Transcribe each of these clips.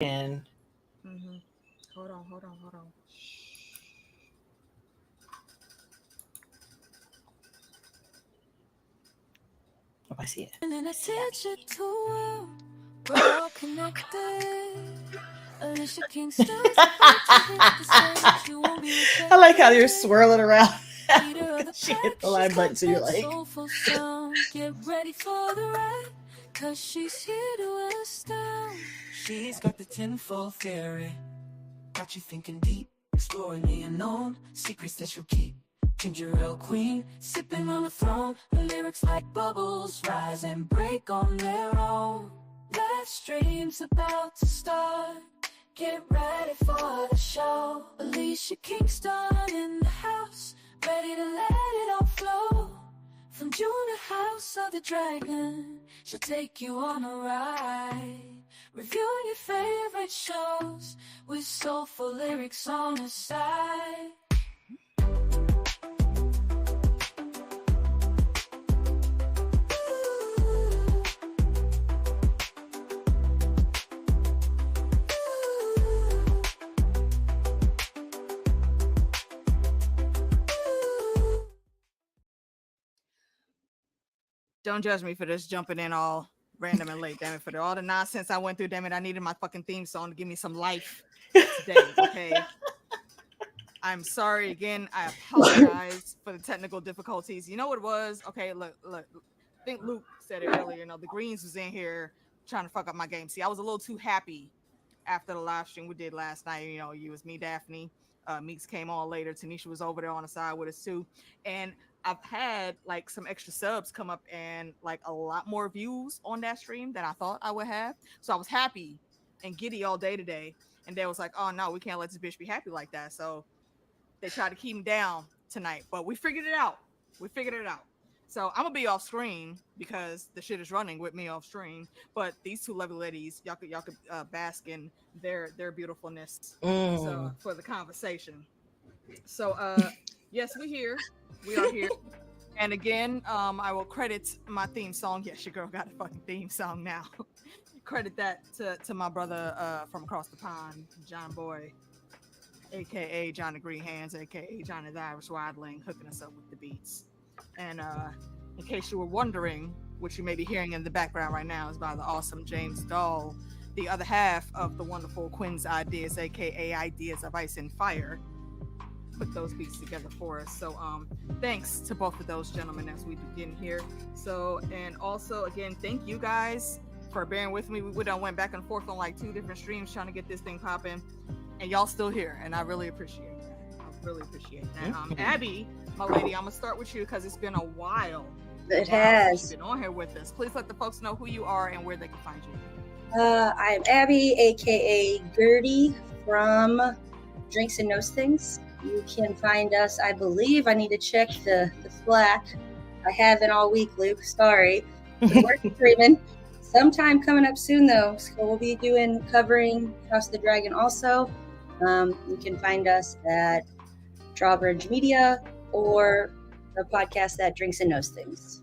And Hold on. Oh, I see it. And then I said you too. We're all connected. Alicia Kingston's I like how you're swirling around. She hit the line button, so you're like. Get ready for the ride, cause she's here to astound. She's got the tenfold theory, got you thinking deep, exploring the unknown, secrets that she'll keep. Ginger ale queen, sipping on the throne. The lyrics like bubbles rise and break on their own. Live stream's about to start. Get ready for the show. Alicia Kingston in the house, ready to let it all flow. From June to House of the Dragon, she'll take you on a ride. Review your favorite shows with soulful lyrics on the side. Don't judge me for this jumping in all random and late, damn it. For all the nonsense I went through, damn it, I needed my fucking theme song to give me some life today, okay? I'm sorry again. I apologize for the technical difficulties. You know what it was? Okay, look. I think Luke said it earlier. You know, the Greens was in here trying to fuck up my game. See, I was a little too happy after the live stream we did last night. You know, you was me, Daphne. Meeks came on later. Tanisha was over there on the side with us too. And I've had like some extra subs come up and like a lot more views on that stream than I thought I would have. So I was happy and giddy all day today. And they was like, oh no, we can't let this bitch be happy like that. So they tried to keep him down tonight, but we figured it out. So I'm gonna be off screen because the shit is running with me off screen. But these two lovely ladies, y'all could bask in their beautifulness. So for the conversation. So yes, we are here. And again, I will credit my theme song. Yes, your girl got a fucking theme song now. Credit that to my brother from across the pond, John Boy, aka John the Green Hands, aka John the Irish Wildling, hooking us up with the beats. And in case you were wondering, what you may be hearing in the background right now is by the awesome James Dahl, the other half of the wonderful Quinn's Ideas, aka Ideas of Ice and Fire, put those beats together for us. So thanks to both of those gentlemen as we begin here. So, and also again, thank you guys for bearing with me. We done went back and forth on like 2 different streams trying to get this thing popping, and y'all still here, and I really appreciate that. Abby, my lady, I'm gonna start with you because it's been a while. It has. You've been on here with us. Please let the folks know who you are and where they can find you. I'm Abby, aka Gertie from Drinks and Those Things. You can find us, I believe, I need to check the Slack. I haven't all week, Luke. Sorry. We're streaming. Sometime coming up soon, though. So we'll be covering House of the Dragon also. You can find us at Drawbridge Media or a podcast that Drinks and Knows Things.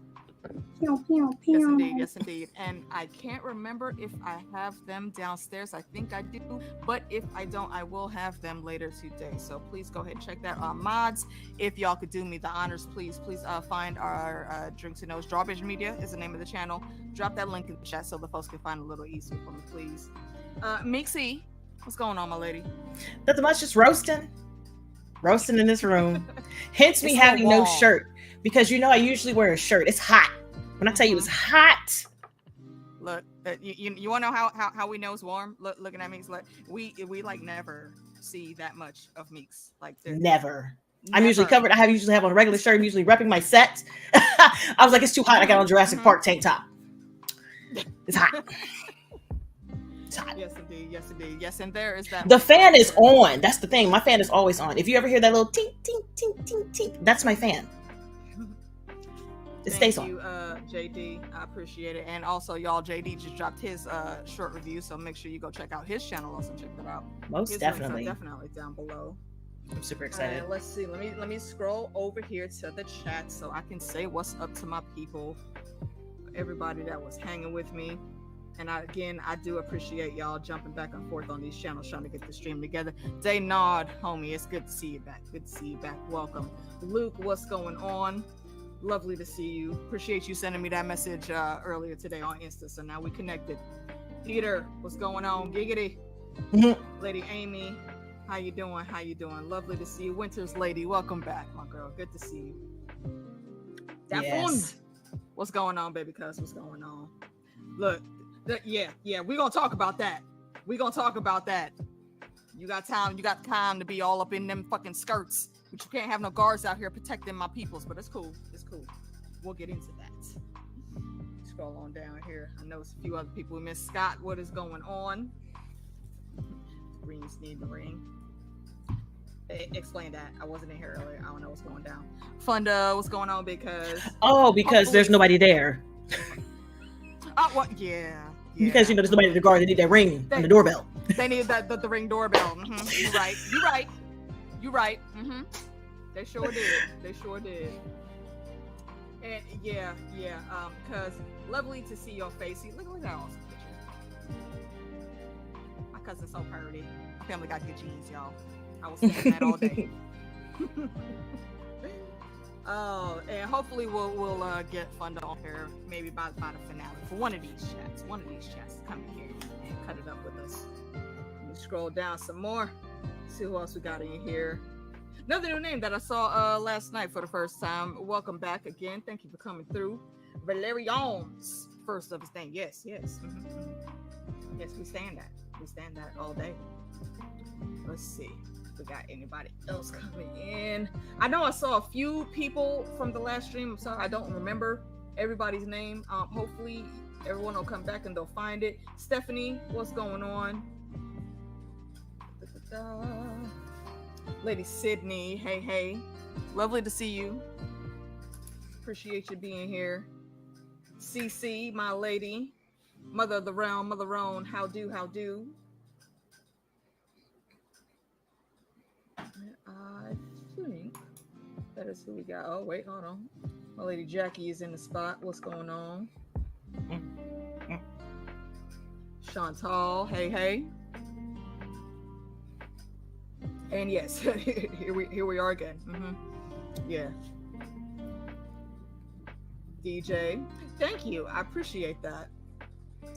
Yes, indeed. And I can't remember if I have them downstairs. I think I do. But if I don't, I will have them later today. So please go ahead and check that on mods. If y'all could do me the honors, please find our Drinks and Knows. Drawbridge Media is the name of the channel. Drop that link in the chat so the folks can find a little easier for me, please. Meeksy, what's going on, my lady? Nothing much, just roasting in this room. Hence me having no shirt, because you know I usually wear a shirt. It's hot. When I tell you it's hot. Look, you want to know how we know it's warm? Looking at Meeks, like we like never see that much of Meeks. Like never. I'm usually covered. I usually have on a regular shirt. I'm usually repping my set. I was like, it's too hot. I got on Jurassic Park tank top. It's hot. It's hot. Yes, indeed. Yes, and there is that. The fan is on. That's the thing. My fan is always on. If you ever hear that little tink, tink, tink, tink, tink, that's my fan. It stays on. Thank you, JD. I appreciate it. And also, y'all, JD just dropped his short review, so make sure you go check out his channel. Also, check that out. Most definitely. Definitely down below. I'm super excited. Let's see. Let me scroll over here to the chat so I can say what's up to my people, everybody that was hanging with me. And I do appreciate y'all jumping back and forth on these channels, trying to get the stream together. Day Nod, homie, it's good to see you back. Good to see you back. Welcome. Luke, what's going on? Lovely to see you. Appreciate you sending me that message earlier today on Insta. So now we connected. Peter, what's going on? Giggity. Lady Amy, how you doing? How you doing? Lovely to see you. Winter's Lady, welcome back, my girl. Good to see you. Yes. What's going on, baby cuz? What's going on? Look, yeah, we're gonna talk about that. We're gonna talk about that. You got time to be all up in them fucking skirts, but you can't have no guards out here protecting my peoples. But it's cool. We'll get into that. Scroll on down here. I know it's a few other people. Miss Scott, what is going on? Rings need the ring. Explain that. I wasn't in here earlier. I don't know what's going down. Funda, what's going on? Because there's nobody there. What? Yeah. Because there's nobody at the guard. They need that ring on the doorbell. They need the ring doorbell. You're right. They sure did. And yeah. Because lovely to see your face. See, look at that awesome picture. My cousin's so pretty. My family got good genes, y'all. I was saying that all day. Oh, and hopefully we'll get Funda on here maybe by the finale for one of these chats. One of these chats come in here and cut it up with us. Let me scroll down some more. See who else we got in here. Another new name that I saw last night for the first time. Welcome back again. Thank you for coming through. Valerians, first of his name. Yes. Yes, we stand that all day. Let's see. We got anybody else coming in? I know I saw a few people from the last stream. I'm sorry, I don't remember everybody's name. Hopefully everyone will come back and they'll find it. Stephanie, what's going on? Lady Sydney, hey. Lovely to see you. Appreciate you being here. CC, my lady. Mother of the realm, Mother Roan, how do? I think that is who we got. Oh, wait, hold on. My lady Jackie is in the spot. What's going on? Chantal, hey. And yes, here we are again. Yeah. DJ, thank you. I appreciate that.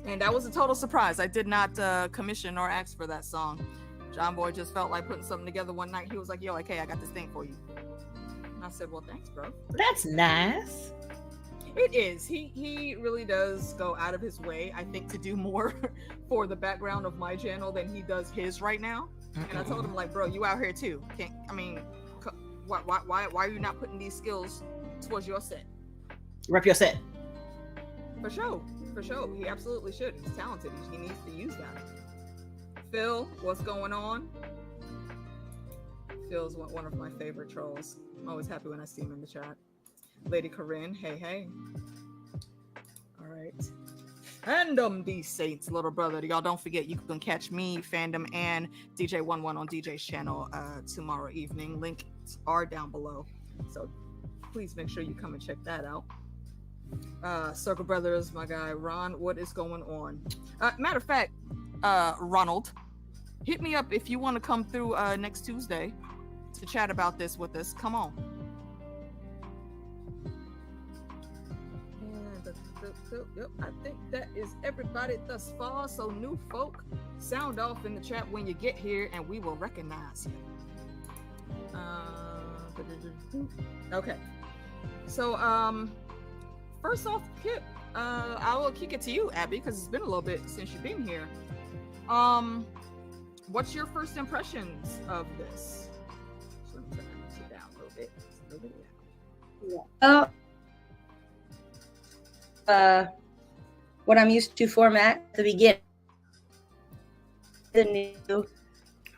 And that was a total surprise. I did not commission or ask for that song. John Boy just felt like putting something together one night. He was like, yo, hey, I got this thing for you. And I said, well, thanks, bro. That's nice. It is. He really does go out of his way, I think, to do more for the background of my channel than he does his right now. And I told him, like, bro, you out here too. Why are you not putting these skills towards your set? Rep your set. For sure. He absolutely should. He's talented. He needs to use that. Phil, what's going on? Phil's one of my favorite trolls. I'm always happy when I see him in the chat. Lady Corinne, hey. All right. Fandom, these saints, little brother. Y'all don't forget, you can catch me, Fandom, and DJ Wun Wun on DJ's channel tomorrow evening. Links are down below. So please make sure you come and check that out. Circle Brothers, my guy Ron, what is going on? Matter of fact, Ronald, hit me up if you want to come through next Tuesday to chat about this with us. Come on. Yep, I think that is everybody thus far. So new folk, sound off in the chat when you get here and we will recognize you. Okay. So first off, Kip, I will kick it to you, Abby, because it's been a little bit since you've been here. What's your first impressions of this? So let me turn it down a little bit. What I'm used to format at the beginning. The new.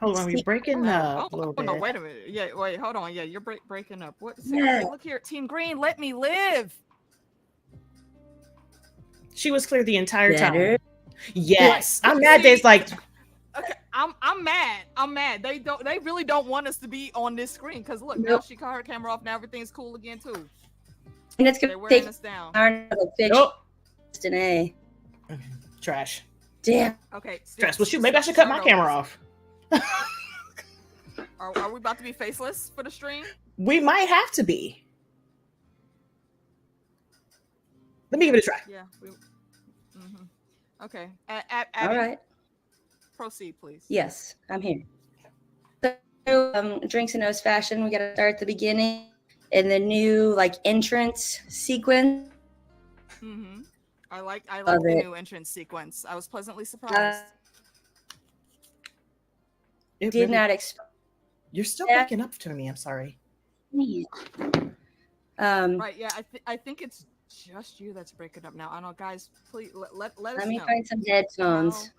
Hold on, you're breaking up a little bit. No, wait a minute. Yeah, wait, hold on. Yeah, you're breaking up. What? Yeah. Look here, Team Green, let me live. She was clear the entire time. Yes, I'm mad. There's like. Okay, I'm mad. They really don't want us to be on this screen because look, now she cut her camera off. Now everything's cool again too. And it's gonna take us down. An A. Trash. Damn. Okay. Trash. Well, shoot, maybe I should cut my camera off. Are we about to be faceless for the stream? We might have to be. Let me give it a try. Yeah. Okay. All Abby, right. proceed, please. Yes, I'm here. So, Drinks and Nose fashion. We got to start at the beginning in the new like entrance sequence. I like Love the it. new entrance sequence. I was pleasantly surprised. Did not expect. You're still breaking up to me. I'm sorry. Right? Yeah. I think it's just you that's breaking up now. I know, guys. Please let us know. Let me find some headphones.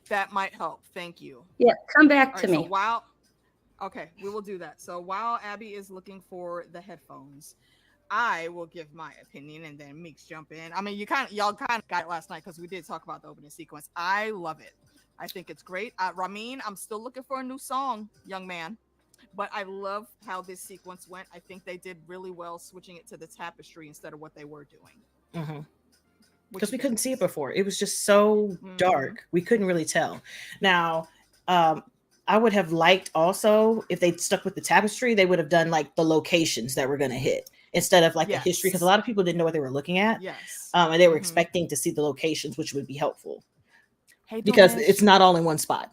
That might help. Thank you. Yeah, come back All to right, me. So while, okay, we will do that. So while Abby is looking for the headphones, I will give my opinion and then Meeks jump in. I mean, y'all kind of got it last night because we did talk about the opening sequence. I love it. I think it's great. Ramin, I'm still looking for a new song, young man. But I love how this sequence went. I think they did really well switching it to the tapestry instead of what they were doing. Because we couldn't see it before. It was just so dark. We couldn't really tell. Now, I would have liked also if they stuck with the tapestry, they would have done like the locations that we're going to hit instead of like the history. Because a lot of people didn't know what they were looking at. Yes. And they were expecting to see the locations, which would be helpful. Hey, because it's not all in one spot.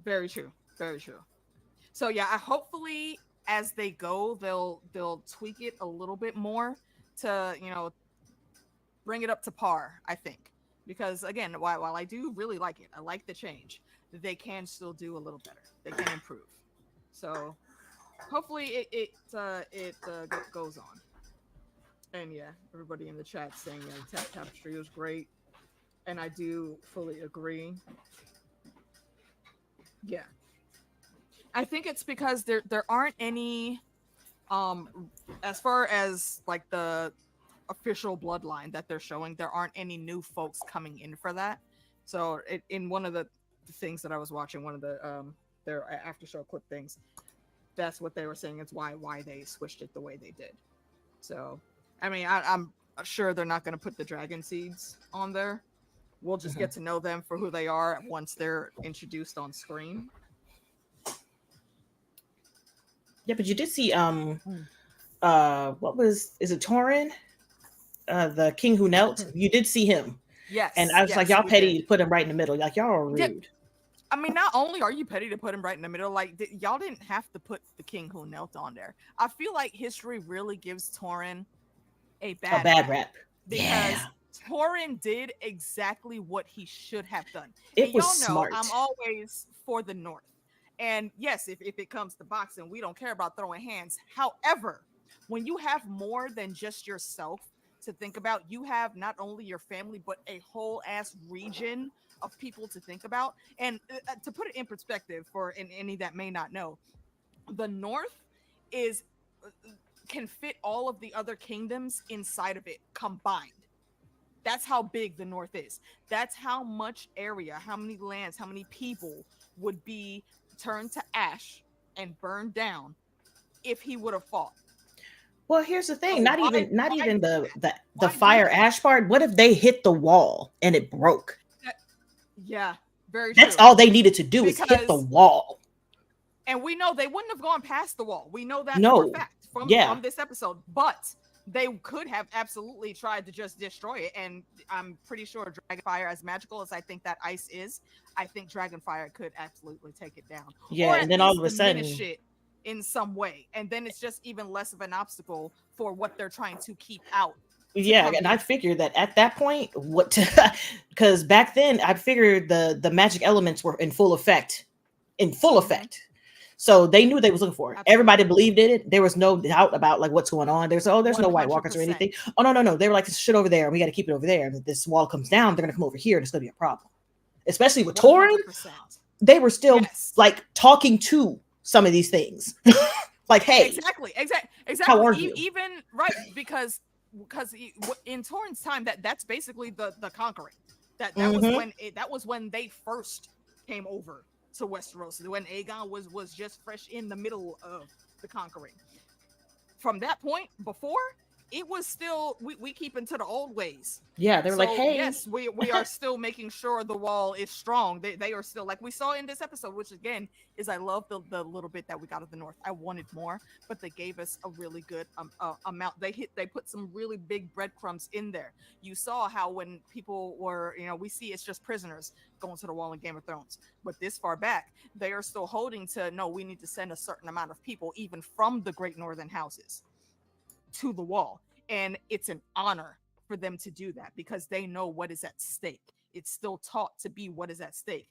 Very true. Very true. So yeah, hopefully as they go, they'll tweak it a little bit more to, bring it up to par, I think. Because again, while I do really like it, I like the change, they can still do a little better. They can improve. So hopefully it goes on. And yeah, everybody in the chat saying tapestry was great. And I do fully agree. Yeah. I think it's because there aren't any as far as like the official bloodline that they're showing, there aren't any new folks coming in for that. So in one of the things that I was watching, one of the their after show clip things, that's what they were saying. It's why they switched it the way they did. So I mean, I'm sure they're not going to put the dragon seeds on there. We'll just get to know them for who they are once they're introduced on screen. Yeah, but you did see is it Torin? The king who knelt. You did see him. Yes. And I was like, y'all petty to put him right in the middle. Like, y'all are rude. Yeah. I mean, not only are you petty to put him right in the middle, like y'all didn't have to put the king who knelt on there. I feel like history really gives Torin a bad rap. Because Torin did exactly what he should have done. It was smart. I'm always for the North. And yes, if it comes to boxing, we don't care about throwing hands. However, when you have more than just yourself to think about, you have not only your family, but a whole ass region of people to think about. And to put it in perspective for any that may not know, the North can fit all of the other kingdoms inside of it combined. That's how big the North is. That's how much area, how many lands, how many people would be turned to ash and burned down if he would have fought. Well, here's the thing. Not even the fire ash part. What if they hit the wall and it broke? Yeah, very That's true. all they needed to do is hit the wall. And we know they wouldn't have gone past the wall. We know that for a fact from this episode. But they could have absolutely tried to just destroy it. And I'm pretty sure Dragonfire, as magical as I think that ice is, I think Dragonfire could absolutely take it down. Yeah, and then all of a sudden diminish it in some way. And then it's just even less of an obstacle for what they're trying to keep out. Yeah, and I figured that at that point, because back then I figured the magic elements were in full effect. So they knew they was looking for it. Absolutely. Everybody believed in it. There was no doubt about like what's going on. There's no White Walkers or anything. Oh no. They were like, this shit over there, and we got to keep it over there. And if this wall comes down, they're gonna come over here, and it's gonna be a problem. Especially with Torin, they were still like talking to some of these things. Like, hey, exactly. How are you? Even right because in Torin's time, that's basically the conquering. That was when they first came over to Westeros, when Aegon was just fresh in the middle of the conquering. From that point, before, it was still we keeping to the old ways. Yeah, they were like, hey, yes, we are still making sure the wall is strong. They are still, like we saw in this episode, which again is, I love the little bit that we got of the North. I wanted more, but they gave us a really good amount. They put some really big breadcrumbs in there. You saw how when people were, we see it's just prisoners going to the wall in Game of Thrones, but this far back, they are still holding to, no, we need to send a certain amount of people, even from the great northern houses, to the wall. And it's an honor for them to do that because they know what is at stake. It's still taught to be what is at stake.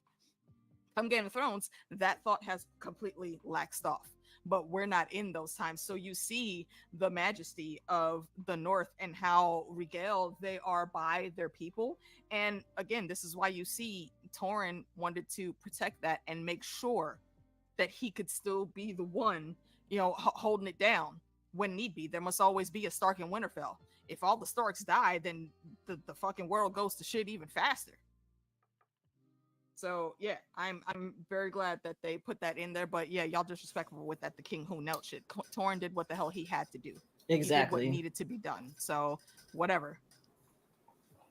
From Game of Thrones, that thought has completely laxed off, but we're not in those times. So you see the majesty of the North and how regaled they are by their people. And again, this is why you see Torrhen wanted to protect that and make sure that he could still be the one, holding it down when need be. There must always be a Stark in Winterfell. If all the Starks die, then the fucking world goes to shit even faster. So yeah, I'm very glad that they put that in there. But yeah, y'all disrespectful with that. The King Who knelt shit. Torrhen did what the hell he had to do. Exactly. He did what needed to be done. So whatever.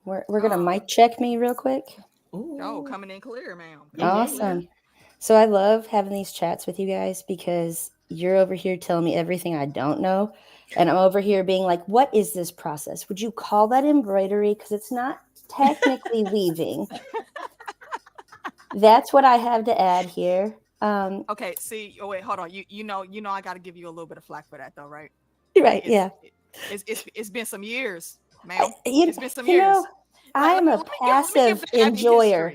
We're gonna mic check me real quick. Ooh. Oh, coming in clear, ma'am. Awesome. So I love having these chats with you guys because you're over here telling me everything I don't know. And I'm over here being like, what is this process? Would you call that embroidery? Because it's not technically weaving. That's what I have to add here. Okay, see, wait, hold on. You know, I got to give you a little bit of flack for that, though, right? Right, yeah. It's been some years, ma'am. It's been some years. Know, I am a passive enjoyer.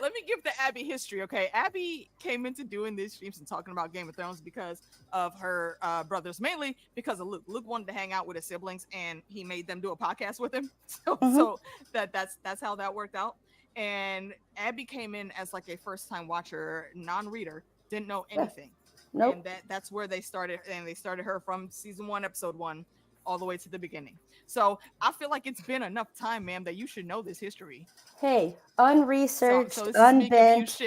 Let me give the Abby history, okay? Abby came into doing these streams and talking about Game of Thrones because of her brothers, mainly because of Luke. Luke wanted to hang out with his siblings, and he made them do a podcast with him. So that's how that worked out. And Abby came in as like a first-time watcher, non-reader, didn't know anything. Nope. And that's where they started, and they started her from season 1, episode 1, all the way to the beginning. So I feel like it's been enough time, ma'am, that you should know this history. Hey, unresearched, so unbent,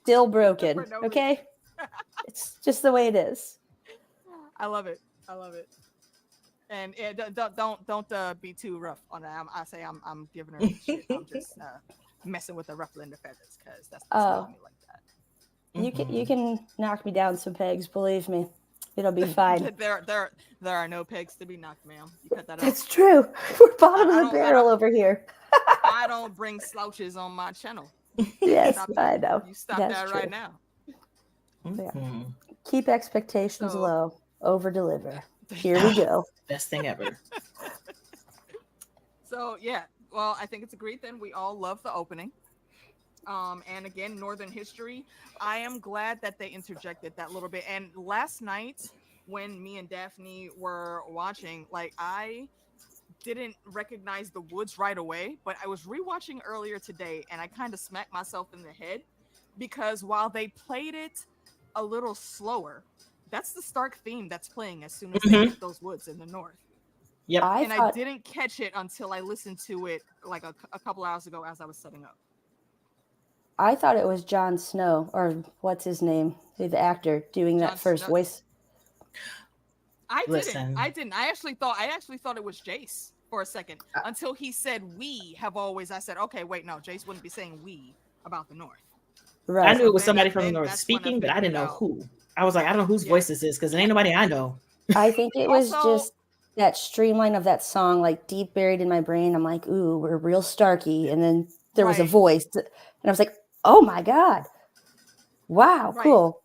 still broken. No okay, it's just the way it is. I love it. And don't be too rough on that. I'm giving her shit. I'm just messing with the ruffling the feathers because that's me like that. You can knock me down some pegs, believe me. It'll be fine. There are no pegs to be knocked, ma'am. You cut that out. That's true. We're bottom of the barrel over here. I don't bring slouches on my channel. Yes, I know. You stop that true. Right now. Yeah. Keep expectations low. Over deliver. Here we go. Best thing ever. So yeah, well, I think it's agreed then. We all love the opening. And again, Northern history. I am glad that they interjected that little bit. And last night, when me and Daphne were watching, like, I didn't recognize the woods right away, but I was rewatching earlier today, and I kind of smacked myself in the head because while they played it a little slower, that's the Stark theme that's playing as soon as they hit those woods in the north. Yep. I didn't catch it until I listened to it like a couple hours ago as I was setting up. I thought it was Jon Snow, or what's his name, the actor, doing that first voice. I didn't. I actually thought it was Jace for a second until he said "we have always." I said, "Okay, wait, no, Jace wouldn't be saying "we" about the North." Right. I knew it was somebody from the North speaking, but I didn't know who. I was like, I don't know whose voice this is because it ain't nobody I know. I think it was just that streamline of that song, like deep buried in my brain. I'm like, ooh, we're real Starky, and then there was a voice, and I was like, oh my god, wow, cool.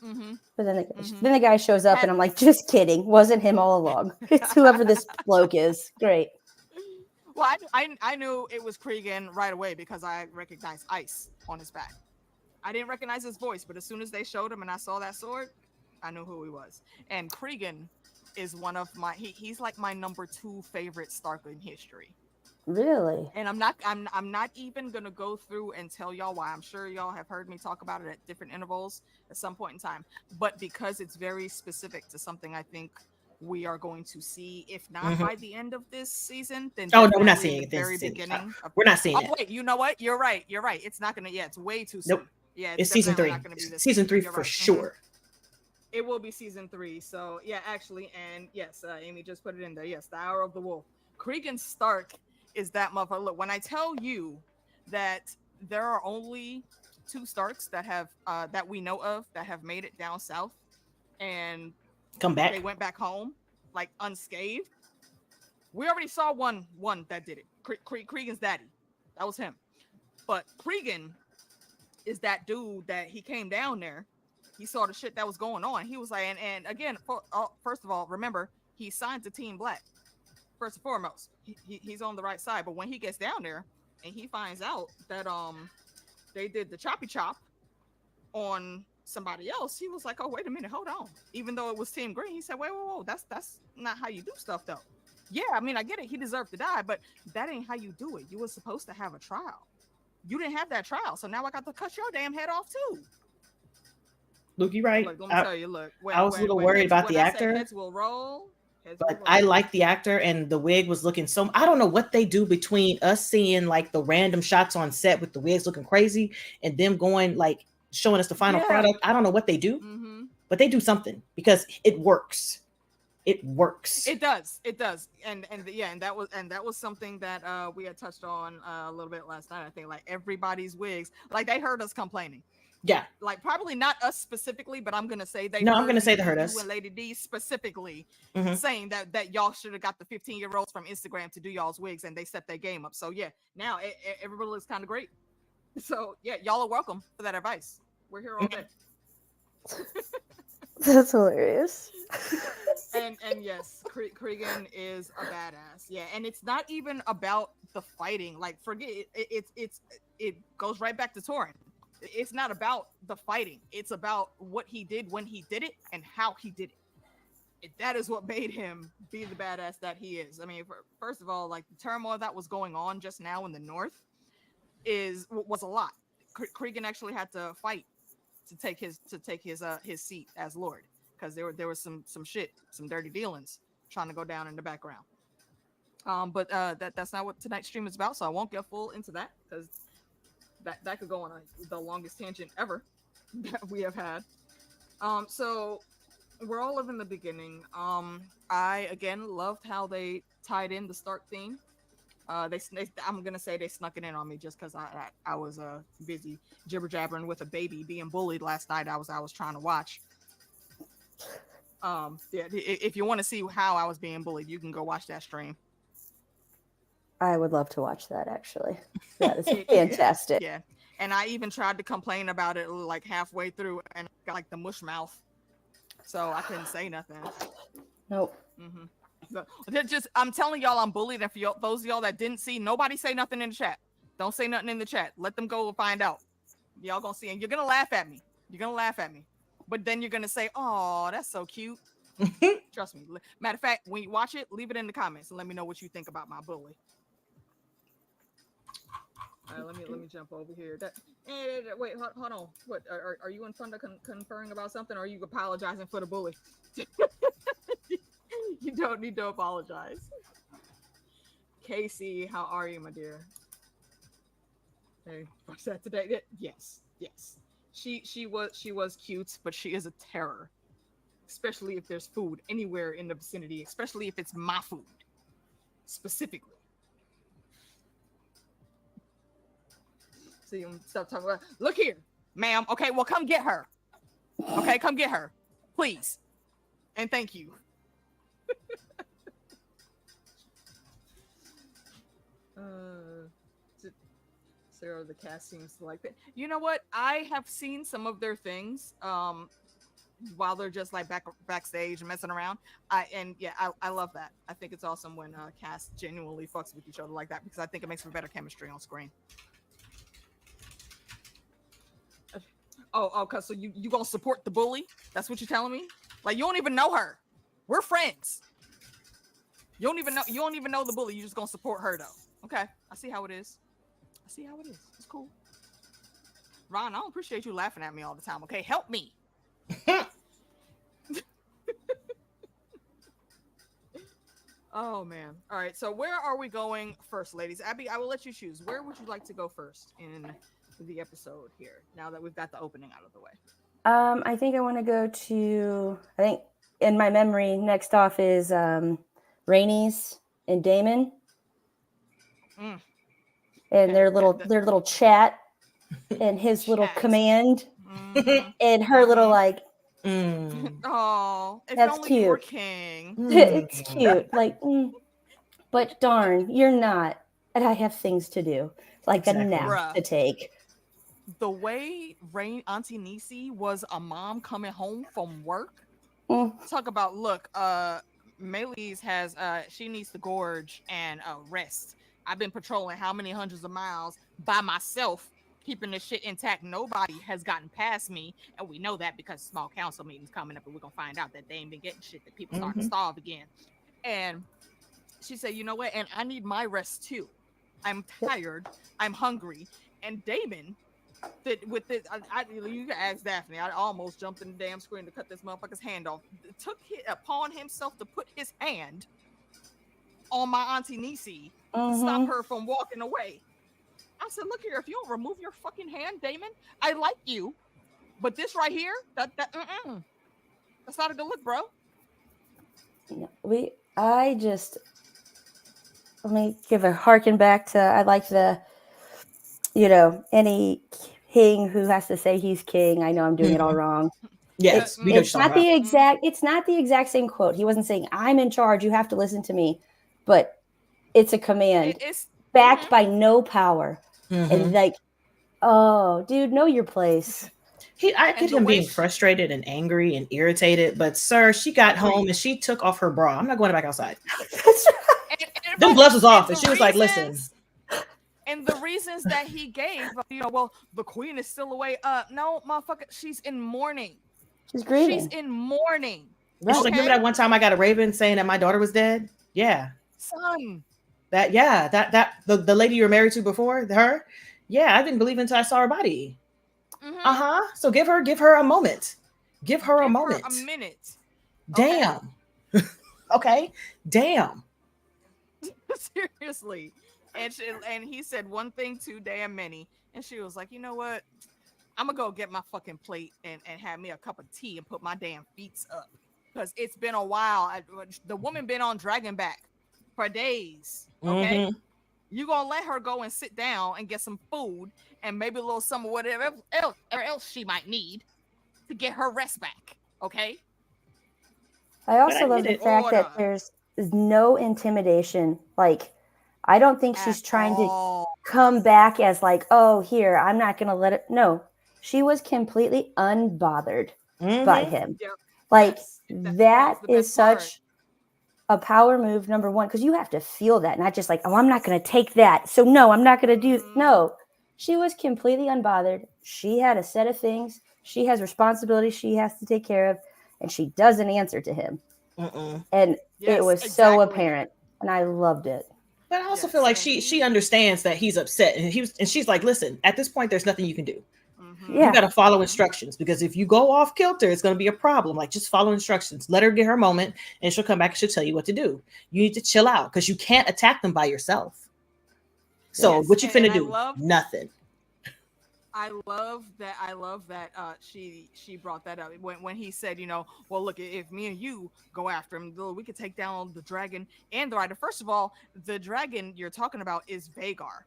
Mm-hmm. But then the guy shows up, and I'm like, just kidding, wasn't him all along. It's whoever this bloke is. Great. Well, I knew it was Cregan right away because I recognized ice on his back. I didn't recognize his voice, but as soon as they showed him and I saw that sword, I knew who he was. And Cregan is one of my he's like my number 2 favorite Stark in history. Really? And I'm not even gonna go through and tell y'all why. I'm sure y'all have heard me talk about it at different intervals at some point in time. But because it's very specific to something I think we are going to see, if not by the end of this season, then no, we're not seeing it. Very beginning. We're not seeing it. Wait, you know what? You're right. It's not gonna. Yeah, it's way too soon. Nope. Yeah, it's season 3. Season 3 for sure. It will be season 3. So yeah, actually, and yes, Amy just put it in there. Yes, the Hour of the Wolf. Cregan Stark is that motherfucker. Look, when I tell you that there are only 2 Starks that have that we know of that have made it down south, and Come back. they went back home like unscathed. We already saw one that did it. Cregan's daddy. That was him. But Cregan is that dude that he came down there. He saw the shit that was going on. He was like, and again, first of all, remember, he signed to Team Black. First and foremost, he's on the right side. But when he gets down there and he finds out that they did the choppy chop on somebody else, he was like, oh, wait a minute, hold on. Even though it was Team Green, he said, whoa, that's not how you do stuff, though. Yeah, I mean, I get it. He deserved to die, but that ain't how you do it. You were supposed to have a trial. You didn't have that trial, so now I got to cut your damn head off too. Look, you're right. Look, let me tell you. Look, I was a little worried about the actor. Heads will roll. But I like the actor, and the wig was looking so. I don't know what they do between us seeing like the random shots on set with the wigs looking crazy, and them going like showing us the final product. I don't know what they do, but they do something because it works. It works. It does. And that was something that we had touched on a little bit last night. I think like everybody's wigs, like they heard us complaining. Yeah, like probably not us specifically, but I'm gonna say they. No, I'm gonna say they heard us. And Lady D specifically saying that y'all should have got the 15-year-olds from Instagram to do y'all's wigs, and they set their game up. So yeah, now everybody looks kind of great. So yeah, y'all are welcome for that advice. We're here all day. That's hilarious. and yes, Cregan is a badass. Yeah, and it's not even about the fighting. Like forget it. It goes right back to Torrent. It's not about the fighting. It's about what he did when he did it and how he did it. That is what made him be the badass that he is. I mean, first of all, like the turmoil that was going on just now in the north was a lot. Cregan actually had to fight to take his seat as Lord, because there was some shit, some dirty dealings trying to go down in the background. But that's not what tonight's stream is about, so I won't get full into that because that could go on the longest tangent ever that we have had. So we're all living the beginning. I again loved how they tied in the Stark theme. I'm gonna say they snuck it in on me just because I was busy jibber jabbering with a baby being bullied last night. I was trying to watch. Yeah, if you want to see how I was being bullied, you can go watch that stream. I would love to watch that, actually. That is fantastic. Yeah. And I even tried to complain about it like halfway through and got like the mush mouth. So I couldn't say nothing. Nope. So, I'm telling y'all I'm bullied. And for those of y'all that didn't see, nobody say nothing in the chat. Don't say nothing in the chat. Let them go and find out. Y'all gonna see. And you're gonna laugh at me. But then you're gonna say, oh, that's so cute. Trust me. Matter of fact, when you watch it, leave it in the comments and let me know what you think about my bully. All right, let me jump over here. Wait, hold on. What are you in front of conferring about something, or are you apologizing for the bully? You don't need to apologize. Casey, how are you, my dear? Hey, what's that today? Yes. She was cute, but she is a terror. Especially if there's food anywhere in the vicinity, especially if it's my food. Specifically. So you stop talking about, look here, ma'am. Okay, well, come get her. Okay, come get her. Please. And thank you. Sarah, the cast seems to like that. You know what? I have seen some of their things while they're just like backstage messing around. I love that. I think it's awesome when cast genuinely fucks with each other like that, because I think it makes for better chemistry on screen. Oh, okay. So you gonna support the bully? That's what you're telling me? Like, you don't even know her. We're friends. You don't even know the bully. You just gonna support her though. Okay, I see how it is. It's cool. Ron, I don't appreciate you laughing at me all the time. Okay, help me. Oh man. All right. So where are we going first, ladies? Abby, I will let you choose. Where would you like to go first in the episode here, now that we've got the opening out of the way? I think I want to go to. I think in my memory, next off is Rhaenys and Daemon, Mm. and their little chat, and his little Chat. command, Mhm. and her little like. Oh, if That's only you were cute. king. It's cute, like, but darn, you're not, and I have things to do, like Exactly. a nap Bruh. to take. The way Auntie Nisi was a mom coming home from work. Talk about look, Melis has she needs to gorge and rest. I've been patrolling how many hundreds of miles by myself, keeping this shit intact. Nobody has gotten past me, and we know that because small council meetings coming up, and we're gonna find out that they ain't been getting shit. That people starting to starve again. And she said, "You know what? And I need my rest too. I'm tired. I'm hungry." And Daemon, that with this, you can ask Daphne. I almost jumped in the damn screen to cut this motherfucker's hand off. Took it upon himself to put his hand on my Auntie Nisi to stop her from walking away. I said, "Look here, if you don't remove your fucking hand, Daemon, I like you, but this right here, that's not a good look, bro." Let me give a harken back to, I like the, any king who has to say he's king. I know I'm doing it all wrong. Yes, it's not the exact same quote. He wasn't saying I'm in charge, you have to listen to me, but it's a command. It's backed by no power. And like, oh, dude, know your place. I get him being frustrated and angry and irritated, but sir, she got home and she took off her bra. I'm not going back outside. Them gloves was off, and she was like, "Listen." And the reasons that he gave, well, the queen is still away. No, motherfucker, she's in mourning. She's grieving. She's in mourning. Right. She's like, remember that one time I got a raven saying that my daughter was dead? Yeah. Son. The lady you were married to before, her? Yeah, I didn't believe until I saw her body. So give her a moment. Give her a moment. A minute. Damn. Okay. Damn. Seriously. And he said one thing too damn many. And she was like, "You know what? I'm gonna go get my fucking plate and have me a cup of tea and put my damn feet up. Because it's been a while. The woman been on Dragonback for days. Okay. You gonna let her go and sit down and get some food and maybe a little some whatever else she might need to get her rest back. Okay. I also love the fact that there's no intimidation. Like, I don't think she's trying to come back as like, "Oh, here, I'm not going to let it." No, she was completely unbothered by him. Yep. Like, that is such a power move, number one, because you have to feel that, not just like, "Oh, I'm not going to take that. So no, I'm not going to do." No, she was completely unbothered. She had a set of things. She has responsibilities she has to take care of, and she doesn't answer to him. And it was so apparent, and I loved it. But I also feel like she understands that he's upset, and she's like, "Listen, at this point, there's nothing you can do. You got to follow instructions, because if you go off kilter, it's going to be a problem. Like, just follow instructions. Let her get her moment, and she'll come back and she'll tell you what to do. You need to chill out, because you can't attack them by yourself. So what you finna do? Nothing." I love that she brought that up when he said, "Well, look, if me and you go after him, we could take down the dragon and the rider." First of all, the dragon you're talking about is Vhagar.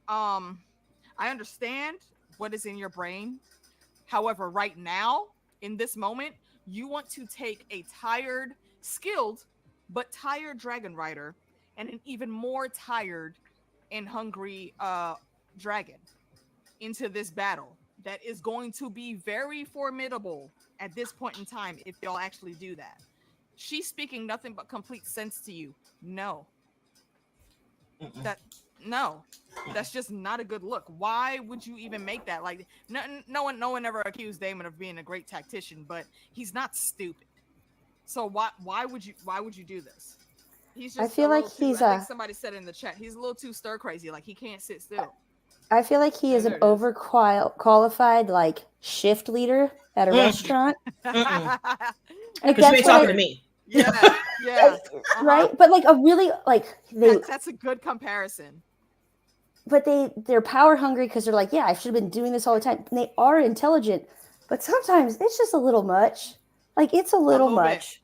I understand what is in your brain. However, right now, in this moment, you want to take a tired, skilled, but tired dragon rider and an even more tired and hungry dragon into this battle that is going to be very formidable at this point in time if y'all actually do that. She's speaking nothing but complete sense to you. No. That's just not a good look. Why would you even make that? Like, no one ever accused Daemon of being a great tactician, but he's not stupid. So why would you do this? He's just, I feel like I think somebody said in the chat, he's a little too stir crazy. Like, he can't sit still. I feel like he is an overqualified like shift leader at a restaurant. Like, that's you talking to me. Yeah. Right? But like a really like that's a good comparison. But they're power hungry because they're like, yeah, I should have been doing this all the time. And they are intelligent, But sometimes it's just a little much. Like, it's a little much.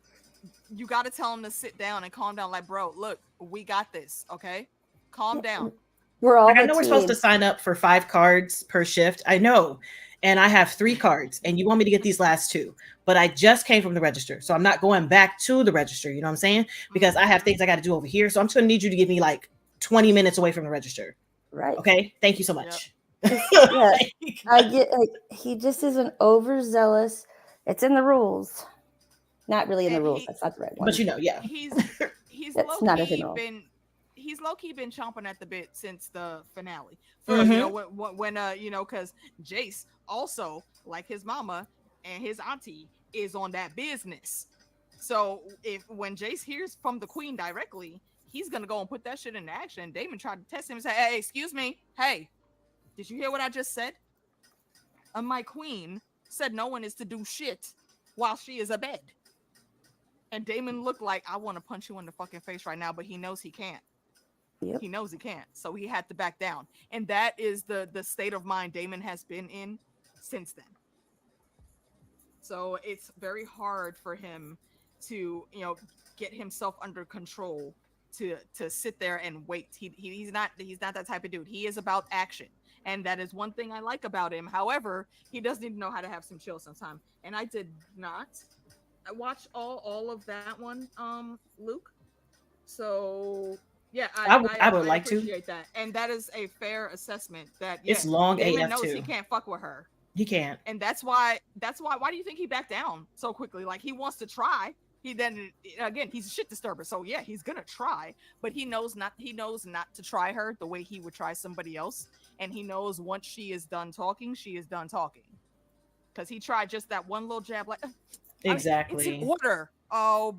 You got to tell him to sit down and calm down. Like, bro, look, we got this, okay? Calm down. We're all like, I know we're supposed to sign up for 5 cards per shift. I know. And I have 3 cards, and you want me to get these last 2. But I just came from the register, so I'm not going back to the register. You know what I'm saying? Because I have things I got to do over here. So I'm just going to need you to give me like 20 minutes away from the register. Right. Okay. Thank you so much. Yeah, I get. Like, he just isn't overzealous. It's in the rules. Not really in the rules. That's not the right one. But yeah. He's that's not he's low-key been chomping at the bit since the finale. First, you know, when because Jace also, like his mama and his auntie, is on that business. So when Jace hears from the queen directly, he's gonna go and put that shit into action. Daemon tried to test him and say, "Hey, excuse me, hey, did you hear what I just said? My queen said no one is to do shit while she is abed." And Daemon looked like, I want to punch you in the fucking face right now, but he knows he can't. Yep. He knows he can't. So he had to back down. And that is the state of mind Daemon has been in since then. So it's very hard for him to, get himself under control to sit there and wait. He's not that type of dude. He is about action. And that is one thing I like about him. However, he does need to know how to have some chill sometime. And I did not watch all of that one, Luke. So yeah, I would like to appreciate that. And that is a fair assessment. That it's long Daemon AF knows too. He can't fuck with her. He can't. And that's why why do you think he backed down so quickly? Like, he wants to try. He then again, he's a shit disturber. So yeah, he's gonna try, but he knows not to try her the way he would try somebody else. And he knows once she is done talking, she is done talking. Because he tried just that one little jab, like exactly. It's in order. Oh,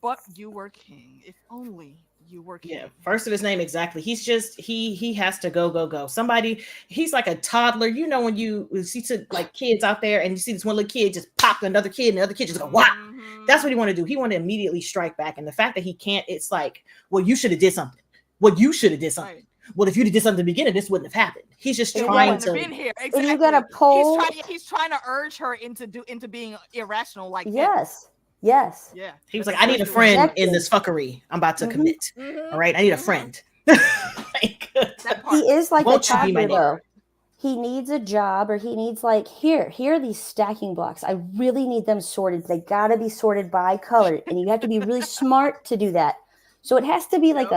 but you were king. If only you were king. Yeah, first of his name, exactly. He's just he has to go. Somebody, he's like a toddler. You know, when you see like kids out there and you see this one little kid just pop another kid and the other kid just go, "What?" That's what he want to do. He want to immediately strike back. And the fact that he can't, it's like, well, you should have did something. Well, you should have did something. Right. Well, if you did something in the beginning, this wouldn't have happened. He's just trying to. Been here. Exactly. You got a poll. He's trying to urge her into being irrational. Like yes. Yeah. He was like, I need a friend in this fuckery I'm about to commit. All right, I need a friend. Like, he is like a toddler though. He needs a job, or he needs like, here are these stacking blocks. I really need them sorted. They gotta be sorted by color, and you have to be really smart to do that. So it has to be like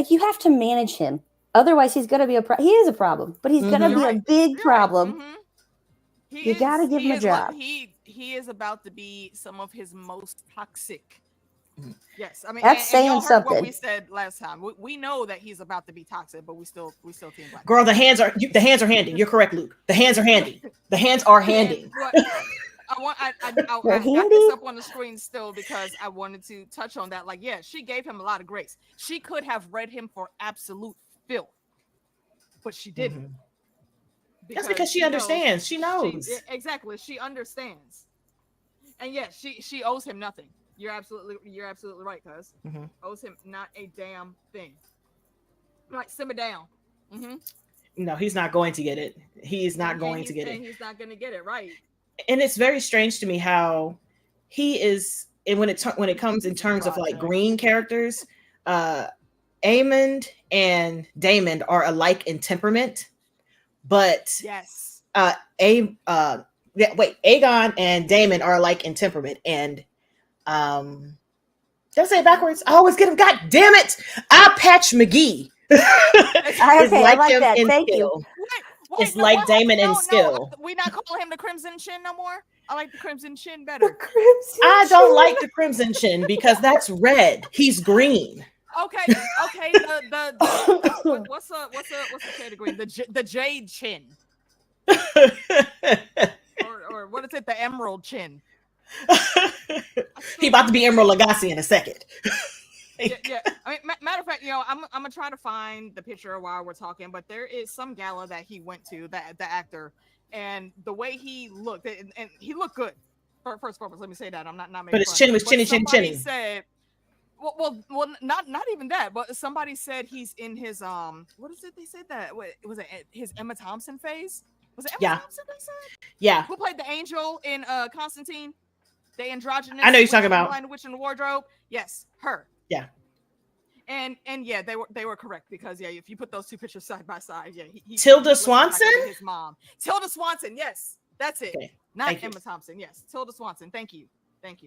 you have to manage him. Otherwise, he's gonna be he is a problem, but he's gonna be a big problem. Right. You gotta give him a job. He is about to be some of his most toxic. Yes, I mean that's saying something. What we said last time. We know that he's about to be toxic, but we still team black. Girl, the hands are handing. You're correct, Luke. The hands are handing. The hands are handing. I'll got this up on the screen still because I wanted to touch on that. Like, yeah, she gave him a lot of grace. She could have read him for absolute filth, but she didn't. That's because she understands. She knows. Exactly. She understands. And yes, she owes him nothing. You're absolutely right, cuz. Owes him not a damn thing. Right, simmer down. No, he's not going to get it. He's not going to get it. He's not going to get it, right. And it's very strange to me how he is, and when it comes in terms of like green characters, Aemond and Daemon are alike in temperament, but yes, Aegon and Daemon are alike in temperament, and did I say it backwards? I always get him. God damn it! Eye Patch McGee. I like that. Thank you. It's like Daemon and skill. We not call him the Crimson Chin no more. I like the Crimson Chin better. I don't like the Crimson Chin because that's red. He's green. Okay. What's the shade of green? The Jade Chin. or what is it? The Emerald Chin. He about to be Emerald Lagasse in a second. Yeah. I mean, matter of fact, I'm gonna try to find the picture while we're talking, but there is some gala that he went to, the actor, and the way he looked, and he looked good. First and foremost, let me say that I'm not making. But his chin was chinny. Said, well, not even that, but somebody said he's in his what is it? They said that was it his Emma Thompson phase. Was it Emma Yeah. Thompson they said? Yeah. Who played the angel in Constantine? The androgynous. I know you're talking about Behind the Witch in the Wardrobe. Yes, her. Yeah. And yeah, they were correct because yeah, if you put those two pictures side by side, yeah, Tilda Swanson. His mom, Tilda Swanson. Yes, that's it. Okay. Not Emma Thompson. Yes, Tilda Swanson. Thank you. That's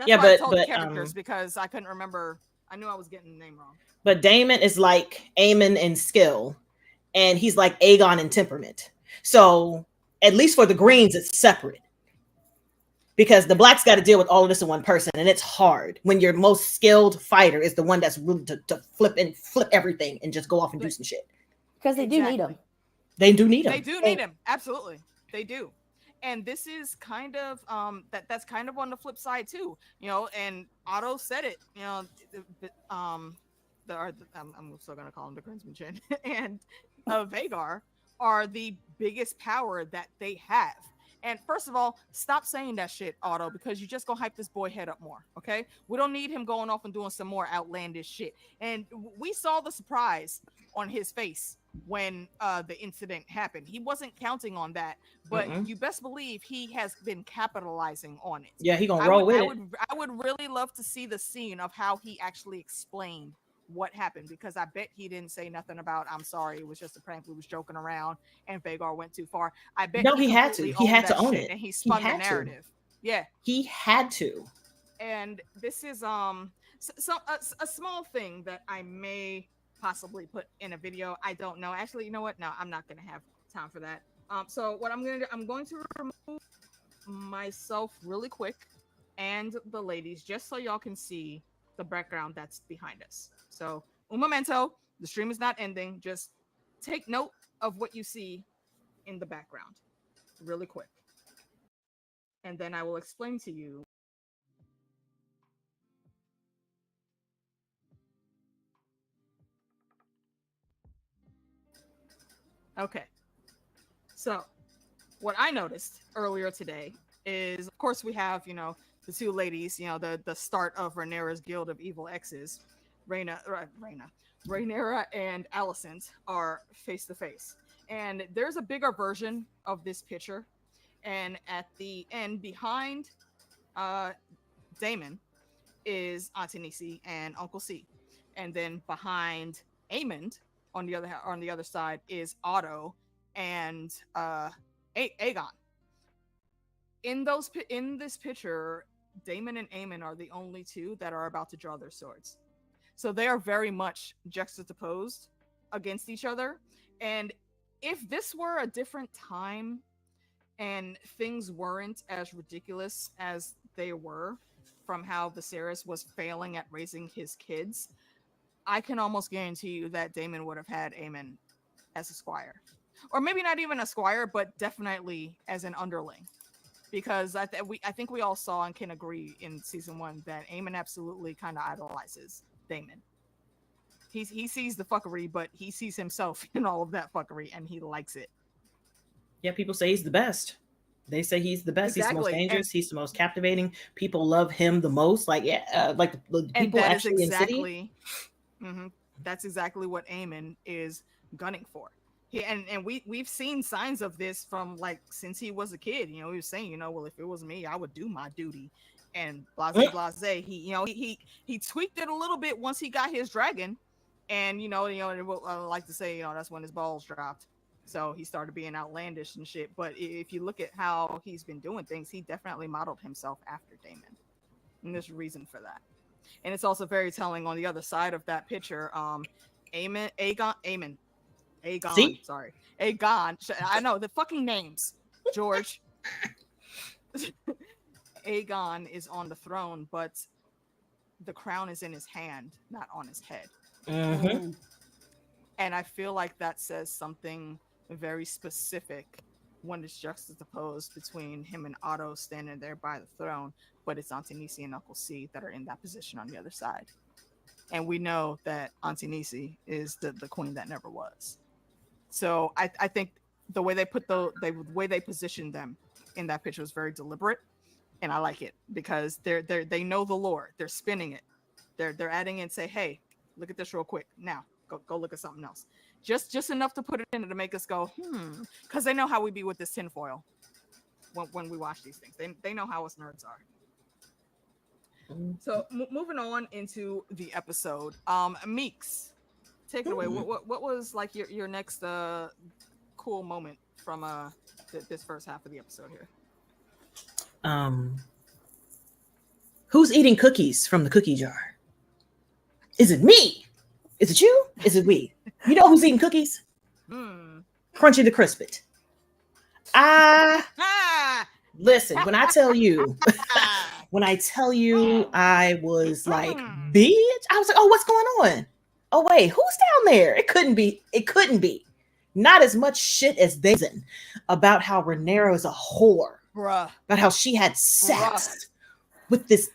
yeah, why but I told the characters because I couldn't remember. I knew I was getting the name wrong. But Daemon is like Aemon in skill, and he's like Aegon in temperament. So at least for the Greens, it's separate. Because the Blacks got to deal with all of this in one person, and it's hard when your most skilled fighter is the one that's really to flip everything and just go off and do some shit. Because they do need them. They do need them. They do need him. Absolutely, they do. And this is kind of that's kind of on the flip side too, you know. And Otto said it, you know. I'm still gonna call him the Grinsman Chin and Vhagar are the biggest power that they have. And first of all, stop saying that shit, Otto, because you're just gonna hype this boy head up more. Okay, we don't need him going off and doing some more outlandish shit. And we saw the surprise on his face when the incident happened. He wasn't counting on that, but you best believe he has been capitalizing on it. Yeah, he gonna roll with it. I would really love to see the scene of how he actually explained what happened, because I bet he didn't say nothing about I'm sorry, it was just a prank, we was joking around and Vhagar went too far. I bet he had to own it, and he spun the narrative. Yeah, he had to. And this is a small thing that I may possibly put in a video. I don't know. Actually, you know what? No, I'm not gonna have time for that. So what I'm gonna do, I'm going to remove myself really quick and the ladies just so y'all can see the background that's behind us. So un momento, the stream is not ending. Just take note of what you see in the background really quick. And then I will explain to you. Okay. So what I noticed earlier today is, of course, we have, you know, the two ladies, you know, the start of Rhaenyra's Guild of Evil Exes. Rhaenyra and Alicent are face to face, and there's a bigger version of this picture, and at the end behind Daemon is Auntie Nisi and Uncle C, and then behind Aemond on the other side is Otto and Aegon. In this picture, Daemon and Aemon are the only two that are about to draw their swords. So they are very much juxtaposed against each other. And if this were a different time and things weren't as ridiculous as they were from how Viserys was failing at raising his kids, I can almost guarantee you that Daemon would have had Aemon as a squire. Or maybe not even a squire, but definitely as an underling. Because I think we all saw and can agree in season 1 that Aemon absolutely kind of idolizes Daemon. He sees the fuckery, but he sees himself in all of that fuckery, and he likes it. Yeah, people say he's the best. They say he's the best. Exactly. He's the most dangerous. He's the most captivating. People love him the most. Like, yeah, like the people actually in City. That's exactly what Aemon is gunning for. We've seen signs of this from like since he was a kid. You know, he was saying, you know, well, if it was me, I would do my duty, and blase. He tweaked it a little bit once he got his dragon, and I like to say, you know, that's when his balls dropped. So he started being outlandish and shit. But if you look at how he's been doing things, he definitely modeled himself after Daemon, and there's a reason for that. And it's also very telling on the other side of that picture. Aegon. Sorry, Aegon. I know the fucking names, George. Aegon is on the throne, but the crown is in his hand, not on his head. Mm-hmm. And I feel like that says something very specific when it's juxtaposed between him and Otto standing there by the throne, but it's Auntie Nisi and Uncle C that are in that position on the other side. And we know that Auntie Nisi is the queen that never was. So I think the way they put the way they positioned them in that picture was very deliberate, and I like it because they know the lore. They're spinning it. They're adding in, say, hey, look at this real quick. Now go look at something else. just enough to put it in to make us go, because they know how we be with this tinfoil when we watch these things. They know how us nerds are. So moving on into the episode, Meeks, take it away. What was like your next cool moment from this first half of the episode here? Who's eating cookies from the cookie jar? Is it me? Is it you? Is it we? You know who's eating cookies? Crunchy the Crispit. Listen, when I tell you, I was like, bitch, I was like, oh, what's going on? Oh, wait, who's down there? It couldn't be. Not as much shit as they did about how Rhaenyra is a whore. Bruh. About how she had sex with this,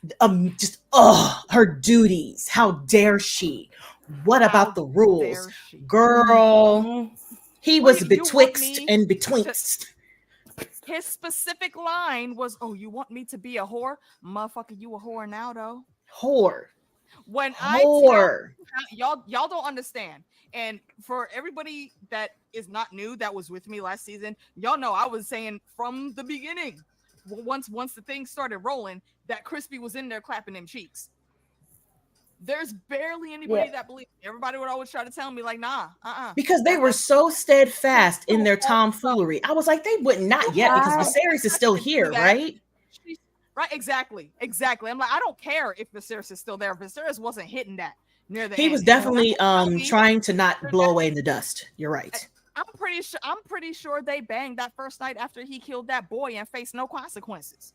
her duties. How dare she? What about the rules? Girl, he was betwixt and betwixt. His specific line was, "Oh, you want me to be a whore? Motherfucker, you a whore now, though." Whore. When I tell y'all don't understand. And for everybody that is not new, that was with me last season, y'all know I was saying from the beginning, once the thing started rolling, that Crispy was in there clapping them cheeks. There's barely anybody that believes. Everybody would always try to tell me, like, nah, because they were so steadfast in their tomfoolery. I was like, they would not yet, because Viserys is still here, right? Right, exactly. I'm like, I don't care if Viserys is still there. Viserys wasn't hitting that near the end. He was definitely trying to not blow away in the dust. You're right. I'm pretty sure they banged that first night after he killed that boy and faced no consequences.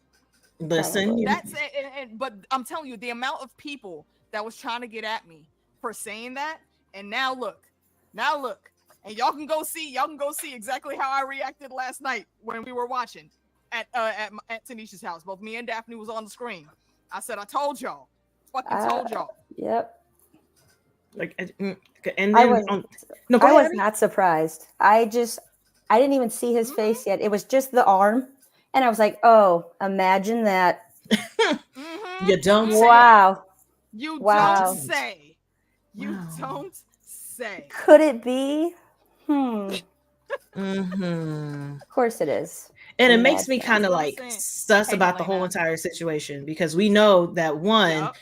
Listen, that's it. But I'm telling you, the amount of people that was trying to get at me for saying that, and now look, and y'all can go see exactly how I reacted last night when we were watching at Tanisha's house. Both me and Daphne was on the screen. I said, I told y'all. Told y'all. Yep. Like, and then I was not surprised. I didn't even see his face yet. It was just the arm, and I was like, oh, imagine that. You don't say. Wow. You don't say. You don't say. Could it be? Of course it is. And it makes me kind of like sus about the whole entire situation, because we know that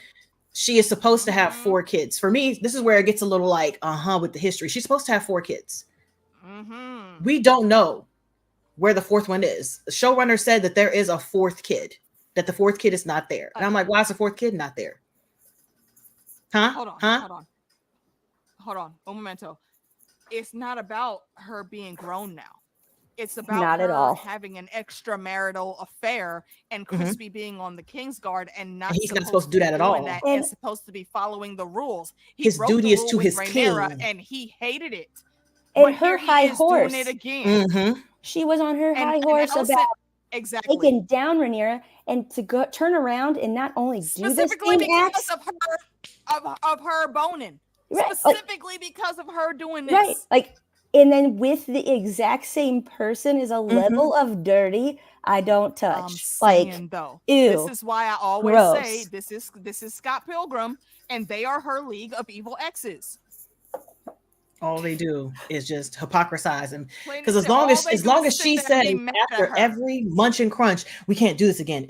she is supposed to have 4 kids. For me, this is where it gets a little like, with the history. She's supposed to have 4 kids. We don't know where the 4th one is. The showrunner said that there is a 4th kid, that the 4th kid is not there. And I'm like, why is the 4th kid not there? Hold on. Un momento. It's not about her being grown now. It's about not her at all having an extramarital affair and Crispy being on the King's Guard and he's not supposed to do that at all. And supposed to be following the rules. His duty is to his Rhaenyra, king, and he hated it. And her high horse. Doing it again. She was on her high horse about taking down Rhaenyra, and to go turn around and not only do this thing because of her boning. Right. Specifically because of her doing this. Right. Like, and then with the exact same person is a level of dirty I don't touch. Like, though, ew. This is why I always say this is Scott Pilgrim, and they are her league of evil exes. All they do is just hypocrisize him. Because as long as she said after every munch and crunch, we can't do this again.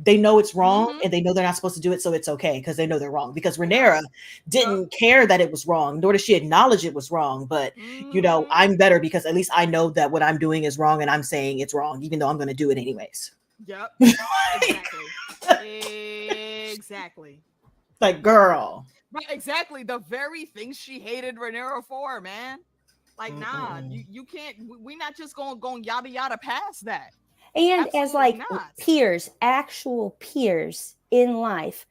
They know it's wrong, and they know they're not supposed to do it, so it's okay because they know they're wrong. Because Rhaenyra didn't care that it was wrong, nor did she acknowledge it was wrong. But I'm better because at least I know that what I'm doing is wrong, and I'm saying it's wrong, even though I'm going to do it anyways. Yep. Exactly. Like, girl. Right, exactly. The very things she hated Rhaenyra for, man. Like, nah, you can't. We're not just going yada yada past that. And absolutely as like peers, actual peers in life,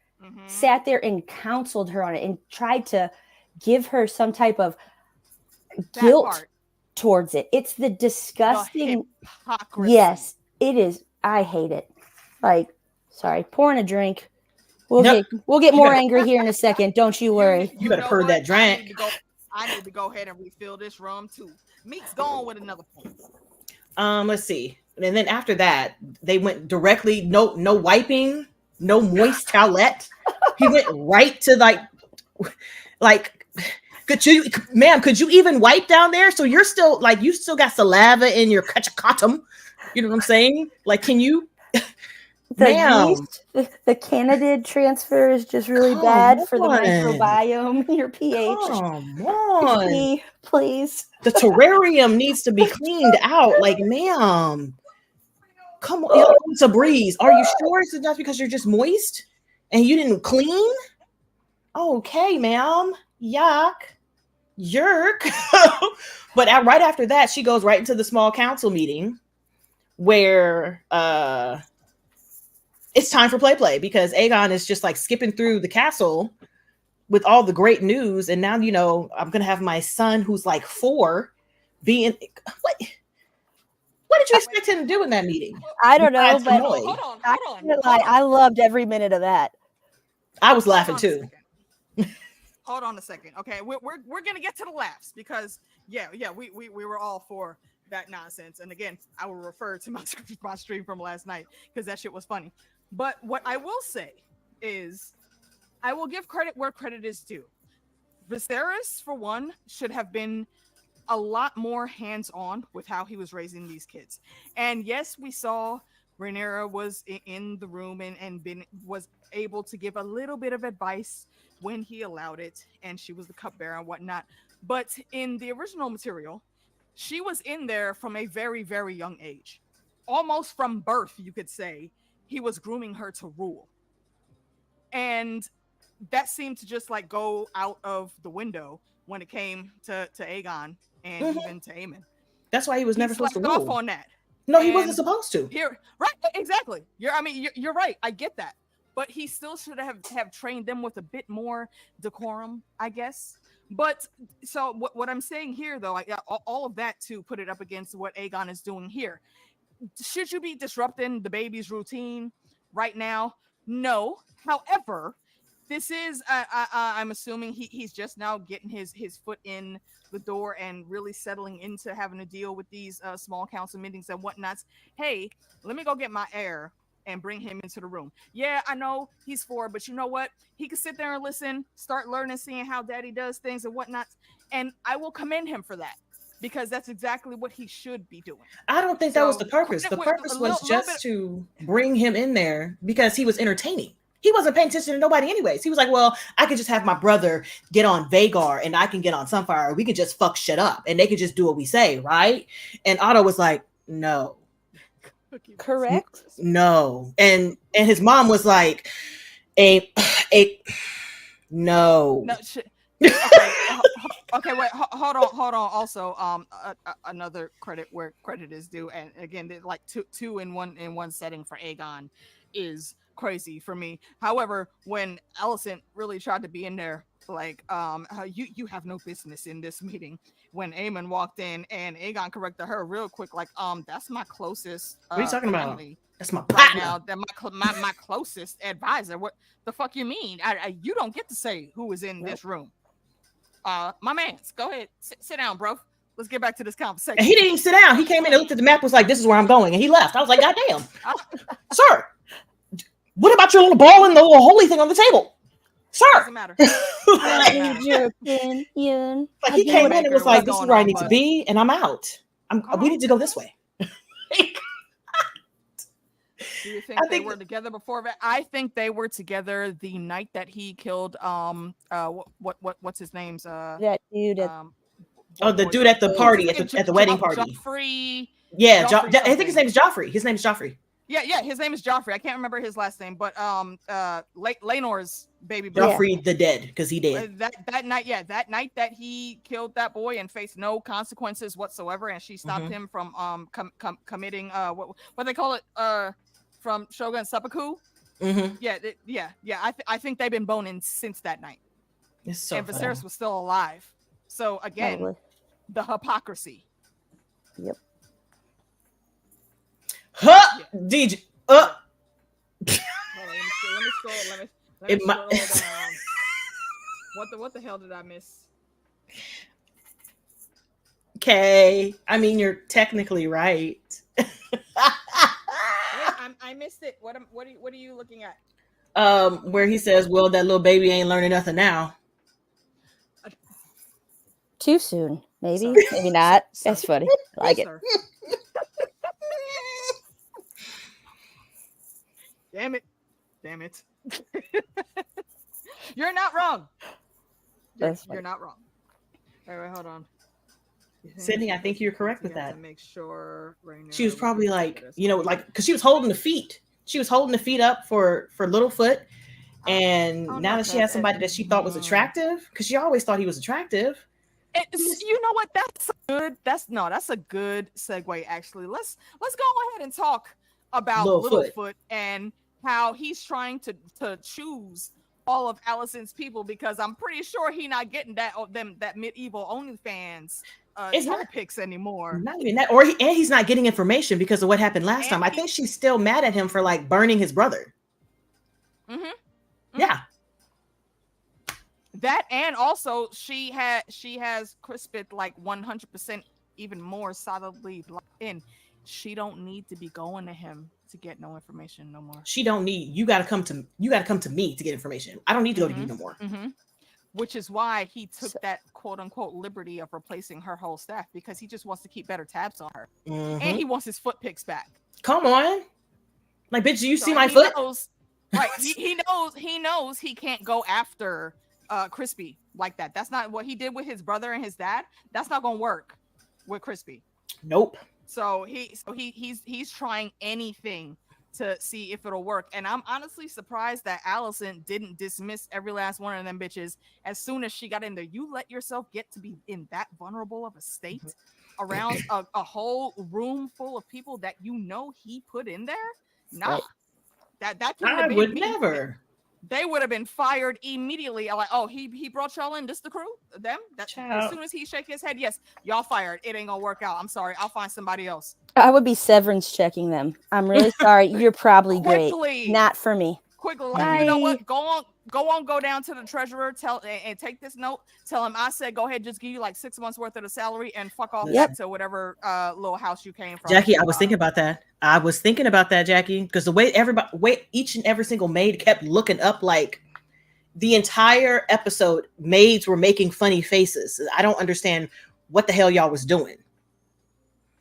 sat there and counseled her on it and tried to give her some type of guilt towards it. It's the disgusting hypocrisy. Yes, it is. I hate it. Like, sorry, pouring a drink. We'll get more angry here in a second. Don't you worry. You better pour that drink. I need to go ahead and refill this rum too. Meek's gone with another point. Let's see. And then after that, they went directly, no wiping, no moist towelette. He went right to like Ma'am, could you even wipe down there? So you're still like, you still got saliva in your cachacatum. You know what I'm saying? Like, can you, the candidate transfer is just really bad for the microbiome, your pH. Come on. Please. The terrarium needs to be cleaned out. Like, ma'am, come on. It's a breeze. Are you sure it's not because you're just moist and you didn't clean? Okay, ma'am. Yuck. Yerk. But right after that, she goes right into the small council meeting where it's time for play because Aegon is just like skipping through the castle with all the great news. And now, you know, I'm going to have my son who's like 4 being what did you expect him to do in that meeting? I don't know, but hold on. I loved every minute of that. I was laughing too. Hold on a second. Okay, we're gonna get to the laughs because we were all for that nonsense. And again, I will refer to my stream from last night because that shit was funny. But what I will say is, I will give credit where credit is due. Viserys, for one, should have been a lot more hands-on with how he was raising these kids. And yes, we saw Rhaenyra was in the room and was able to give a little bit of advice when he allowed it, and she was the cupbearer and whatnot. But in the original material, she was in there from a very, very young age. Almost from birth, you could say, he was grooming her to rule. And that seemed to just like go out of the window when it came to Aegon and even to Aemon. That's why he was never supposed to rule. Off on that. No, he wasn't supposed to. Right, exactly. You're right. I get that. But he still should have trained them with a bit more decorum, I guess. But so what I'm saying here, though, all of that to put it up against what Aegon is doing here. Should you be disrupting the baby's routine right now? No. However, this is, I'm assuming he's just now getting his foot in the door and really settling into having to deal with these small council meetings and whatnots. Hey, let me go get my heir and bring him into the room. Yeah, I know he's 4, but you know what? He could sit there and listen, start learning, seeing how daddy does things and whatnot. And I will commend him for that because that's exactly what he should be doing. I don't think that was the purpose. The purpose was just to bring him in there because he was entertaining. He wasn't paying attention to nobody anyways. He was like, well, I could just have my brother get on Vhagar and I can get on Sunfire. We can just fuck shit up and they could just do what we say, right? And Otto was like, no. Correct. No. And his mom was like, no. Okay, wait, hold on. Also, another credit where credit is due. And again, like two in one setting for Aegon is crazy for me. However, when Alicent really tried to be in there, like, you have no business in this meeting. When Aemon walked in and Aegon corrected her real quick, like, that's my closest. What are you talking about? That's my partner. Right now, my closest advisor. What the fuck you mean? You don't get to say who is in this room. My mans, go ahead, sit down, bro. Let's get back to this conversation. And he didn't even sit down. He came in and looked at the map, was like, "This is where I'm going," and he left. I was like, "God damn, sir, what about your little ball and the little holy thing on the table?" Sir, doesn't matter. Your opinion. Like he came in and was like, "This is where I need to be, and I'm out. We need to go this way." Do you think they were together before that? I think they were together the night that he killed. What's his name's? That dude. The dude at the party at the wedding party. Joffrey. Yeah, I think his name is Joffrey. His name is Joffrey. Yeah, his name is Joffrey. I can't remember his last name, but Laenor's baby brother. Joffrey the dead, because he did. That night that he killed that boy and faced no consequences whatsoever, and she stopped him from committing what they call it from Shogun seppuku. I think they've been boning since that night. It's so and Viserys was still alive. So again, the hypocrisy. Yep. Huh? DJ. Let me scroll down. What the hell did I miss? Okay. I mean, you're technically right. I missed it. What are you looking at? Where he says, "Well, that little baby ain't learning nothing now." too soon. Maybe, Sir. maybe not. Sir. That's funny. I like it. Sir. Damn it. You're not wrong. You're not wrong. All right, hold on. Sydney, I think you're correct with that. To make sure she was probably like, because she was holding the feet. She was holding the feet up for Littlefoot. And now that she has somebody that she thought was attractive, because she always thought he was attractive. You know what? That's a good segue. Actually, let's go ahead and talk about Littlefoot and how he's trying to choose all of Alicent's people, because I'm pretty sure he's not getting that medieval OnlyFans pics anymore. Not even that, and he's not getting information because of what happened last time. I think she's still mad at him for like burning his brother. Yeah. That, and also she has Crispin like 100% even more solidly in. She don't need to be going to him to get no information no more. She don't need, you gotta come to me to get information. I don't need to go to you no more. Which is why he took that quote unquote liberty of replacing her whole staff, because he just wants to keep better tabs on her. And he wants his foot pics back. Come on. Like, bitch, do you see my foot? Right. He knows he can't go after Crispy like that. That's not what he did with his brother and his dad. That's not gonna work with Crispy. Nope. So he's trying anything to see if it'll work. And I'm honestly surprised that Alicent didn't dismiss every last one of them bitches as soon as she got in there. You let yourself get to be in that vulnerable of a state around a whole room full of people that he put in there? Nah. That I would never. They would have been fired immediately. Like, oh, he brought y'all in, this the crew? Them? As soon as he shake his head, yes, y'all fired. It ain't gonna work out. I'm sorry. I'll find somebody else. I would be severance checking them. I'm really sorry. You're probably great. Not for me. Quickly, like, you know what? Go down to the treasurer. And take this note. Tell him I said go ahead, just give you like 6 months worth of the salary and fuck off back to whatever little house you came from. Jackie, I was thinking about that. Jackie, because the way each and every single maid kept looking up, like the entire episode, maids were making funny faces. I don't understand what the hell y'all was doing.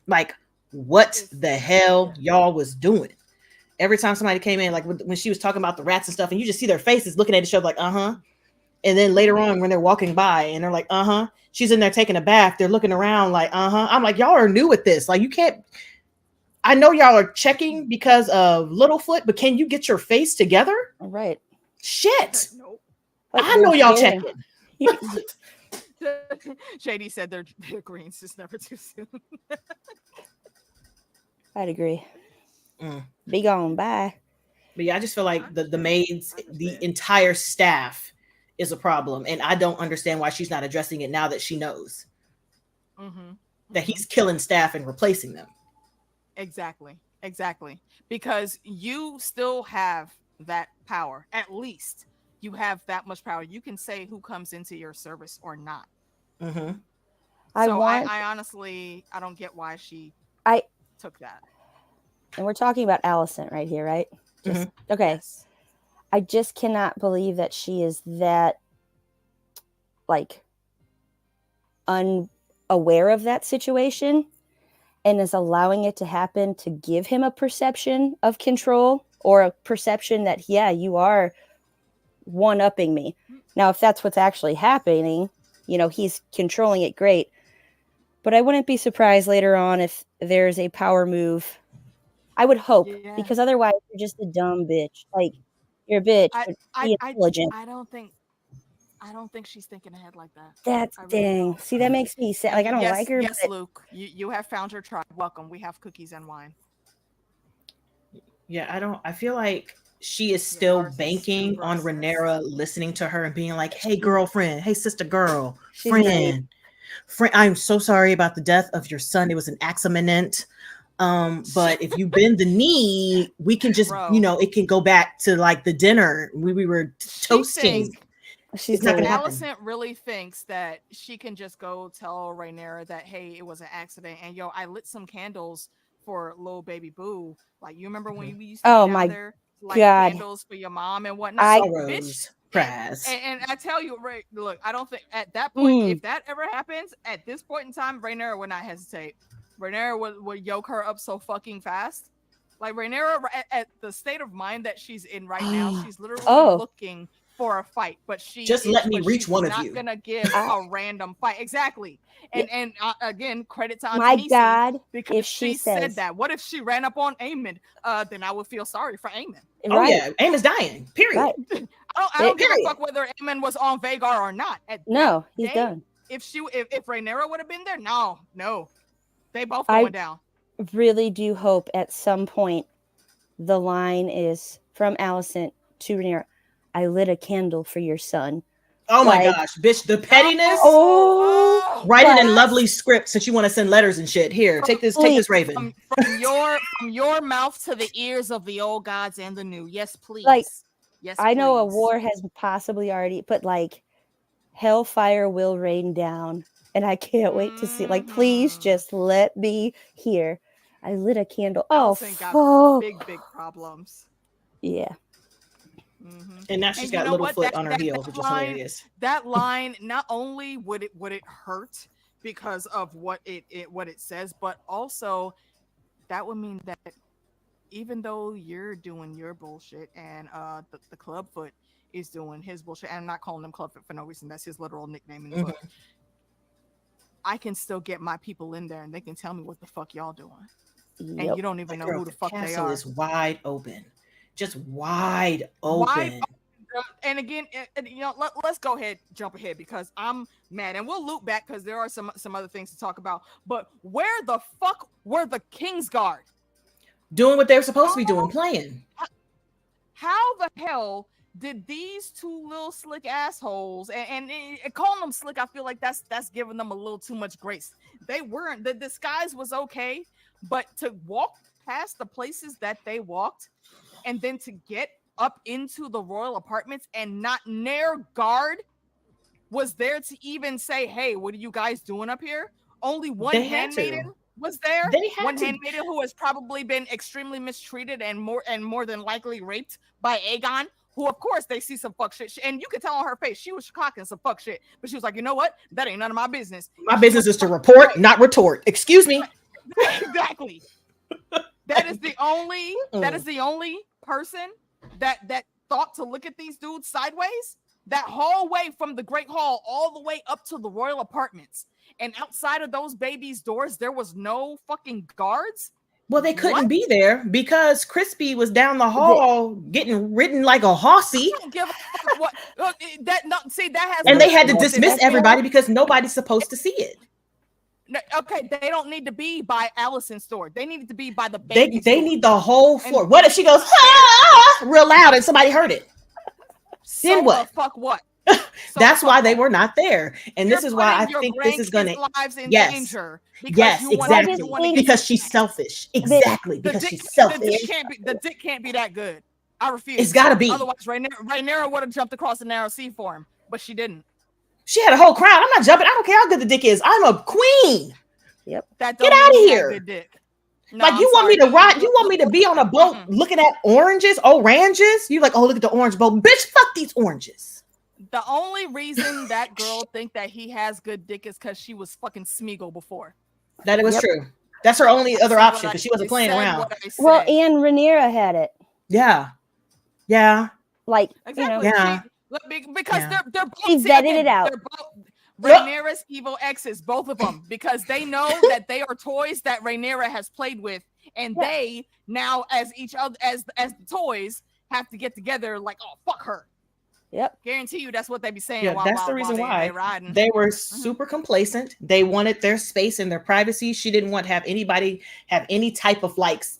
Like, what the hell y'all was doing? Every time somebody came in, like when she was talking about the rats and stuff, and you just see their faces looking at each other like, and then later on when they're walking by and they're like, she's in there taking a bath, they're looking around like, I'm like, y'all are new at this. Like, you can't, I know y'all are checking because of Littlefoot, but can you get your face together? All right. Shit. Nope. I know y'all checking. Shady said their greens is never too soon. I'd agree. Be gone, bye. But yeah, I just feel like the maids, the entire staff is a problem, and I don't understand why she's not addressing it now that she knows that he's killing staff and replacing them. Exactly. Because you still have that power. At least you have that much power. You can say who comes into your service or not. I honestly, I don't get why she took that. And we're talking about Alicent right here, right? Okay. Yes. I just cannot believe that she is that, like, unaware of that situation and is allowing it to happen to give him a perception of control or a perception that, yeah, you are one-upping me. Now, if that's what's actually happening, he's controlling it, great. But I wouldn't be surprised later on if there's a power move. I would hope, because otherwise you're just a dumb bitch. Like, you're a bitch. Be intelligent. I don't think she's thinking ahead like that. That's dang. See, that makes me sad. Like, I don't like her. Yes, Luke. You have found your tribe. Welcome. We have cookies and wine. Yeah, I feel like she is still banking on Rhaenyra listening to her and being like, hey, girlfriend. Hey, sister girl. Friend. I'm so sorry about the death of your son. It was an accident. But if you bend the knee, we can just, it can go back to like the dinner we were toasting. Alicent really thinks that she can just go tell Rhaenyra that, hey, it was an accident, and I lit some candles for little baby Boo. Like, you remember when we used to my there, like, candles for your mom and whatnot? And I tell you, right, look, I don't think at that point, if that ever happens, at this point in time, Rhaenyra would not hesitate. Rhaenyra would yoke her up so fucking fast. Like Rhaenyra, at the state of mind that she's in right now, she's literally looking for a fight, but let me reach one of you. Not gonna give a random fight. Exactly. And again, credit to my Antonisi, God, because if she said that. What if she ran up on Aemon? Then I would feel sorry for Aemon. Oh yeah, Aemon's dying. Period. Right. I don't give a fuck whether Aemon was on Vhagar or not. He's done. If Rhaenyra would have been there, no, they both going down. Really do hope at some point the line is from Alicent to Rhaenyra. I lit a candle for your son. Oh my gosh, bitch, the pettiness. Write it in lovely script since you want to send letters and shit. Here, take this Raven. From your mouth to the ears of the old gods and the new. Yes, please. Like, yes, I know a war has possibly already, but like hellfire will rain down. And I can't wait to see. Like, please just let me hear. I lit a candle. Got big problems. Yeah. Mm-hmm. And now she's got Littlefoot on her heels, which is hilarious. That line, not only would it hurt because of what it says, but also that would mean that even though you're doing your bullshit and the Clubfoot is doing his bullshit, and I'm not calling him Clubfoot for no reason, that's his literal nickname in the book. I can still get my people in there and they can tell me what the fuck y'all doing. Yep. And you don't even know who the fuck they are. The castle is wide open. Just wide open. And again, let's go ahead, jump ahead, because I'm mad, and we'll loop back because there are some other things to talk about. But where the fuck were the Kingsguard? Doing what they were supposed to be doing, playing. How the hell did these two little slick assholes, and calling them slick, I feel like that's giving them a little too much grace. They weren't. The disguise was okay, but to walk past the places that they walked, and then to get up into the royal apartments and not near guard was there to even say, hey, what are you guys doing up here? Only one handmaiden was there. One handmaiden who has probably been extremely mistreated and more than likely raped by Aegon, who of course they see some fuck shit. And you could tell on her face, she was clocking some fuck shit. But she was like, you know what? That ain't none of my business. My business is to report, not retort. Excuse me. Exactly. That is the only person that thought to look at these dudes sideways. That hallway from the Great Hall all the way up to the royal apartments, and outside of those babies' doors, there was no fucking guards. Well, they couldn't be there because Crispy was down the hall getting ridden like a horsey. I don't give a fuck what that has. And they had to dismiss everybody because nobody's supposed to see it. Okay, they don't need to be by Alicent's door. They needed to be by the baby. They need the whole floor. And what if she goes real loud and somebody heard it? Then what? Fuck what? That's why they were not there, and this is why I think this is going to danger. Yes, exactly. Because she's selfish. Exactly, because she's selfish. The dick can't be that good. I refuse. It's got to be. Otherwise, Rhaenyra would have jumped across the narrow sea for him, but she didn't. She had a whole crowd. I'm not jumping. I don't care how good the dick is. I'm a queen. Yep. Get out of here. Good dick. No, like you want me to ride? You want me to be on a boat looking at oranges? You like, oh, look at the orange boat, bitch. Fuck these oranges. The only reason that girl think that he has good dick is because she was fucking Smeagol before. That it was true. That's her only other option because she wasn't playing around. Well, and Rhaenyra had it. Yeah. Like exactly. Because they're both she vetted it out. They're both Rhaenyra's evil exes, both of them, because they know that they are toys that Rhaenyra has played with, and they now, as each other, as the toys, have to get together. Like, oh, fuck her. Yep. Guarantee you, that's what they be saying. Yeah, that's the reason why they were super complacent. They wanted their space and their privacy. She didn't want to have anybody have any type of likes.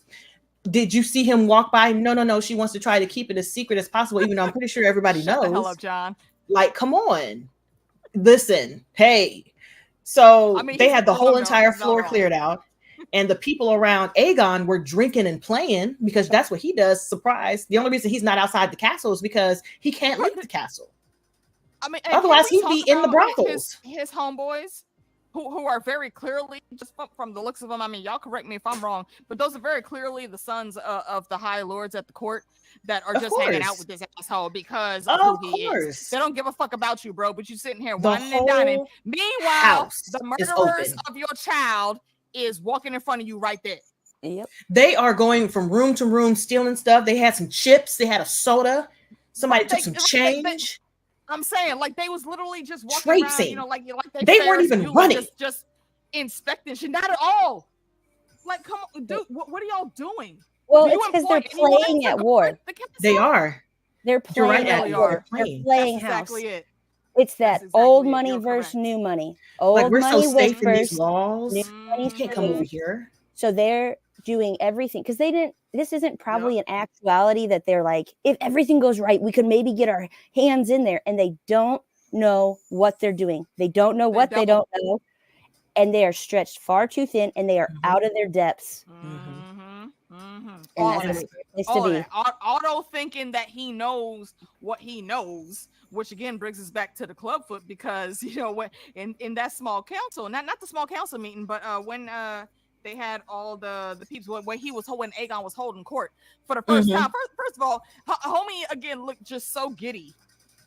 Did you see him walk by? No. She wants to try to keep it as secret as possible, even though I'm pretty sure everybody knows. The hell up, John. Like, come on. Listen, hey. So they had the whole entire floor cleared out, and the people around Aegon were drinking and playing because that's what he does. Surprise. The only reason he's not outside the castle is because he can't leave the castle. Otherwise he'd be in the brothels. His homeboys who are very clearly, just from the looks of them, I mean, y'all correct me if I'm wrong, but those are very clearly the sons of the high lords at the court that are just hanging out with this asshole because of who he is. They don't give a fuck about you, bro, but you sitting here whining and dining. Meanwhile, the murderers of your child is walking in front of you right there. Yep. They are going from room to room stealing stuff. They had some chips. They had a soda. Somebody took some change. I'm saying, like, they was literally just walking around, you know, like they weren't even running. Just inspecting shit. Not at all. Like, come on, dude, what are y'all doing? Well, it's because they're playing at war. They are. They're playing at war. They're playing house. Exactly it. It's that old money versus new money. Old money whispers. New money can't come over here. So they're doing everything because this isn't probably an actuality that they're like, if everything goes right, we could maybe get our hands in there, and they don't know what they're doing. They don't know what they don't know, and they are stretched far too thin, and they are out of their depths. All that's a place to be. Otto thinking that he knows what he knows, which again brings us back to the clubfoot, because you know when in that small council, not the small council meeting, but when they had all the people when Aegon was holding court for the first time. First of all, homie again looked just so giddy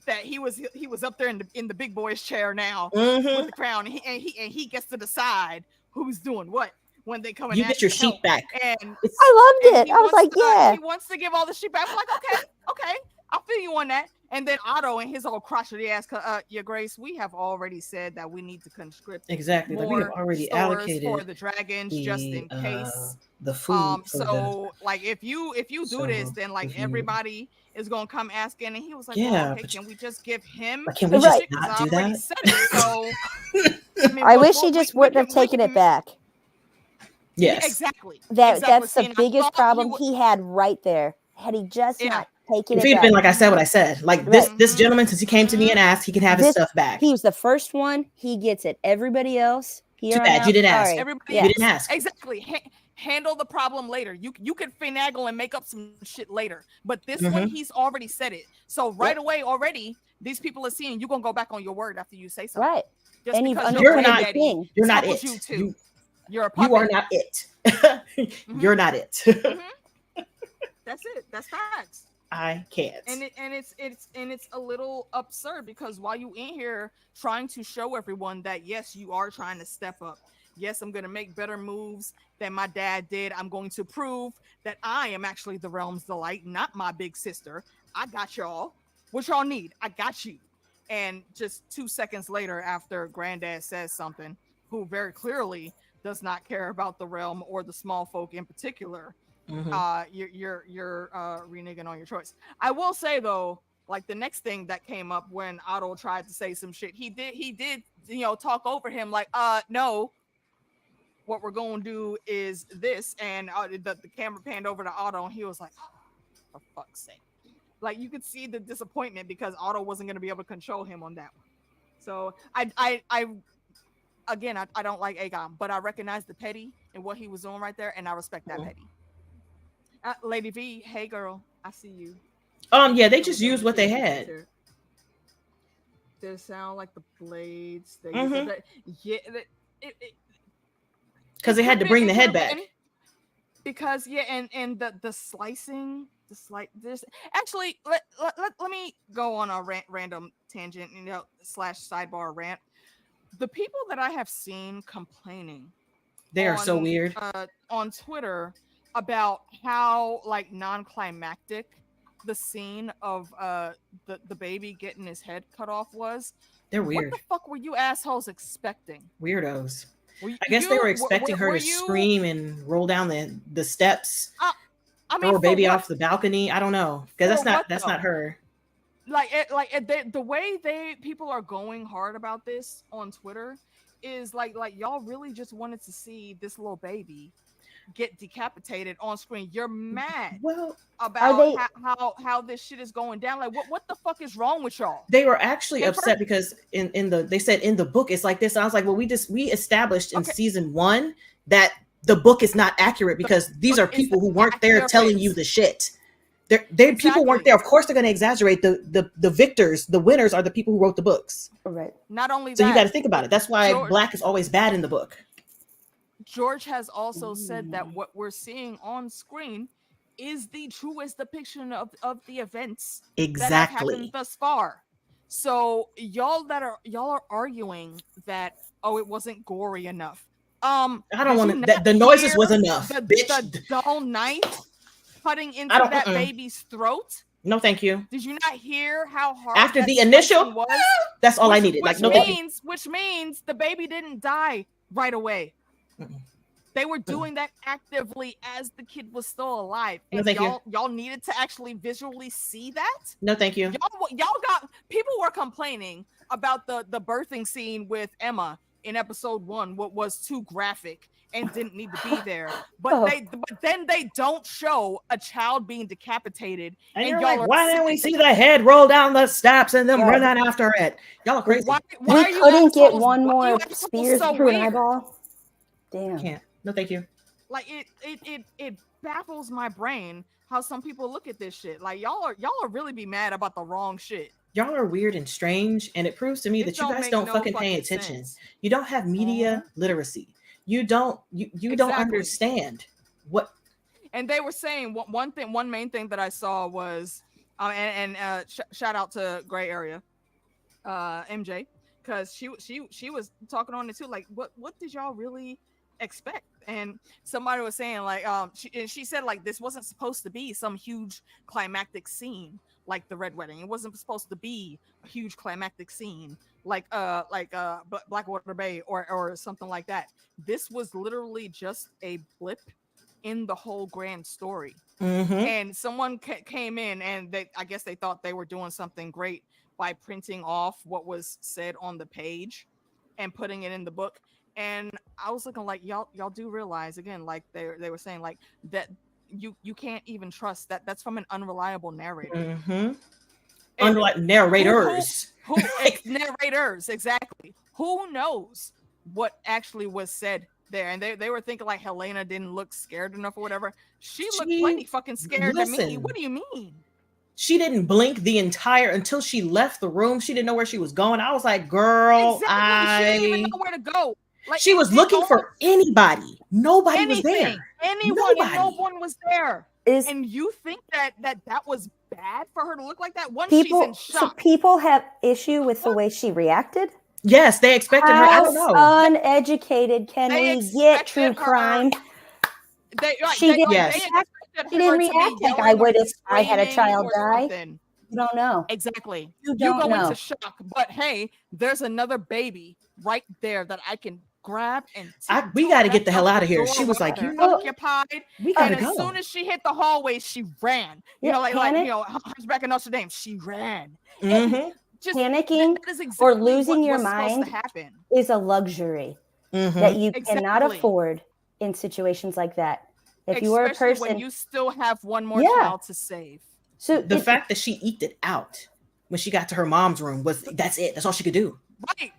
that he was up there in the big boy's chair now with the crown, and he gets to decide who's doing what when they come in. You get your sheep back, and I loved it. I was like, yeah, he wants to give all the sheep back. I'm like, okay, I'll feel you on that. And then Otto and his old crotchety ass, Your Grace, we have already said that we need to conscript exactly. Like we have already allocated for the dragons just in case the food. So like if you do this, then like everybody is gonna come asking. And he was like, yeah, okay, can we just give him? Can we just not do that? So I wish he just wouldn't have taken it back. Yes, exactly. That's the biggest problem he had right there. Had he just not taken it back. If he'd been like I said what I said, like this gentleman, since he came to me and asked, he can have his stuff back. He was the first one. He gets it. Everybody else, too bad you didn't ask. You didn't ask. Exactly. Handle the problem later. You could finagle and make up some shit later. But this one, he's already said it. So right away, already, these people are seeing you're gonna go back on your word after you say something. Right. Just and you're not it. You're a puppet. You are not it. You're not it. That's it. That's facts. I can't. And it's a little absurd because while you in here trying to show everyone that yes, you are trying to step up. Yes, I'm gonna make better moves than my dad did. I'm going to prove that I am actually the realm's delight, not my big sister. I got y'all. What y'all need? I got you. And just 2 seconds later, after Granddad says something, who very clearly does not care about the realm or the small folk in particular, you're reneging on your choice. I will say though, like the next thing that came up when Otto tried to say some shit, he did talk over him like, no, what we're gonna do is this, and the camera panned over to Otto, and he was like, oh, for fuck's sake. Like you could see the disappointment because Otto wasn't gonna be able to control him on that one. So I don't like Aegon, but I recognize the petty and what he was doing right there, and I respect that petty. Lady V, hey girl, I see you. Yeah, they just used what they had. They sound like the blades. Because they had to bring the head back. Because and the slicing, this actually let me go on a random tangent, / sidebar rant. The people that I have seen complaining, they are so weird on Twitter about how like non-climactic the scene of the baby getting his head cut off was. They're weird. What the fuck were you assholes expecting? Weirdos. I guess they were expecting her to scream and roll down the steps, throw her baby off the balcony. I don't know, because that's not her. The way people are going hard about this on Twitter is like y'all really just wanted to see this little baby get decapitated on screen. You're mad about how this shit is going down. Like what the fuck is wrong with y'all? They were actually upset because they said in the book it's like this. I was like, well, we established in season 1 that the book is not accurate because these are people who weren't there telling you the shit. People weren't there. Of course, they're going to exaggerate. The victors, the winners, are the people who wrote the books. Right. Not only so that, you got to think about it. That's why Black is always bad in the book. George has also said that what we're seeing on screen is the truest depiction of the events that have happened thus far. So y'all are arguing that it wasn't gory enough. I don't want to. The noises was enough. The dull knife cutting into that baby's throat. No, thank you. Did you not hear how hard after the initial was? That's all I needed. Which means the baby didn't die right away. They were doing that actively as the kid was still alive. And y'all needed to actually visually see that? No, thank you. Y'all got people were complaining about the birthing scene with Emma in episode 1, what was too graphic and didn't need to be there. But then they don't show a child being decapitated. And y'all like, why didn't we see the head roll down the steps and then run out after it? Y'all are crazy. Why we couldn't get one more spears through an eyeball. Damn. Can't. No, thank you. Like it baffles my brain how some people look at this shit. Like y'all are really be mad about the wrong shit. Y'all are weird and strange, and it proves to me that you guys don't fucking pay attention. Sense. You don't have media literacy. You don't understand what. And they were saying one main thing that I saw was, shout out to Gray Area, MJ, because she was talking on it too. Like, what did y'all really expect? And somebody was saying like, she said like this wasn't supposed to be some huge climactic scene like the Red Wedding. It wasn't supposed to be a huge climactic scene like Blackwater Bay or something like that. This was literally just a blip in the whole grand story. Mm-hmm. And someone came in and I guess they thought they were doing something great by printing off what was said on the page and putting it in the book. And I was looking like y'all do realize again, like they were saying like that you can't even trust that. That's from an unreliable narrator. Mm-hmm. Unreliable narrators. Who narrators, exactly. Who knows what actually was said there? And they were thinking like Helena didn't look scared enough or whatever. She looked plenty fucking scared to me. What do you mean? She didn't blink until she left the room. She didn't know where she was going. I was like, girl, exactly. She didn't even know where to go. Like, she was looking for anybody. Nobody was there. No one was there. And you think that was bad for her to look like that? She's in shock. So people have issue with the way she reacted? Yes, they expected her. I don't know. Uneducated can we get true crime? She didn't react like I would if I had a child die. You don't know. Exactly. You go into shock. But hey, there's another baby right there that I can grab and we got to get the hell out of here. She was like, occupied. We gotta go. As soon as she hit the hallway, she ran. You know, like Hunchback of Notre Dame. She ran. Mm-hmm. Just panicking or losing your mind is a luxury that you cannot afford in situations like that. If you are a person, when you still have one more child to save. So the fact that she eked it out when she got to her mom's room that's it. That's all she could do. Right.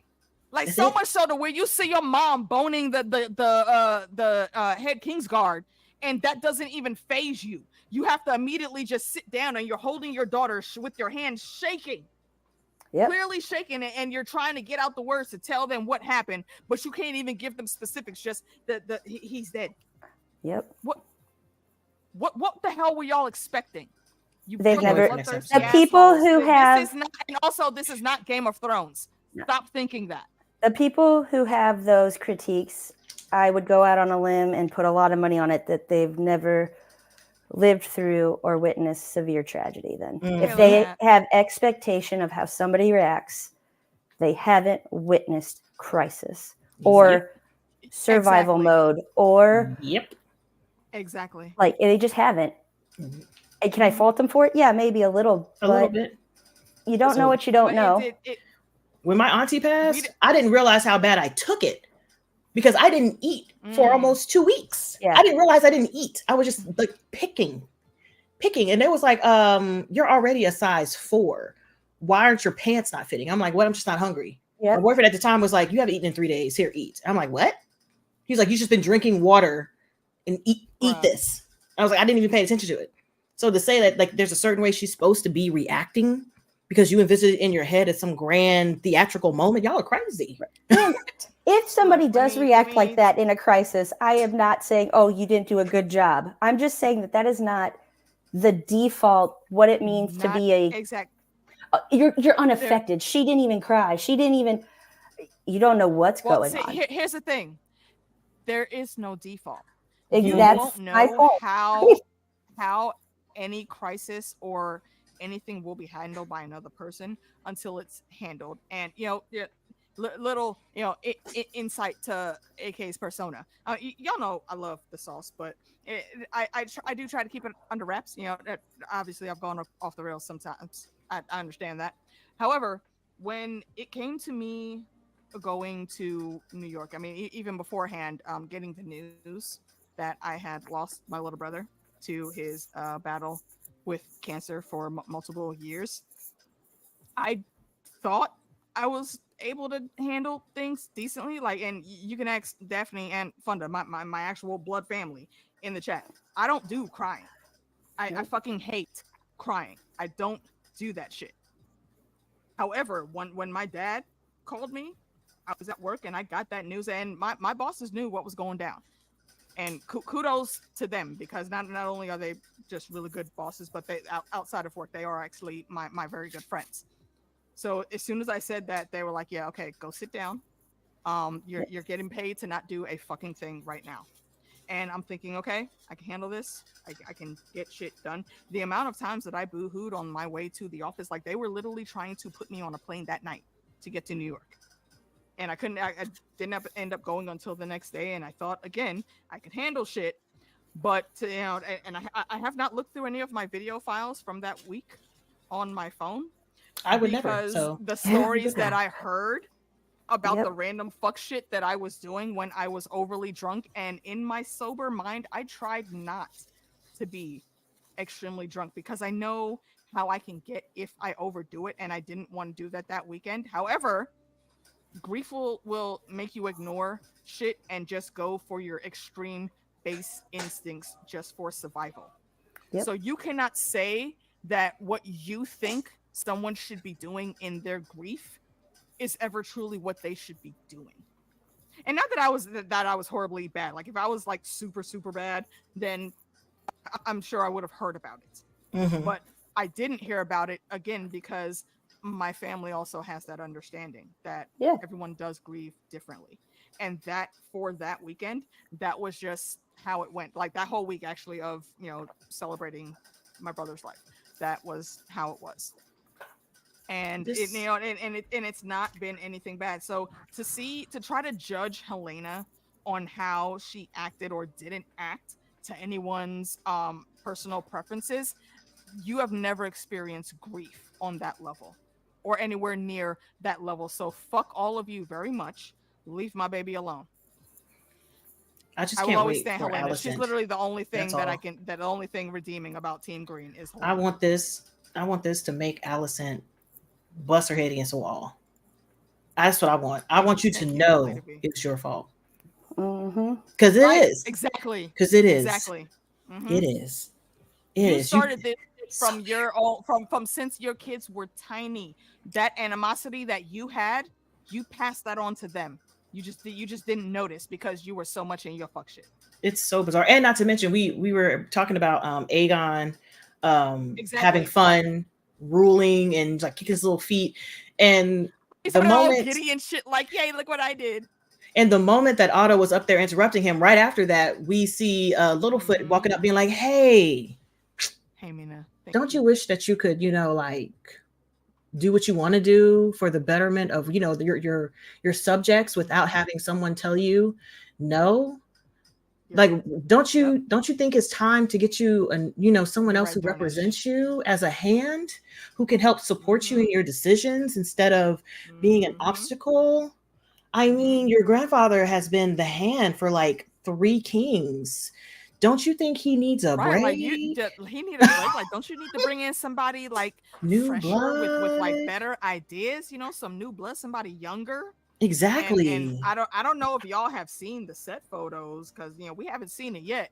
Like that's so much so to where you see your mom boning the head Kingsguard, and that doesn't even phase you. You have to immediately just sit down, and you're holding your daughter with your hand shaking, clearly shaking, and you're trying to get out the words to tell them what happened, but you can't even give them specifics. Just he's dead. Yep. What the hell were y'all expecting? They've never. The people who have. This is not Game of Thrones. Stop thinking that. The people who have those critiques, I would go out on a limb and put a lot of money on it that they've never lived through or witnessed severe tragedy. Then, if they have expectation of how somebody reacts, they haven't witnessed crisis or survival mode or exactly. Like they just haven't. And can I fault them for it? Yeah, maybe a little bit. You don't know what you don't know. When my auntie passed, I didn't realize how bad I took it because I didn't eat for almost 2 weeks. Yeah. I didn't realize I didn't eat. I was just like picking. And it was like, you're already a size 4. Why aren't your pants not fitting? I'm like, what? I'm just not hungry. Yep. My boyfriend at the time was like, you haven't eaten in 3 days. Here, eat. I'm like, what? He's like, you've just been drinking water and eat this. I was like, I didn't even pay attention to it. So to say that like there's a certain way she's supposed to be reacting because you envision it in your head at some grand theatrical moment, y'all are crazy. And if somebody does react like that in a crisis, I am not saying, oh, you didn't do a good job. I'm just saying that is not the default, what it means to be a... Exact. You're unaffected. She didn't even cry. She didn't even... You don't know what's going on. Here's the thing. There is no default. You won't know how any crisis or anything will be handled by another person until it's handled. And little insight to AK's persona. Y'all know I love the sauce, but I do try to keep it under wraps. Obviously I've gone off the rails sometimes. I understand that. However, when it came to me going to New York, I mean, even beforehand, getting the news that I had lost my little brother to his battle with cancer for multiple years, I thought I was able to handle things decently. Like, and you can ask Daphne and Funda, my actual blood family, in the chat. I don't do crying. I fucking hate crying. I don't do that shit. However, when my dad called me, I was at work and I got that news, and my bosses knew what was going down. And kudos to them, because not only are they just really good bosses, but they outside of work, they are actually my very good friends. So as soon as I said that, they were like, yeah, okay, go sit down. You're getting paid to not do a fucking thing right now. And I'm thinking, okay, I can handle this. I can get shit done. The amount of times that I boo-hooed on my way to the office, like they were literally trying to put me on a plane that night to get to New York. And I didn't end up going until the next day. And I thought, again, I could handle shit. But, and I have not looked through any of my video files from that week on my phone. I would because never. So the stories that I heard about the random fuck shit that I was doing when I was overly drunk, and in my sober mind, I tried not to be extremely drunk because I know how I can get if I overdo it, and I didn't want to do that weekend. However, grief will make you ignore shit and just go for your extreme base instincts just for survival. Yep. So you cannot say that what you think someone should be doing in their grief is ever truly what they should be doing. And not that I was horribly bad. Like if I was like super, super bad, then I'm sure I would have heard about it. Mm-hmm. But I didn't hear about it, again, because my family also has that understanding that everyone does grieve differently. And that for that weekend, that was just how it went. Like that whole week actually of, celebrating my brother's life. That was how it was. And it's not been anything bad. So to try to judge Helena on how she acted or didn't act to anyone's personal preferences, you have never experienced grief on that level or anywhere near that level. So fuck all of you very much. Leave my baby alone. I will always stand Helena. Alicent. She's literally the only thing the only thing redeeming about Team Green is Helena. I want this to make Alicent bust her head against the wall. That's what I want. I want you to know it's your fault. Because it is. Exactly. Because it is. Exactly. Mm-hmm. It is. You started this from from since your kids were tiny. That animosity that you had, you passed that on to them. You just didn't notice because you were so much in your fuck shit. It's so bizarre. And not to mention, we were talking about Aegon having fun, ruling and like kicking his little feet. And the moment giddy and shit, like, yay, look what I did. And the moment that Otto was up there interrupting him, right after that, we see Littlefoot walking up being like, hey, Mina, don't you wish that you could, like do what you want to do for the betterment of, your subjects without having someone tell you no? Like, don't you think it's time to get you someone else who represents you as a hand, who can help support you in your decisions instead of being an obstacle? I mean, your grandfather has been the hand for like 3 kings. Don't you think he needs a break? Like he needs a break. Like, don't you need to bring in somebody like new fresher blood with like better ideas? Some new blood, somebody younger. Exactly. And I don't know if y'all have seen the set photos because we haven't seen it yet.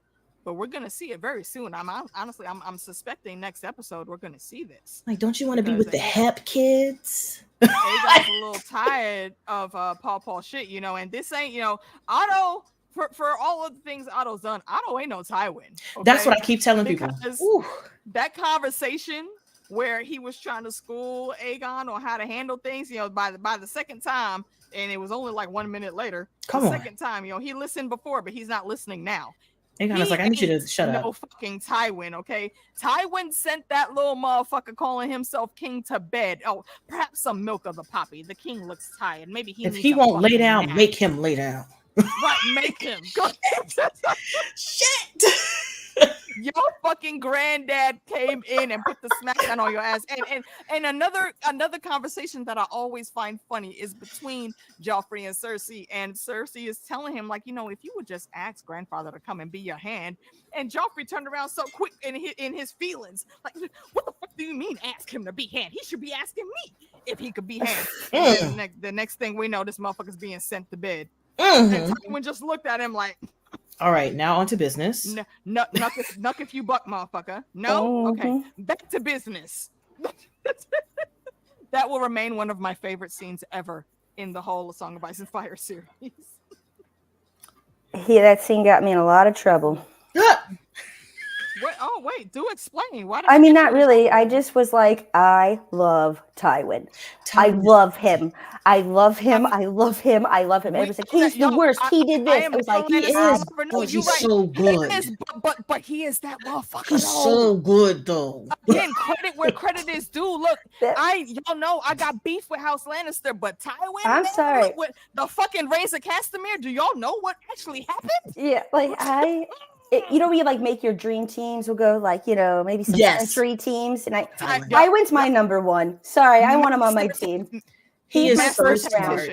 but we're gonna see it very soon. I'm suspecting next episode we're gonna see this. Like, don't you want to be with the hep kids? Aegon's a little tired of Paul shit, you know, and this ain't, you know, Otto. For all of the things Otto's done, Otto ain't no Tywin. Okay? That's what I keep telling people. That conversation where he was trying to school Aegon on how to handle things, you know, by the second time, and it was only like 1 minute later. Second time, you know, he listened before, but he's not listening now. Aegon was like, I need you to shut up. No fucking Tywin, okay? Tywin sent that little motherfucker calling himself king to bed. Oh, perhaps some milk of the poppy. The king looks tired. Maybe he. If he won't lay down, make him lay down. Right, make him. Shit. Your fucking granddad came in and put the smackdown on your ass. And another conversation that I always find funny is between Joffrey and Cersei. And Cersei is telling him, like, you know, if you would just ask grandfather to come and be your hand. And Joffrey turned around so quick in his feelings. Like, what the fuck do you mean ask him to be hand? He should be asking me if he could be hand. And the next thing we know, this motherfucker's being sent to bed. And Tywin just looked at him like, all right, now on to business. Nuck if you buck, motherfucker. No? Okay. Back to business. That will remain one of my favorite scenes ever in the whole Song of Ice and Fire series. That scene got me in a lot of trouble. Wait, do explain. Why? I mean, not really. I just was like, I love Tywin. I love him. I love him. I love him. I love him. It was like, he's the worst. He did this. I was like, he is. He's so good. But he is that motherfucker. He's so good, though. Again, credit where credit is due. Look, y'all know I got beef with House Lannister, but Tywin. I'm sorry. With the fucking Rhaenys of Castamere. Do y'all know what actually happened? Yeah, like you know, when you like make your dream teams, we'll go like, you know, maybe some century teams, and Tywin's my number one. Sorry, I want him on my team. He is so smart.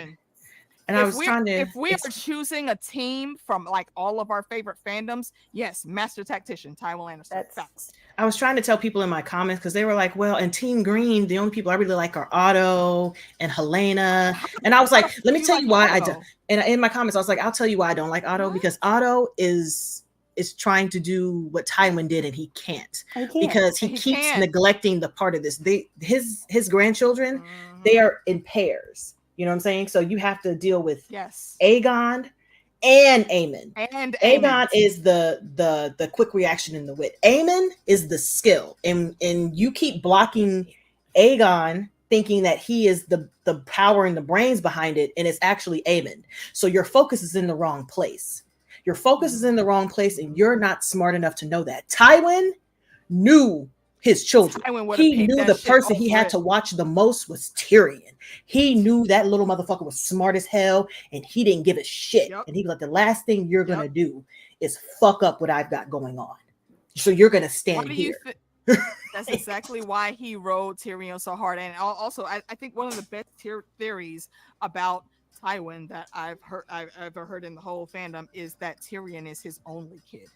And if we are choosing a team from like all of our favorite fandoms, yes, master tactician, Tywin Lannister. That's facts. I was trying to tell people in my comments because they were like, well, in Team Green, the only people I really like are Otto and Helena. And I was like, let me tell you why I don't. And in my comments, I was like, I'll tell you why I don't like Otto, because Otto is trying to do what Tywin did and he can't. Because he keeps neglecting the part of this. His grandchildren, they are in pairs. You know what I'm saying? So you have to deal with Aegon and Aemon. And Aegon is the quick reaction and the wit. Aemon is the skill. And you keep blocking Aegon thinking that he is the power and the brains behind it, and it's actually Aemon. So your focus is in the wrong place. Your focus is in the wrong place, and you're not smart enough to know that. Tywin knew his children. He knew the person he had to watch the most was Tyrion. He knew that little motherfucker was smart as hell, and he didn't give a shit. And he was like, the last thing you're going to do is fuck up what I've got going on. So you're going to stand here. That's exactly why he rode Tyrion so hard. And also, I think one of the best theories about Tywin that I've ever heard in the whole fandom is that Tyrion is his only kid.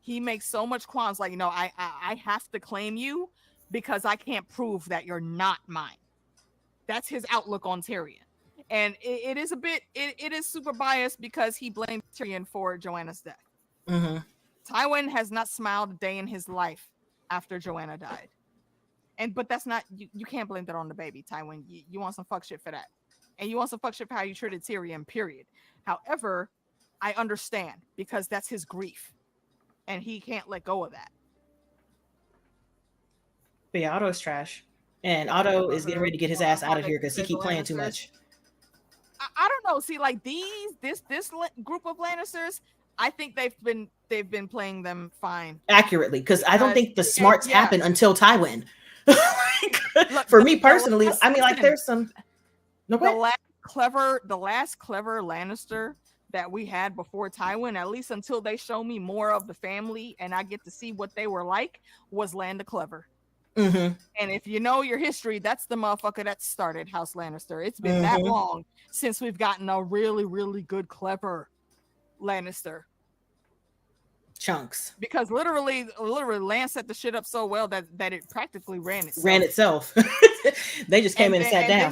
He makes so much qualms, like, you know, I have to claim you because I can't prove that you're not mine. That's his outlook on Tyrion. And it is super biased because he blamed Tyrion for Joanna's death. Tywin has not smiled a day in his life after Joanna died. But that's not, you can't blame that on the baby, Tywin. You want some fuck shit for that. And you want some fuck shit for how you treated Tyrion, period. However, I understand because that's his grief. And he can't let go of that. But yeah, Otto's trash. And Otto is getting ready to get his ass out of here because he keep playing too much. I don't know. See, like this group of Lannisters, I think they've been playing them fine. Accurately, because I don't think the smarts happen until Tywin. For me personally, I mean, like there's some the last clever Lannister that we had before Tywin, at least until they show me more of the family and I get to see what they were like, was Land of Clever. And if you know your history, that's the motherfucker that started House Lannister. It's been that long since we've gotten a really, really good, clever Lannister. Chunks. Because literally Lance set the shit up so well that it practically ran itself. They just came in and sat down.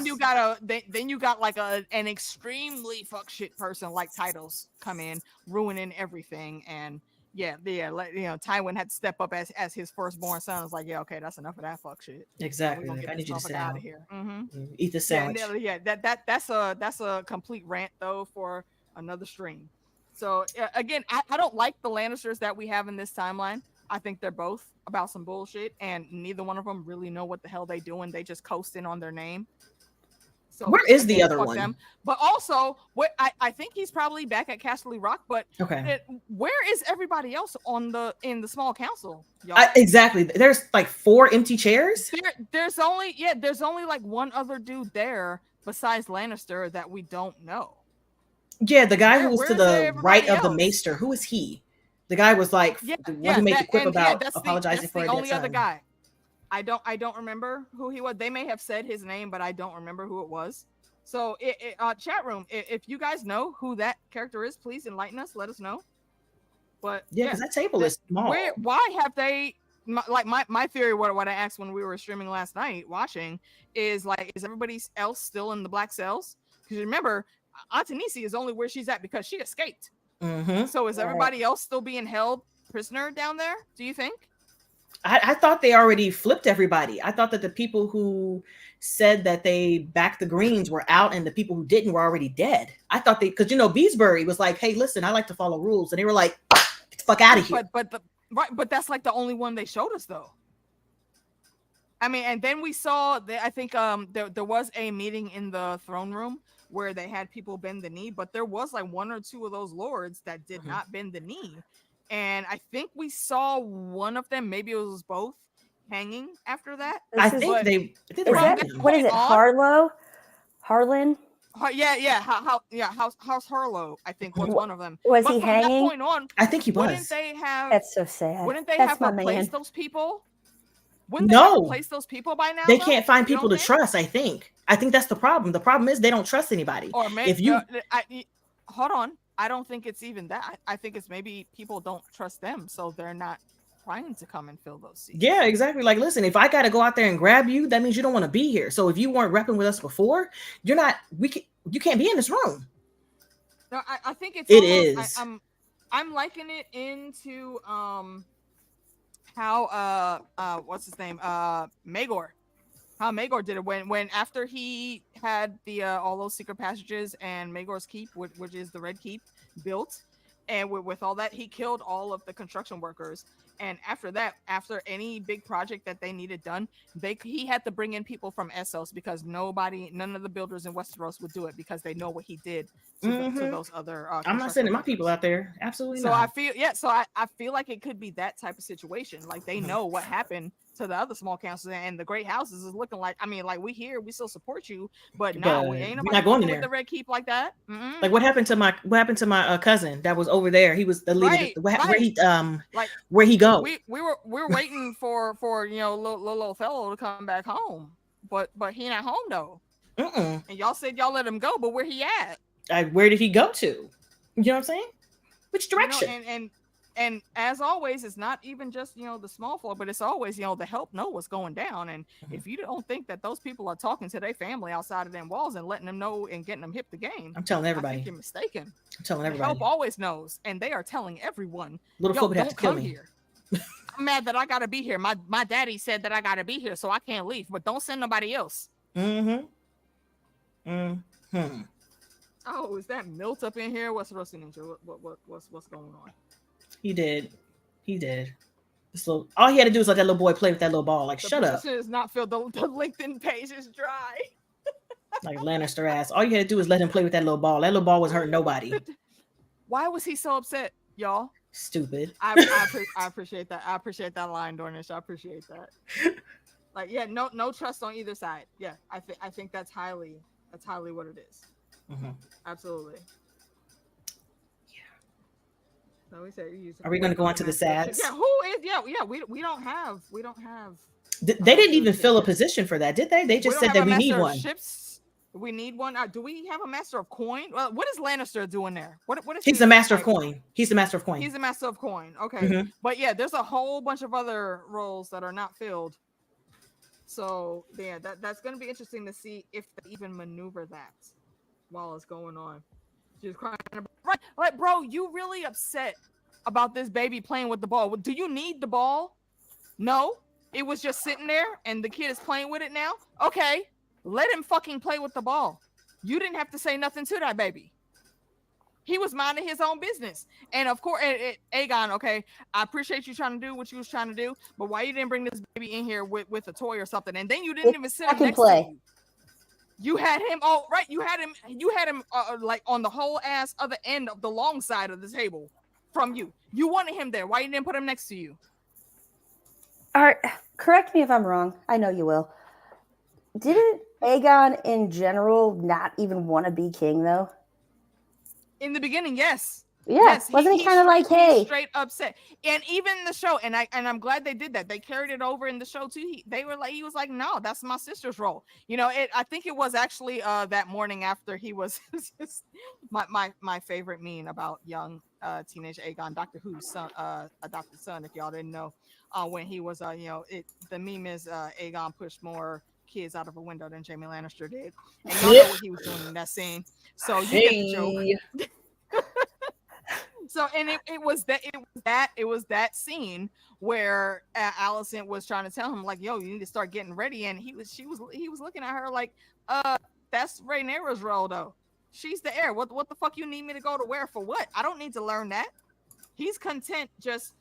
Then you got like an extremely fuck shit person like Titles come in, ruining everything, and Tywin had to step up as his firstborn son. Was like, yeah, okay, that's enough of that fuck shit. Exactly. Like, I need you to sit out down. of here. Mm-hmm. Eat the sandwich. That's a complete rant though for another stream. So again, I don't like the Lannisters that we have in this timeline. I think they're both about some bullshit, and neither one of them really know what the hell they doing. They just coasting on their name. So where is the other one? Them. But also, I think he's probably back at Castle Rock. But where is everybody else in the small council? Y'all? Exactly. There's like 4 empty chairs. There's only like one other dude there besides Lannister that we don't know. Yeah, the guy who was to the right of the maester. Who is he? The guy was like the one who made the quip about apologizing for the a only dead other son. guy. I don't remember who he was. They may have said his name, but I don't remember who it was. So, chat room, if you guys know who that character is, please enlighten us. Let us know. But because that table is small. Why have they? My theory, what I asked when we were streaming last night, watching, is like, is everybody else still in the black cells? Because remember, Antonisi is only where she's at because she escaped. Mm-hmm. So is everybody else still being held prisoner down there? Do you think? I thought they already flipped everybody. I thought that the people who said that they backed the Greens were out and the people who didn't were already dead. I thought because Beesbury was like, hey, listen, I like to follow rules. And they were like, get the fuck out of here. But that's like the only one they showed us though. I mean, and then we saw that I think there was a meeting in the throne room where they had people bend the knee, but there was like 1 or 2 of those lords that did not bend the knee. And I think we saw one of them, maybe it was both, hanging after that. I think they what is it? Harlan? House Harlow, I think was one of them. Was he hanging? That point on, I think he was. Wouldn't they have? That's so sad. Wouldn't they have replaced those people? Wouldn't they have replaced those people by now? They can't find people to trust. I think that's the problem. The problem is they don't trust anybody. Or maybe if you hold on. I don't think it's even that. I think it's maybe people don't trust them, so they're not trying to come and fill those seats. Yeah, exactly. Like, listen, if I got to go out there and grab you, that means you don't want to be here. So if you weren't repping with us before, you can't be in this room. No, I think it is. I'm likening it into how what's his name Maegor. How Maegor did it when after he had the all those secret passages and Maegor's Keep, which is the Red Keep, built, and with all that, he killed all of the construction workers. And after that, after any big project that they needed done, he had to bring in people from Essos because none of the builders in Westeros would do it because they know what he did to those other. I'm not sending my people out there. Absolutely not. So I feel like it could be that type of situation. Like they know what happened to the other small councils and the great houses is looking like. I mean, like we still support you, but no, we ain't nobody going with the Red Keep like that. Mm-mm. Like what happened to my cousin that was over there? He was the leader. Where he go? We're waiting for little fellow to come back home, but he not home though. And y'all said y'all let him go, but where he at? Where did he go to? You know what I'm saying? Which direction? And as always, it's not even just the small floor, but it's always the help know what's going down. And if you don't think that those people are talking to their family outside of them walls and letting them know and getting them hip the game, I'm telling everybody. I think you're mistaken. I'm telling everybody. Help always knows, and they are telling everyone. Little folk would have to kill me. Here. I'm mad that I gotta be here. My daddy said that I gotta be here, so I can't leave. But don't send nobody else. Oh, is that Milt up in here? What's Rusty Ninja? What's going on? He did. So all he had to do was let that little boy play with that little ball. Like, shut up. Is not filled. The LinkedIn page is dry. Like Lannister ass. All you had to do was let him play with that little ball. That little ball was hurting nobody. Why was he so upset, y'all? Stupid. I appreciate that. I appreciate that line, Dornish. I appreciate that. Like, yeah, no trust on either side. Yeah, I think that's highly what it is. Absolutely. So we said, are we going to go on to the sads? Yeah, who is? Yeah. We don't have. They didn't even fill a position for that, did they? They just said that we need one. Ships. We need one. Do we have a master of coin? Well, what is Lannister doing there? What is He's the master of coin. He's the master of coin. He's the master of coin. Okay, but yeah, there's a whole bunch of other roles that are not filled. So yeah, that's going to be interesting to see if they even maneuver that while it's going on. She's crying, right? Like, bro, you really upset about this baby playing with the ball. Do you need the ball? No, it was just sitting there and the kid is playing with it now. Okay, let him fucking play with the ball. You didn't have to say nothing to that baby. He was minding his own business. And of course, Aegon, okay, I appreciate you trying to do what you was trying to do, but why you didn't bring this baby in here with a toy or something? And then you didn't even sit him next to you. You had him, oh, right, you had him like on the whole ass other end of the long side of the table from you. You wanted him there. Why you didn't put him next to you? All right, correct me if I'm wrong. I know you will. Didn't Aegon in general not even want to be king, though? In the beginning, yes. Yeah, yes, wasn't he kind of like, hey, straight upset? And even in the show, and I'm glad they did that. They carried it over in the show too. He was like, no, that's my sister's role. You know, I think it was actually that morning after he was my favorite meme about young teenage Aegon, Doctor Who's son, adopted son. If y'all didn't know, when he was the meme is Aegon pushed more kids out of a window than Jaime Lannister did, and y'all know what he was doing in that scene. So you get the joke. So, and it was that scene where Alicent was trying to tell him like, yo, you need to start getting ready, and he was looking at her like, that's Rhaenyra's role though. She's the heir. What the fuck you need me to go to where for what? I don't need to learn that. He's content just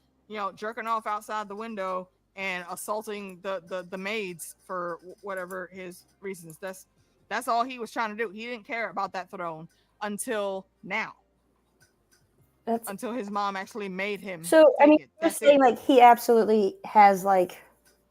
jerking off outside the window and assaulting the maids for whatever his reasons. That's all he was trying to do. He didn't care about that throne until now. Until his mom actually made him. So I mean, you're saying like he absolutely has like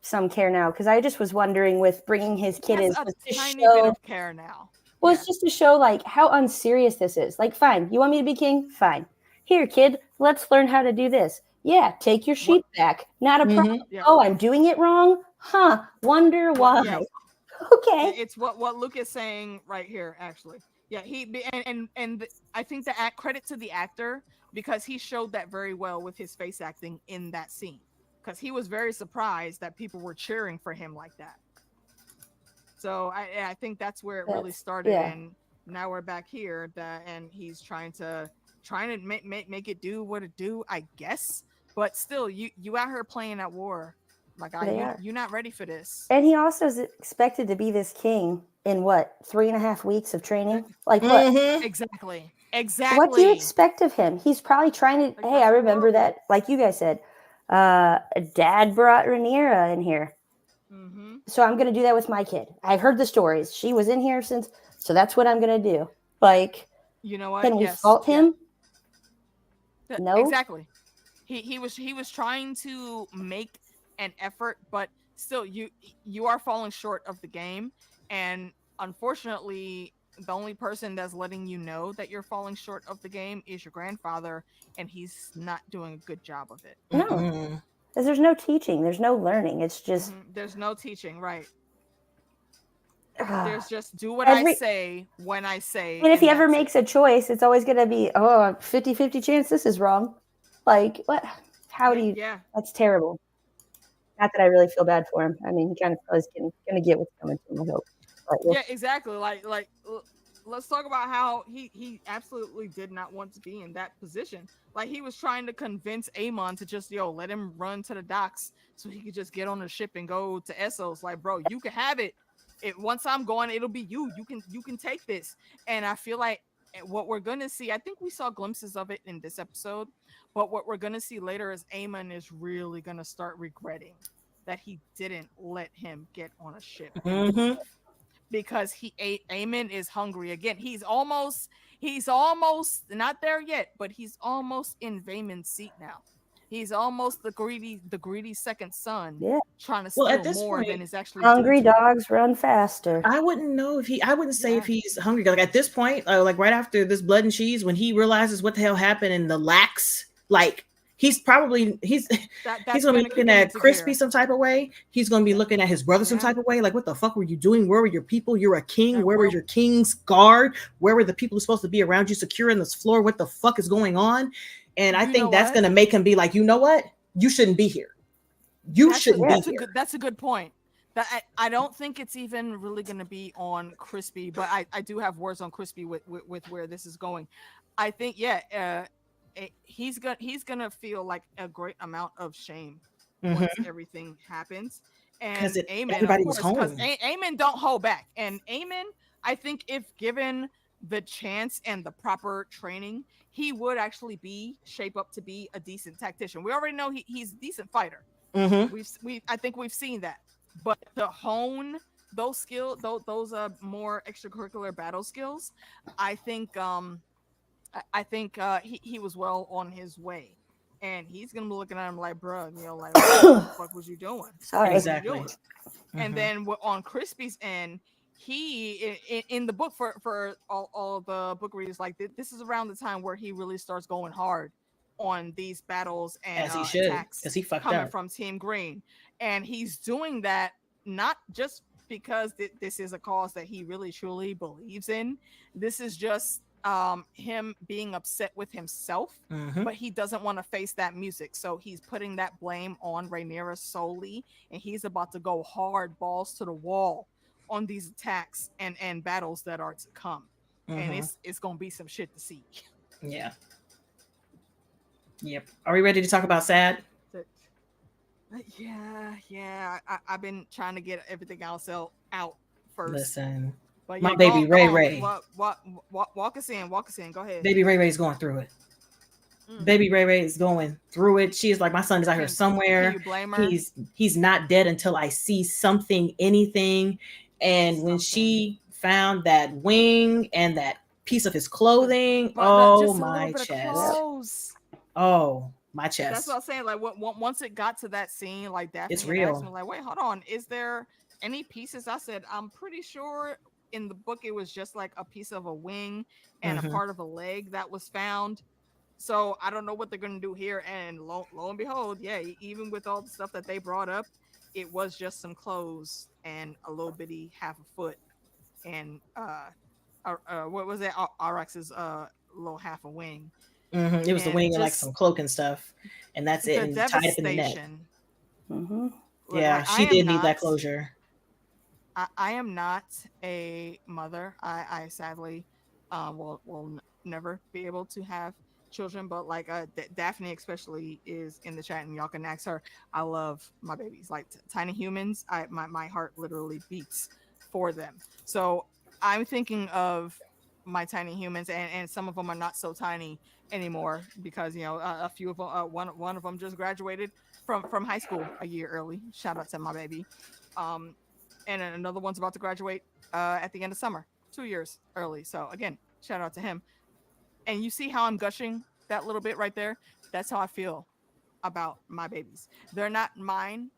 some care now, because I just was wondering with bringing his kid in, a tiny bit of care now. Well, it's just to show like how unserious this is. Like, fine, you want me to be king? Fine. Here, kid, let's learn how to do this. Yeah, take your sheep back. Not a problem. Yeah. Oh, I'm doing it wrong? Huh. Wonder why. Yeah. Okay. It's what Luke is saying right here, actually. Yeah, and I think that credit to the actor, because he showed that very well with his face acting in that scene, because he was very surprised that people were cheering for him like that. So I think that's where it really started, and now we're back here and he's trying to make it do what it do, I guess. But still, you out here playing at war, my guy. You're not ready for this. And he also is expected to be this king in what, 3.5 weeks of training? Like what? Exactly. What do you expect of him? He's probably trying to. Hey, I remember that. Like you guys said, Dad brought Rhaenyra in here, so I'm gonna do that with my kid. I've heard the stories. She was in here since, so that's what I'm gonna do. Like, you know what? Can we fault him? No, exactly. He was trying to make an effort, but still, you are falling short of the game, and unfortunately, the only person that's letting you know that you're falling short of the game is your grandfather, and he's not doing a good job of it. No, because there's no teaching, there's no learning. It's just there's no teaching, right? There's just do what I say when I say. And if he ever makes a choice, it's always going to be, 50-50 chance this is wrong. Like, what? How do you? Yeah, that's terrible. Not that I really feel bad for him. I mean, he kind of is going to get what's coming to him, I hope. Yeah, exactly. Like, let's talk about how he absolutely did not want to be in that position. Like, he was trying to convince Aemon to just let him run to the docks so he could just get on the ship and go to Essos. Like, bro, you can have it. Once I'm going, it'll be you. You can take this. And I feel like what we're gonna see, I think we saw glimpses of it in this episode, but what we're gonna see later is Aemon is really gonna start regretting that he didn't let him get on a ship. Because Aemon is hungry again. He's almost not there yet, but he's almost in Vaemon's seat now. He's almost the greedy second son, trying to steal more than is actually hungry dogs run faster. I wouldn't know I wouldn't say if he's hungry. Like at this point, like right after this blood and cheese, when he realizes what the hell happened in the lax, like he's gonna be looking at Crispy some type of way. He's gonna be looking at his brother some type of way. Like, what the fuck were you doing? Where were your people? You're a king. Where were your king's guard? Where were the people who supposed to be around you securing this floor? What the fuck is going on? And I think that's gonna make him be like, you know what? You shouldn't be here. That's a good point. I don't think it's even really gonna be on Crispy, but I do have words on Crispy with where this is going. I think he's gonna feel like a great amount of shame once everything happens. And everybody was home. Because Aemon don't hold back. And Aemon, I think if given the chance and the proper training, he would actually shape up to be a decent tactician. We already know he's a decent fighter. I think we've seen that. But to hone those skills, those more extracurricular battle skills, I think he was well on his way. And he's gonna be looking at him like, bro, you know, like, what the fuck was you doing? Sorry, exactly. And then on Crispy's end, he in the book for all the book readers, like this is around the time where he really starts going hard on these battles and as he should, attacks because he fucked coming up from Team Green, and he's doing that not just because this is a cause that he really truly believes in. This is just him being upset with himself, but he doesn't want to face that music, so he's putting that blame on Rhaenyra solely, and he's about to go hard, balls to the wall on these attacks and battles that are to come. And it's gonna be some shit to see. Yep. Are we ready to talk about sad? Yeah. I've been trying to get everything else out first. Listen, but my baby Ray. Walk us in. Go ahead. Baby Ray's going through it. Baby Ray is going through it. She is like, my son is out here somewhere. Can you blame her? He's not dead until I see something, anything. And when she found that wing and that piece of his clothing, my chest. Oh, my chest. That's what I'm saying. Like, once it got to that scene, like Daphne, it's real. Asked me, like, wait, hold on, is there any pieces? I said, I'm pretty sure in the book it was just like a piece of a wing and a part of a leg that was found. So I don't know what they're gonna do here. And lo and behold, yeah, even with all the stuff that they brought up, it was just some clothes and a little bitty half a foot, and what was that? Arax's little half a wing. It was the wing and like some cloak and stuff, and that's it. And tied up in the net. Yeah, she did need that closure. I am not a mother. I sadly will never be able to have children, but like Daphne especially is in the chat, and y'all can ask her. I love my babies, like tiny humans. My heart literally beats for them. So I'm thinking of my tiny humans, and some of them are not so tiny anymore, because you know a few of them, one of them just graduated from high school a year early. Shout out to my baby. And another one's about to graduate at the end of summer, 2 years early. So again, shout out to him. And you see how I'm gushing that little bit right there? That's how I feel about my babies. They're not mine.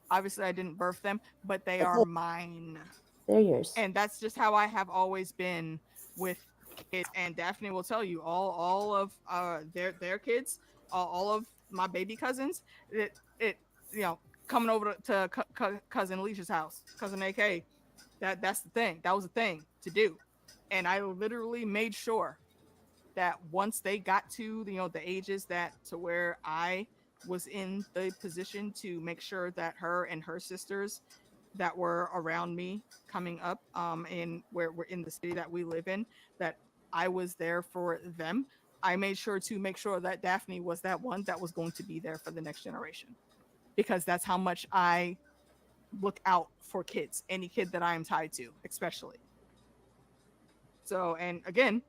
Obviously, I didn't birth them, but they are mine. They're yours. And that's just how I have always been with kids. And Daphne will tell you, all of their kids, all of my baby cousins, it you know, coming over to cousin Alicia's house, cousin AK, that's the thing. That was the thing to do. And I literally made sure that once they got to the ages to where I was in the position to make sure that her and her sisters that were around me coming up in where we're in the city that we live in, that I was there for them. I made sure that Daphne was that one that was going to be there for the next generation, because that's how much I look out for kids, any kid that I am tied to, especially. So, and again,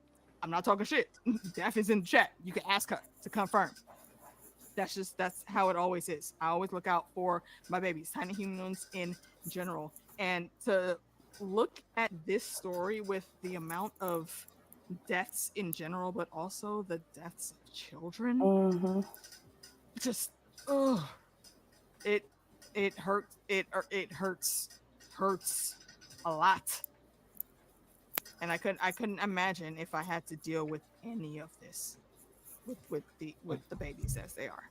I'm not talking shit. Daphne's in the chat. You can ask her to confirm. That's how it always is. I always look out for my babies, tiny humans in general. And to look at this story with the amount of deaths in general, but also the deaths of children, just it hurts a lot. And I couldn't imagine if I had to deal with any of this with the babies as they are.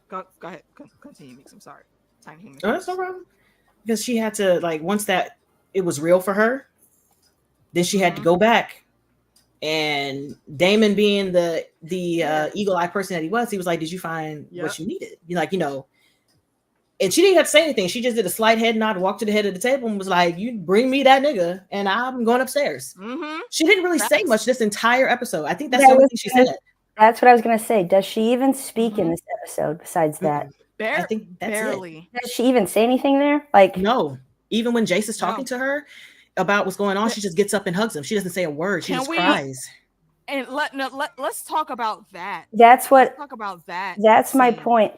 Go ahead, continue, Meeks. I'm sorry, tiny human. Oh, that's no problem. Because she had to, like, once that it was real for her, then she had to go back. And Daemon, being the eagle-eyed person that he was like, "Did you find what you needed?" And she didn't have to say anything. She just did a slight head nod, walked to the head of the table, and was like, "You bring me that nigga, and I'm going upstairs." She didn't really say much this entire episode. I think that's the only thing she said. That's what I was gonna say. Does she even speak in this episode besides that? I think that's barely. it. Does she even say anything there? Like, no. Even when Jace is talking to her about what's going on, she just gets up and hugs him. She doesn't say a word. She just cries. And let's talk about that. That's what. Let's talk about that. That's my point,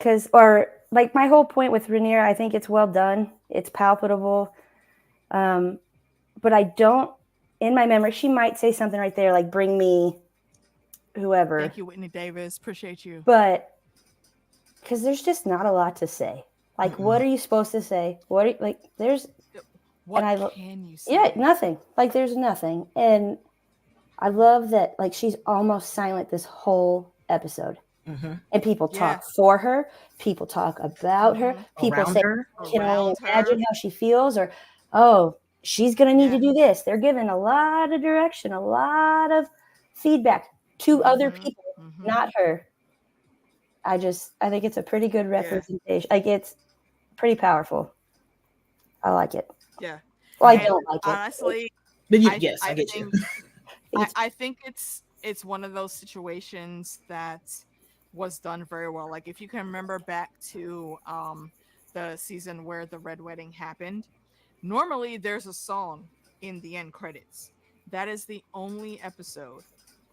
like my whole point with Rhaenyra, I think it's well done. It's palpable, but I don't. In my memory, she might say something right there, like "Bring me whoever." Thank you, Whitney Davis. Appreciate you. But because there's just not a lot to say. Like, what are you supposed to say? There's. What can you say? Yeah, nothing. Like, there's nothing, and I love that. Like, she's almost silent this whole episode. And people talk for her. People talk about her. People around say, her. "Can only imagine how she feels," or, "Oh, she's going to need to do this." They're giving a lot of direction, a lot of feedback to other people, not her. I think it's a pretty good representation. Like, it's pretty powerful. I like it. Yeah. Well, I don't like it. Honestly, but yes, I get you. I think it's one of those situations that was done very well. Like, if you can remember back to the season where the Red Wedding happened, normally there's a song in the end credits. That is the only episode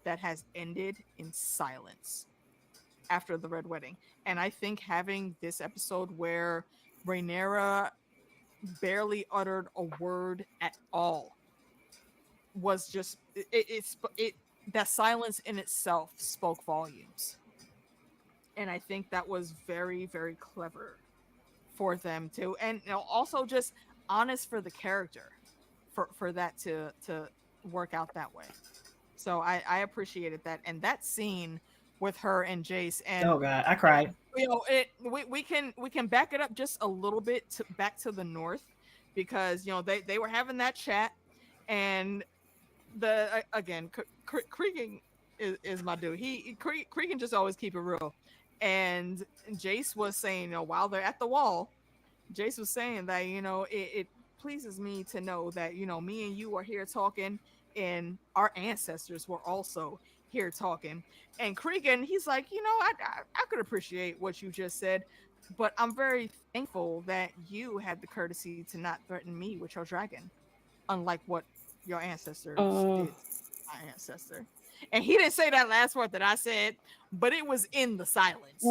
that has ended in silence after the Red Wedding. And I think having this episode where Rhaenyra barely uttered a word at all was just that silence in itself spoke volumes. And I think that was very, very clever for them to, and also just honest for the character, for that to work out that way. So I appreciated that, and that scene with her and Jace, and oh god, I cried. We can back it up just a little bit back to the north, because they were having that chat, and Cregan is my dude. Cregan just always keep it real. And Jace was saying, while they're at the wall, Jace was saying that, it pleases me to know that, me and you are here talking, and our ancestors were also here talking. And Cregan, he's like, I could appreciate what you just said, but I'm very thankful that you had the courtesy to not threaten me with your dragon, unlike what your ancestors did. My ancestor. And he didn't say that last word that I said, but it was in the silence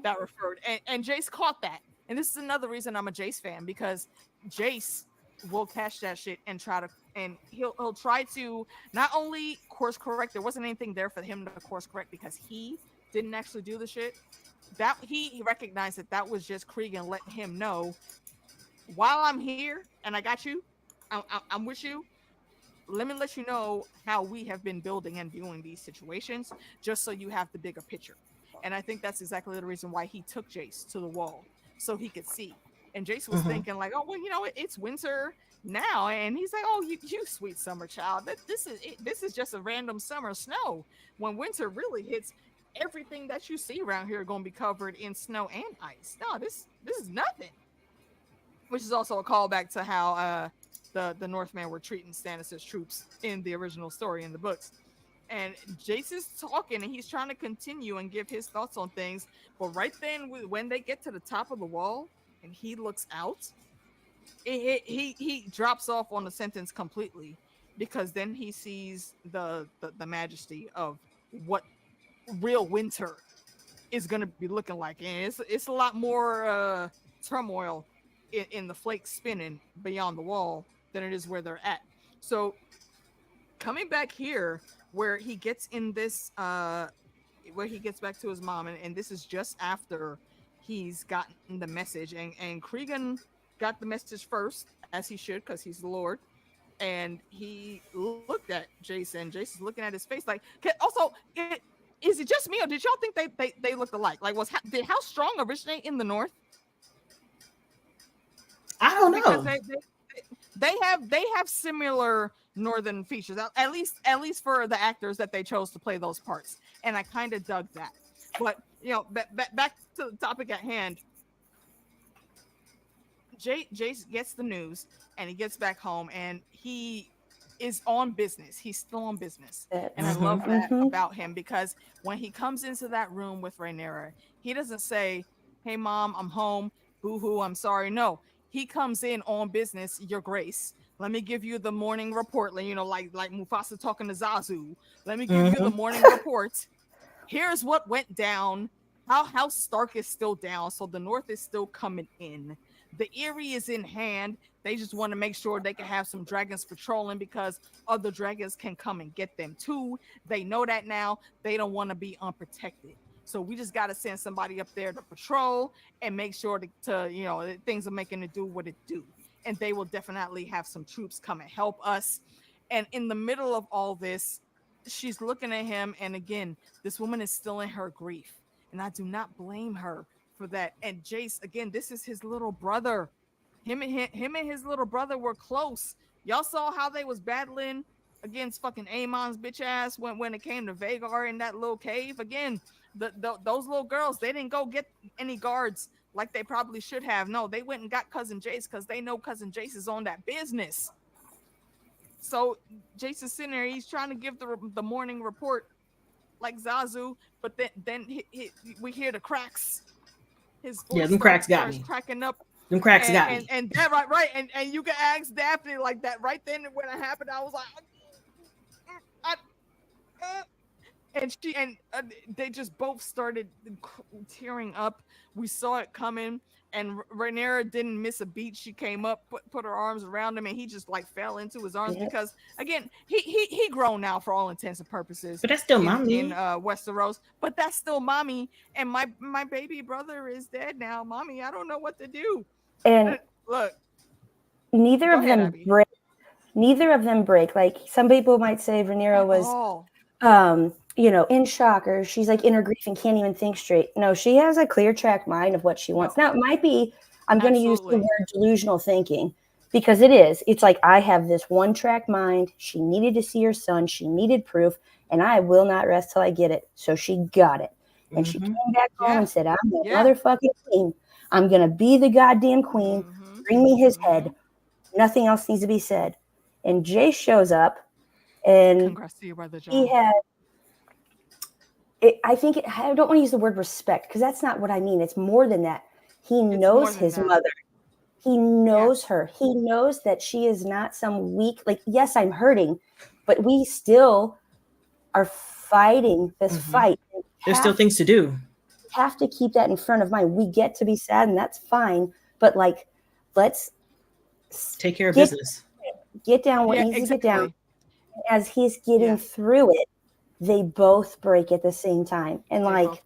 that referred. And Jace caught that. And this is another reason I'm a Jace fan, because Jace will catch that shit and he'll try to not only course correct. There wasn't anything there for him to course correct because he didn't actually do the shit. That he recognized that was just Cregan letting him know, while I'm here and I got you, I'm with you. Let me let you know how we have been building and viewing these situations, just so you have the bigger picture. And I think that's exactly the reason why he took Jace to the wall, so he could see. And Jace was thinking like, oh, well, it's winter now. And he's like, oh, you sweet summer child. This is just a random summer snow. When winter really hits, everything that you see around here are going to be covered in snow and ice. No, this is nothing. Which is also a callback to how the Northmen were treating Stannis' troops in the original story in the books. And Jace is talking, and he's trying to continue and give his thoughts on things. But right then, when they get to the top of the wall and he looks out, he drops off on the sentence completely, because then he sees the majesty of what real winter is going to be looking like. And it's a lot more turmoil in the flakes spinning beyond the wall than it is where they're at. So coming back here, where he gets in this where he gets back to his mom, and this is just after he's gotten the message, and Cregan got the message first, as he should, because he's the Lord. And he looked at Jace, and Jace is looking at his face like, also, is it just me, or did y'all think they looked alike? Like, did House Strong originate in the North? I don't know. Because they have similar northern features, at least for the actors that they chose to play those parts, and I kind of dug that. But back to the topic at hand. Jace gets the news, and he gets back home, and he is on business. He's still on business. And I Mm-hmm. love that about him, because when he comes into that room with Rhaenyra, he doesn't say, "Hey mom, I'm home. Boo-hoo, I'm sorry." No, he comes in on business. Your Grace, let me give you the morning report. You know, like Mufasa talking to Zazu. Let me give you the morning report. Here's what went down. House Stark is still down, so the North is still coming in. The Eyrie is in hand. They just want to make sure they can have some dragons patrolling, because other dragons can come and get them too. They know that now. They don't want to be unprotected. So we just got to send somebody up there to patrol and make sure to you know, that things are making it do what it do. And they will definitely have some troops come and help us. And in the middle of all this, she's looking at him, and again, this woman is still in her grief, and I do not blame her for that. And Jace, again, this is his little brother. Him and his little brother were close. Y'all saw how they was battling against fucking Aemon's bitch ass when it came to Vhagar in that little cave. Again, those little girls, they didn't go get any guards like they probably should have. No, they went and got cousin Jace because they know cousin Jace is on that business. So Jace is sitting there, he's trying to give the morning report like Zazu, but then we hear the cracks. His voice them cracks got me. Cracking up. Them cracks got me. And that right. And you can ask Daphne like that right then when it happened. I was like, they just both started tearing up. We saw it coming, and Rhaenyra didn't miss a beat. She came up, put her arms around him, and he just like fell into his arms because again, he grown now for all intents and purposes. But that's still mommy in Westeros. But that's still mommy, and my baby brother is dead now. Mommy, I don't know what to do. And look, neither of them break. Neither of them break. Like some people might say, Rhaenyra was, you know, in shock, or she's like in her grief and can't even think straight. No, she has a clear track mind of what she wants. Now, it might be, I'm going to use the word delusional thinking, because it is. It's like, I have this one track mind. She needed to see her son. She needed proof, and I will not rest till I get it. So she got it. And she came back home and said, I'm the motherfucking queen. I'm going to be the goddamn queen. Bring me his head. Nothing else needs to be said. And Jace shows up, and congrats to your brother, John. He had, I don't want to use the word respect, because that's not what I mean. It's more than that. He knows his mother. He knows her. He knows that she is not some weak, like, yes, I'm hurting, but we still are fighting this fight. There's still things to do. Have to keep that in front of mind. We get to be sad, and that's fine, but like, let's take care of business. Get down what needs to get down. As he's getting through it, they both break at the same time. And what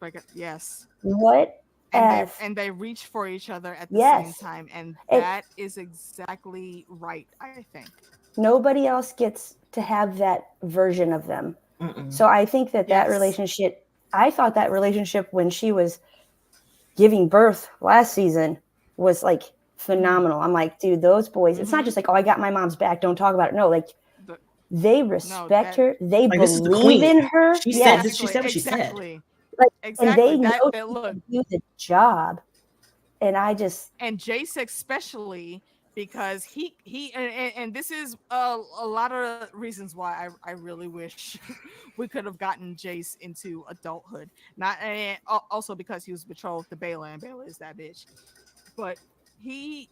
and they reach for each other at the same time. And that is exactly right, I think. Nobody else gets to have that version of them. So I think that relationship, I thought that relationship when she was giving birth last season was like phenomenal. I'm like, dude, those boys, it's not just like, oh, I got my mom's back, don't talk about it. No, like, they respect her. They believe in her. She said what she said. Like, and they know to do the job. And and Jace especially, because he and this is a lot of reasons why I really wish we could have gotten Jace into adulthood. And also because he was betrothed to Baela, and Baela is that bitch. But he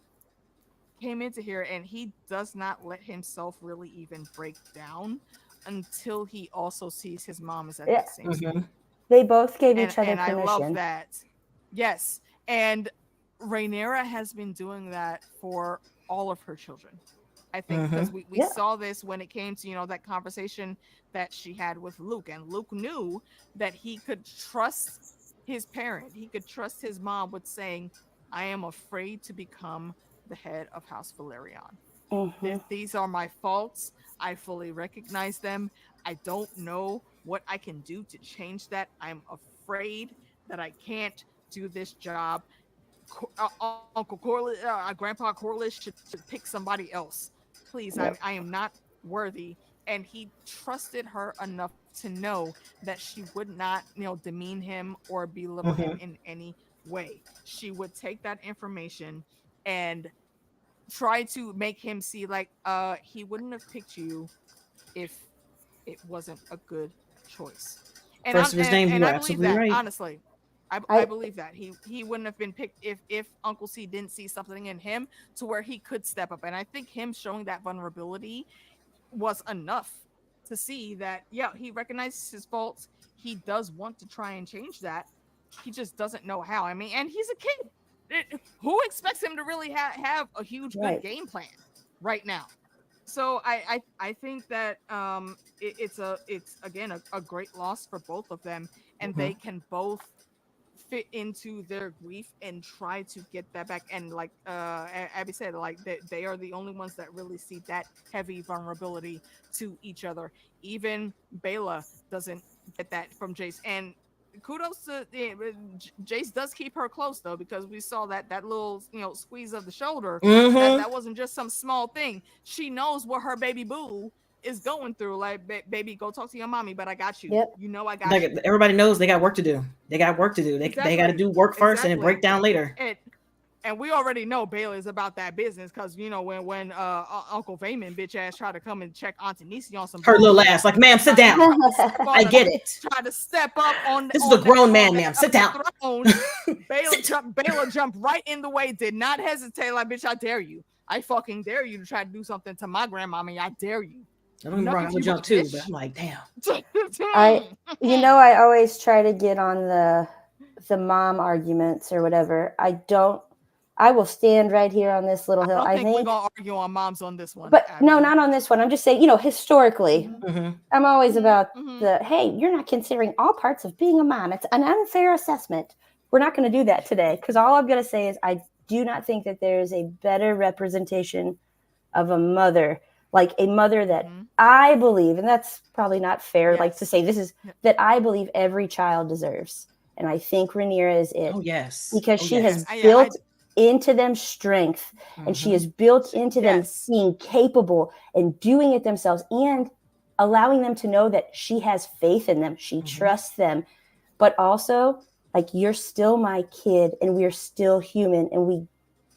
came into here, and he does not let himself really even break down until he also sees his mom is at the same time. They both gave each other permission. I love that. Yes. And Rhaenyra has been doing that for all of her children. I think because we saw this when it came to, you know, that conversation that she had with Luke, and Luke knew that he could trust his parent. He could trust his mom with saying, I am afraid to become the head of House Valyrian. These are my faults. I fully recognize them. I don't know what I can do to change that. I'm afraid that I can't do this job. Uncle Corlys, Grandpa Corlys should pick somebody else. Please, I am not worthy. And he trusted her enough to know that she would not, you know, demean him or belittle him in any way. She would take that information and try to make him see like he wouldn't have picked you if it wasn't a good choice. And First of his name, you I are believe absolutely that, right. honestly. I believe that he wouldn't have been picked if Uncle C didn't see something in him to where he could step up. And I think him showing that vulnerability was enough to see that, yeah, he recognizes his faults. He does want to try and change that. He just doesn't know how. I mean, and he's a kid. Who expects him to really have a huge good game plan right now? So I think that it's again a great loss for both of them, and they can both fit into their grief and try to get that back. And like Abby said, like they are the only ones that really see that heavy vulnerability to each other. Even Bela doesn't get that from Jace, and kudos to Jace does keep her close though, because we saw that little squeeze of the shoulder. That wasn't just some small thing. She knows what her baby boo is going through. Like, baby, go talk to your mommy, but I got you. Yep. You know I got you. Everybody knows they got work to do. They got work to do. They got to do work first and then break down later. And we already know Bailey is about that business, because when Uncle Vayman bitch ass tried to come and check Auntie Nisi on some her little ass, like, ma'am, sit down. I get it. Try to step up on this is a grown man, ma'am. Sit down. Baylor jumped right in the way, did not hesitate. Like, bitch, I dare you. I fucking dare you to try to do something to my grandmommy. I dare you. I don't I would jump too, but I'm like, damn. I always try to get on the mom arguments or whatever. I will stand right here on this little hill. I think we're gonna argue on moms on this one. But no, not on this one. I'm just saying, historically, I'm always about hey, you're not considering all parts of being a mom. It's an unfair assessment. We're not going to do that today, because all I'm going to say is I do not think that there is a better representation of a mother, like a mother that I believe, and that's probably not fair, like to say this is that I believe every child deserves. And I think Rhaenyra is it. Oh, yes. Because she has built into them strength, and she has built into them being capable and doing it themselves, and allowing them to know that she has faith in them. She trusts them, but also, like, you're still my kid and we're still human, and we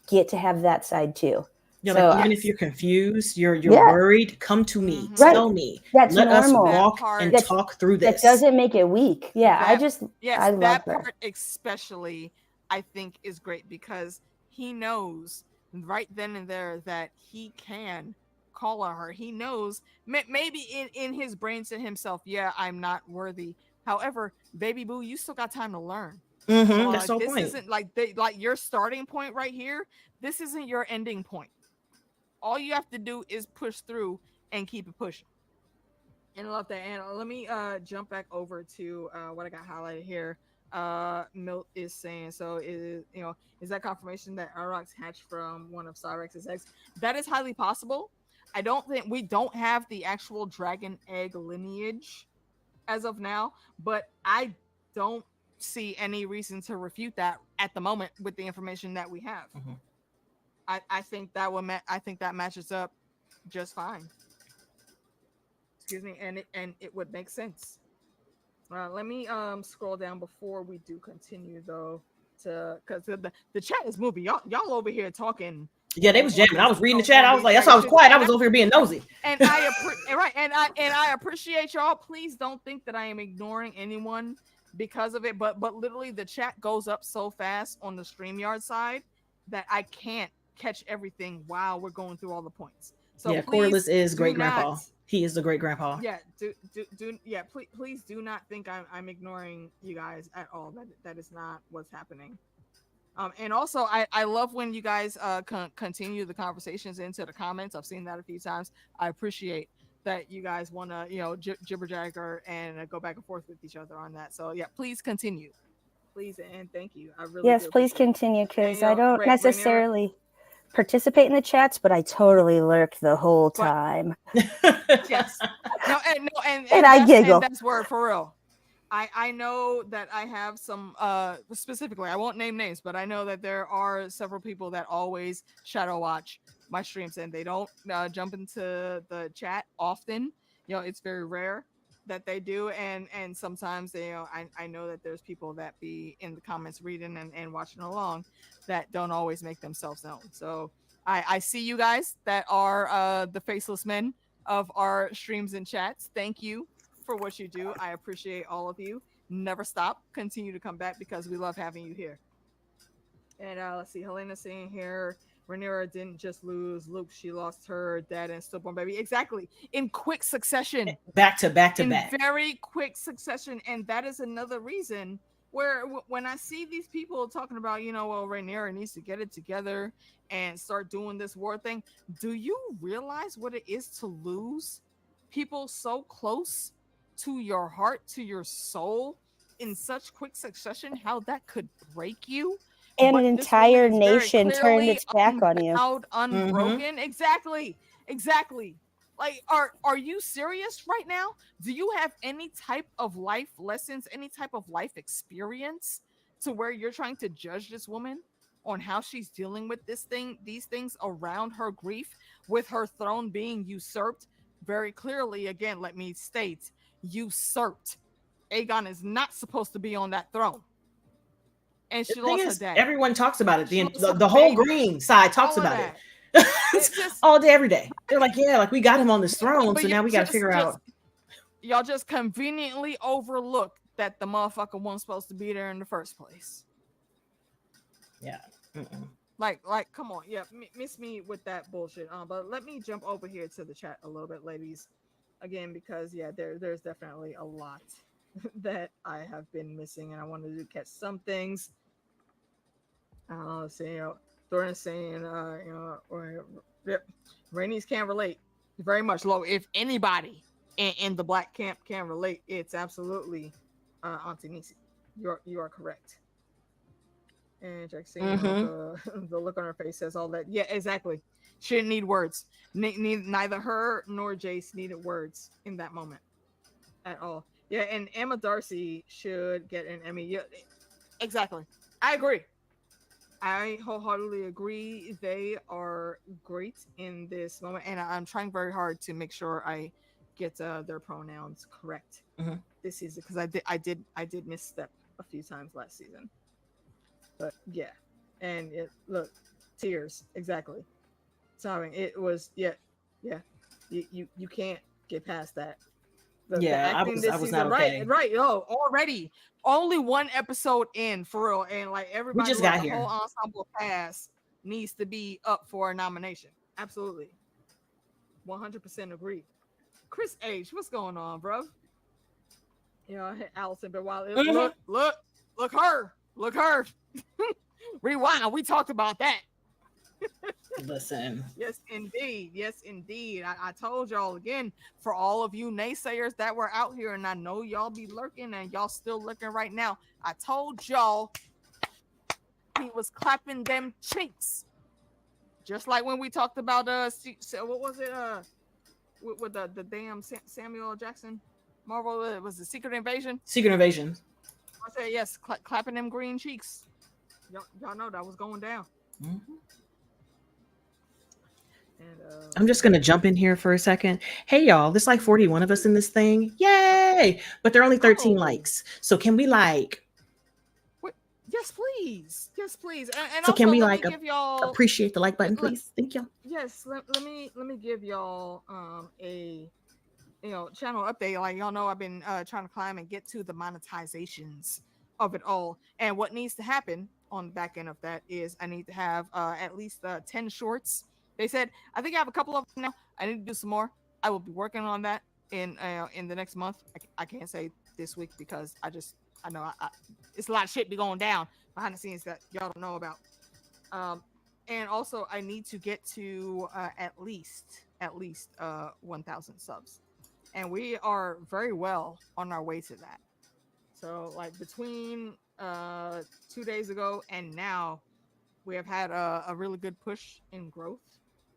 get to have that side too. Yeah, so, like, even if you're confused, you're worried, come to me, tell me. That's Let normal. us walk and talk through this. That doesn't make it weak. Yeah, I love that her. part especially, I think, is great, because he knows right then and there that he can call on her. He knows, maybe in his brain to himself, yeah, I'm not worthy. However, baby boo, you still got time to learn. So, that's the this point. Isn't like your starting point right here. This isn't your ending point. All you have to do is push through and keep it pushing. And I love that. And let me jump back over to what I got highlighted here. Milt is saying, so is that confirmation that Aurochs hatched from one of Cyrex's eggs? That is highly possible. I don't think we don't have the actual dragon egg lineage as of now, but I don't see any reason to refute that at the moment with the information that we have. I think that matches up just fine. Excuse me, and it would make sense. Let me scroll down before we do continue though, because the chat is moving. Y'all over here talking. Yeah, they was jamming. I was reading the chat. I was like, that's why I was quiet. I was over here being nosy. And I appreciate y'all. Please don't think that I am ignoring anyone because of it. But literally, the chat goes up so fast on the StreamYard side that I can't catch everything while we're going through all the points. So yeah, Corliss is great grandpa. He is the great grandpa. Yeah, please do not think I'm ignoring you guys at all. That is not what's happening. And also, I love when you guys continue the conversations into the comments. I've seen that a few times. I appreciate that you guys want to, jibber jagger and go back and forth with each other on that. So yeah, please continue, please, and thank you. I really please continue, because I don't necessarily participate in the chats, but I totally lurk the whole time. Yes, and I giggle. And that's word for real. I know that I have some specifically, I won't name names, but I know that there are several people that always shadow watch my streams, and they don't jump into the chat often. It's very rare that they do, and sometimes they I know that there's people that be in the comments reading and watching along that don't always make themselves known. So I see you guys that are the faceless men of our streams and chats. Thank you for what you do. I appreciate all of you. Never stop. Continue to come back because we love having you here. And let's see, Helena's saying here, Rhaenyra didn't just lose Luke, she lost her dad and stillborn baby. Exactly. In quick succession. Back to back. Very quick succession. And that is another reason where when I see these people talking about, well, Rhaenyra needs to get it together and start doing this war thing. Do you realize what it is to lose people so close to your heart, to your soul in such quick succession? How that could break you? And an entire nation turned its back on you. Unbroken. Exactly. Like, are you serious right now? Do you have any type of life lessons, any type of life experience to where you're trying to judge this woman on how she's dealing with these things around her grief, with her throne being usurped? Very clearly, again, let me state, usurped. Aegon is not supposed to be on that throne. And she lost her dad. Everyone talks about it. The whole green side talks about it. Just, all day, every day. They're like, yeah, like we got him on this throne, so now we got to figure out. Y'all just conveniently overlooked that the motherfucker wasn't supposed to be there in the first place. Yeah. Like, come on. Yeah, miss me with that bullshit. But let me jump over here to the chat a little bit, ladies. Again, because there's definitely a lot that I have been missing, and I wanted to catch some things. Thorin saying, Rhaenys can't relate very much. Low, if anybody in the black camp can relate, it's absolutely Auntie Nisi. You are correct. And Jack saying the look on her face says all that. Yeah, exactly. She didn't need words. Neither her nor Jace needed words in that moment at all. Yeah, and Emma Darcy should get an Emmy. Yeah, exactly. I agree. I wholeheartedly agree. They are great in this moment, and I'm trying very hard to make sure I get their pronouns correct this season, because I did misstep a few times last season. But yeah, and look, tears, exactly. Sobbing. It was you can't get past that. The acting I was not okay. Right. Oh, already only one episode in, for real, and like everybody, we just got here. The whole ensemble cast needs to be up for a nomination. Absolutely, 100% agree. Chris H, what's going on, bro? Allison, but while look her, rewind. We talked about that. Listen. Yes, indeed. I told y'all again, for all of you naysayers that were out here, and I know y'all be lurking and y'all still looking right now. I told y'all he was clapping them cheeks, just like when we talked about what was it with the damn Samuel Jackson Marvel, it was the Secret Invasion. I said yes, clapping them green cheeks. Y'all know that was going down. And, I'm just going to jump in here for a second. Hey, y'all, there's like 41 of us in this thing. Yay! But there are only 13 likes. So can we like... What? Yes, please. And so also, can we like give y'all appreciate the like button, please? Thank y'all. Yes, let me give y'all a channel update. Like y'all know, I've been trying to climb and get to the monetizations of it all. And what needs to happen on the back end of that is I need to have at least 10 shorts. They said, I think I have a couple of them now. I need to do some more. I will be working on that in the next month. I can't say this week because I know it's a lot of shit be going down behind the scenes that y'all don't know about. And also I need to get to at least 1,000 subs. And we are very well on our way to that. So like between 2 days ago and now, we have had a really good push in growth.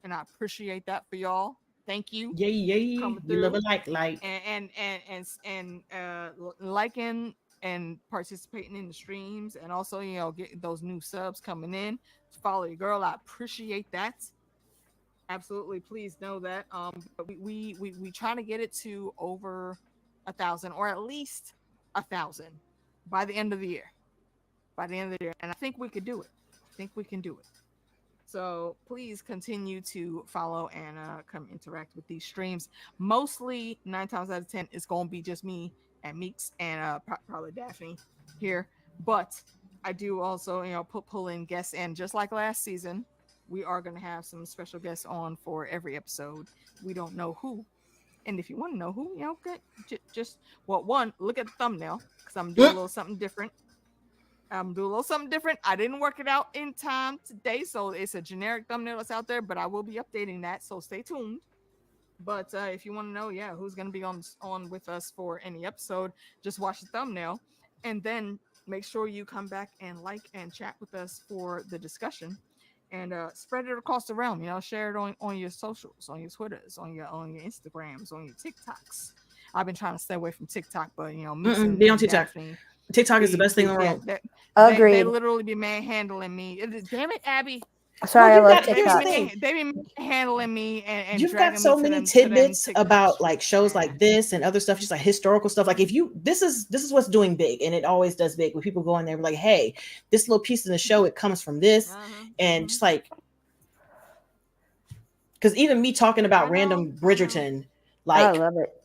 And I appreciate that for y'all. Thank you. Yay. We love a like. And liking and participating in the streams, and also, getting those new subs coming in to follow your girl. I appreciate that. Absolutely. Please know that. We trying to get it to over 1,000, or at least 1,000 by the end of the year. And I think we could do it. So please continue to follow and come interact with these streams. Mostly 9 times out of 10 it's gonna be just me and Meeks and probably Daphne here. But I do also, pull in guests, and just like last season, we are gonna have some special guests on for every episode. We don't know who, and if you want to know who, just look at the thumbnail, because I'm doing a little something different. I didn't work it out in time today, so it's a generic thumbnail that's out there, but I will be updating that, so stay tuned. But if you want to know, who's going to be on with us for any episode, just watch the thumbnail, and then make sure you come back and like and chat with us for the discussion, and spread it across the realm. Share it on your socials, on your Twitters, on your Instagrams, on your TikToks. I've been trying to stay away from TikTok, but be on TikTok. Daphne, TikTok is the best thing in the world. Agreed. They literally be manhandling me. Damn it, Abby. Sorry, I love TikTok. They be handling me and you've got so many tidbits about like shows like this and other stuff, just like historical stuff. Like this is what's doing big, and it always does big when people go in there like, hey, this little piece in the show, it comes from this, and just like, because even me talking about random Bridgerton, like, I love it.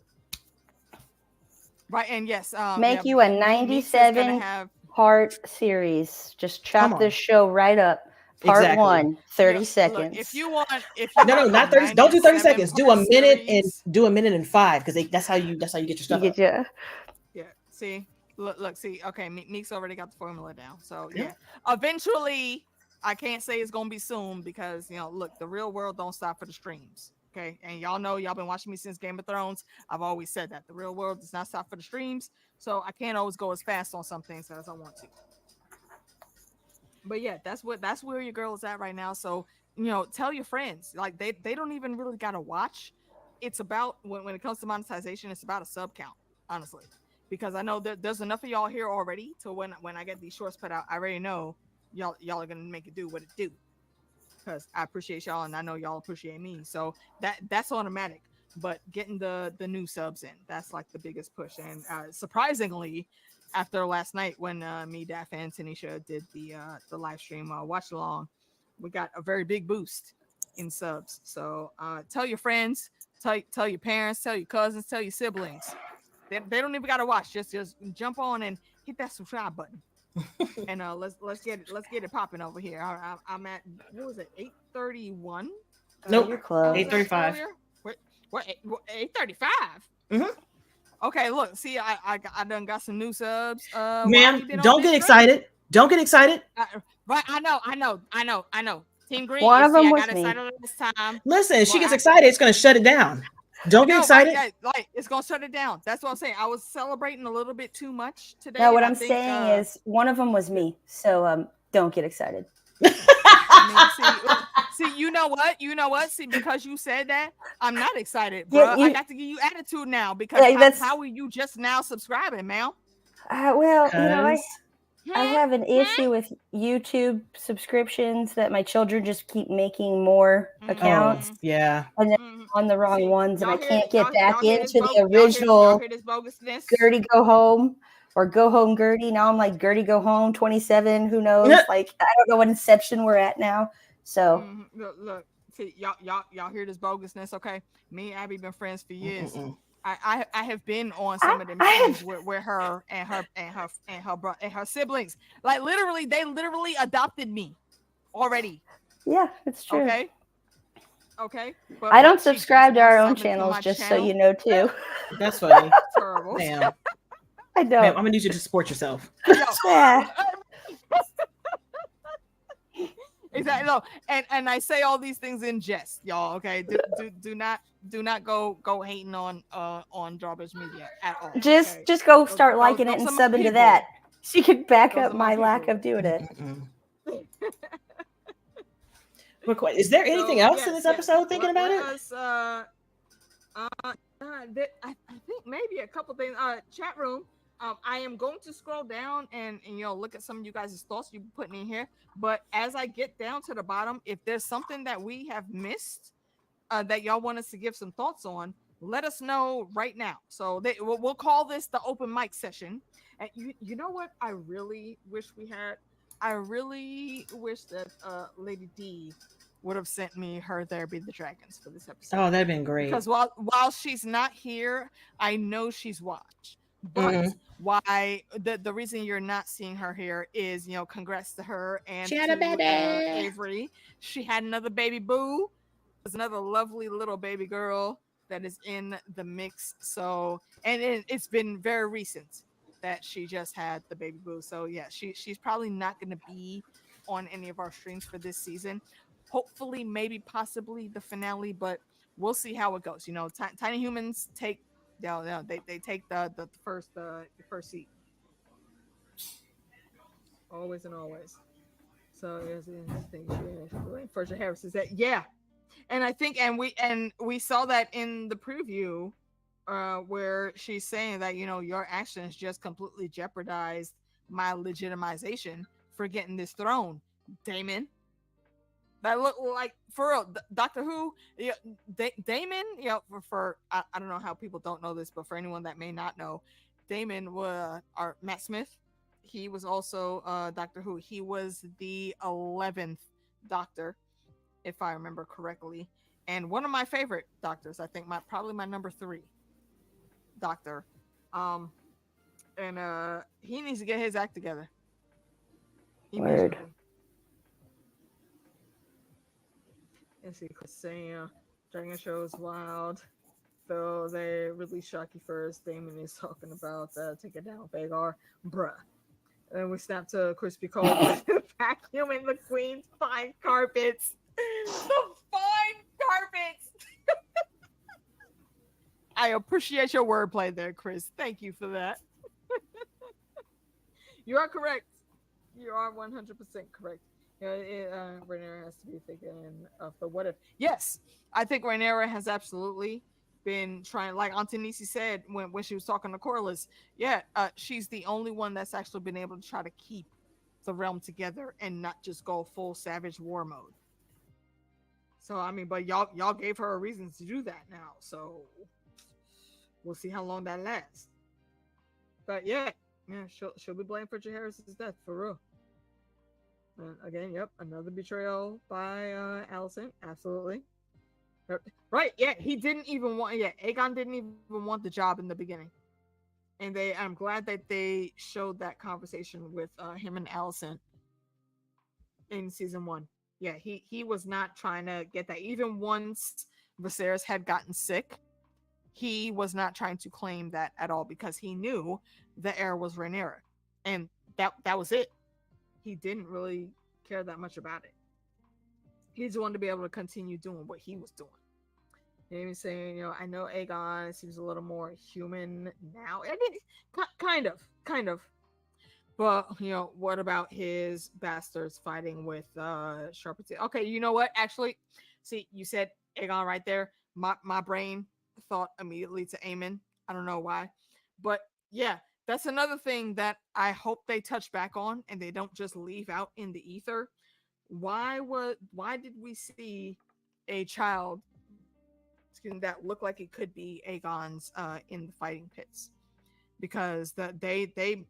Right, and yes, make you a 97-part series. Just chop this show right up. Part 1, 30 seconds. Look, if you want, no, not 30. Don't do 30 seconds. Do a minute and 5, because that's how you get your stuff. Yeah. See, look. See. Okay, Meeks already got the formula down. So yeah. Eventually, I can't say it's gonna be soon, because look, the real world don't stop for the streams. Okay, and y'all know, y'all been watching me since Game of Thrones. I've always said that the real world does not stop for the streams. So I can't always go as fast on some things as I want to. But yeah, that's where your girl is at right now. So tell your friends, like they don't even really gotta watch. It's about when it comes to monetization, it's about a sub count, honestly, because I know there's enough of y'all here already. So when I get these shorts put out, I already know y'all are gonna make it do what it do, because I appreciate y'all and I know y'all appreciate me. So that's automatic. But getting the new subs in, that's like the biggest push. And surprisingly, after last night when me, Daph, and Tanisha did the live stream watch along, we got a very big boost in subs. So tell your friends, tell your parents, tell your cousins, tell your siblings. They don't even gotta watch. Just jump on and hit that subscribe button. And let's get it popping over here. I'm at, what was it, 8:31? Nope, you're close. 8:35. What 8:35? Okay, look, see, I done got some new subs. Ma'am, don't get excited. Don't get excited. Right, I know. Team Green. One of them I was got me. excited this time. Listen, she gets excited, it's gonna shut it down. Don't get excited. Like it's gonna shut it down. That's what I'm saying. I was celebrating a little bit too much today. No, what I'm saying is one of them was me. So don't get excited. See, you know what? See, because you said that, I'm not excited, bro. I got to give you attitude now, because how are you just now subscribing, ma'am? Well, I have an issue with YouTube subscriptions that my children just keep making more accounts. Yeah. And then on the wrong ones, and I can't get back into the original Gertie Go Home or Go Home Gertie. Now I'm like Gertie Go Home 27. Who knows? Like, I don't know what inception we're at now. So look, see, y'all hear this bogusness, okay? Me and Abby been friends for years. I have been on some of them things where her and her siblings, like they literally adopted me already. Yeah, it's true. Okay. But I don't subscribe to our own channels, just so you know too. That's funny. Terrible. Damn. I don't. Ma'am, I'm gonna need you to support yourself. Yeah. Exactly. No, and I say all these things in jest, y'all. Okay, do not go hating on Drawbridge Media at all. Just go start liking it and sub into that. She could back up my lack of doing it. Is there anything else in this episode? Thinking about it, I think maybe a couple things. Chat room. I am going to scroll down and look at some of you guys' thoughts you're putting in here. But as I get down to the bottom, if there's something that we have missed that y'all want us to give some thoughts on, let us know right now. So we'll call this the open mic session. And you know what I really wish we had? I really wish that Lady D would have sent me her There Be the Dragons for this episode. Oh, that'd been great. Because while she's not here, I know she's watched. But why the reason you're not seeing her here is, congrats to her and she had a baby. Avery. She had another baby boo. There's another lovely little baby girl that is in the mix. So, and it's been very recent that she just had the baby boo. So yeah, she's probably not going to be on any of our streams for this season. Hopefully, maybe possibly the finale, but we'll see how it goes. Tiny humans take they take the first seat. Always and always. So here's the thing. First Harris is that and I think and we saw that in the preview where she's saying that your actions just completely jeopardized my legitimization for getting this throne, Daemon. That look like for real, Doctor Who, Daemon. For I don't know how people don't know this, but for anyone that may not know, Daemon was Matt Smith. He was also Doctor Who. He was the 11th Doctor, if I remember correctly, and one of my favorite Doctors. I think probably my number 3 Doctor. And he needs to get his act together. Word. Let's see, Chris saying Dragon Show is wild. Though they released Shocky first, Damon is talking about taking down Vagar. Bruh. And we snap to Crispy Cole vacuuming the Queen's fine carpets. The fine carpets. I appreciate your wordplay there, Chris. Thank you for that. You are correct. You are 100% correct. Rhaenyra has to be thinking of the what if. Yes, I think Rhaenyra has absolutely been trying, like Auntie Nisi said when she was talking to Corlys. Yeah, she's the only one that's actually been able to try to keep the realm together and not just go full savage war mode. So I mean, but y'all gave her a reason to do that now. So we'll see how long that lasts. But yeah, she'll be blamed for Jaehaerys' death for real. And again, another betrayal by Alicent. Absolutely. Right, he didn't even want. Aegon didn't even want the job in the beginning, and I'm glad that they showed that conversation with him and Alicent in season 1. Yeah, he was not trying to get that. Even once Viserys had gotten sick, he was not trying to claim that at all because he knew the heir was Rhaenyra, and that was it. He didn't really care that much about it. He just wanted to be able to continue doing what he was doing. And he was saying, I know Aegon seems a little more human now. I mean, kind of. But, what about his bastards fighting with Sharper Teeth? Okay, you know what? Actually, see, you said Aegon right there. My brain thought immediately to Aemon. I don't know why. But, yeah. That's another thing that I hope they touch back on and they don't just leave out in the ether. Why did we see a child that looked like it could be Aegon's in the fighting pits? Because they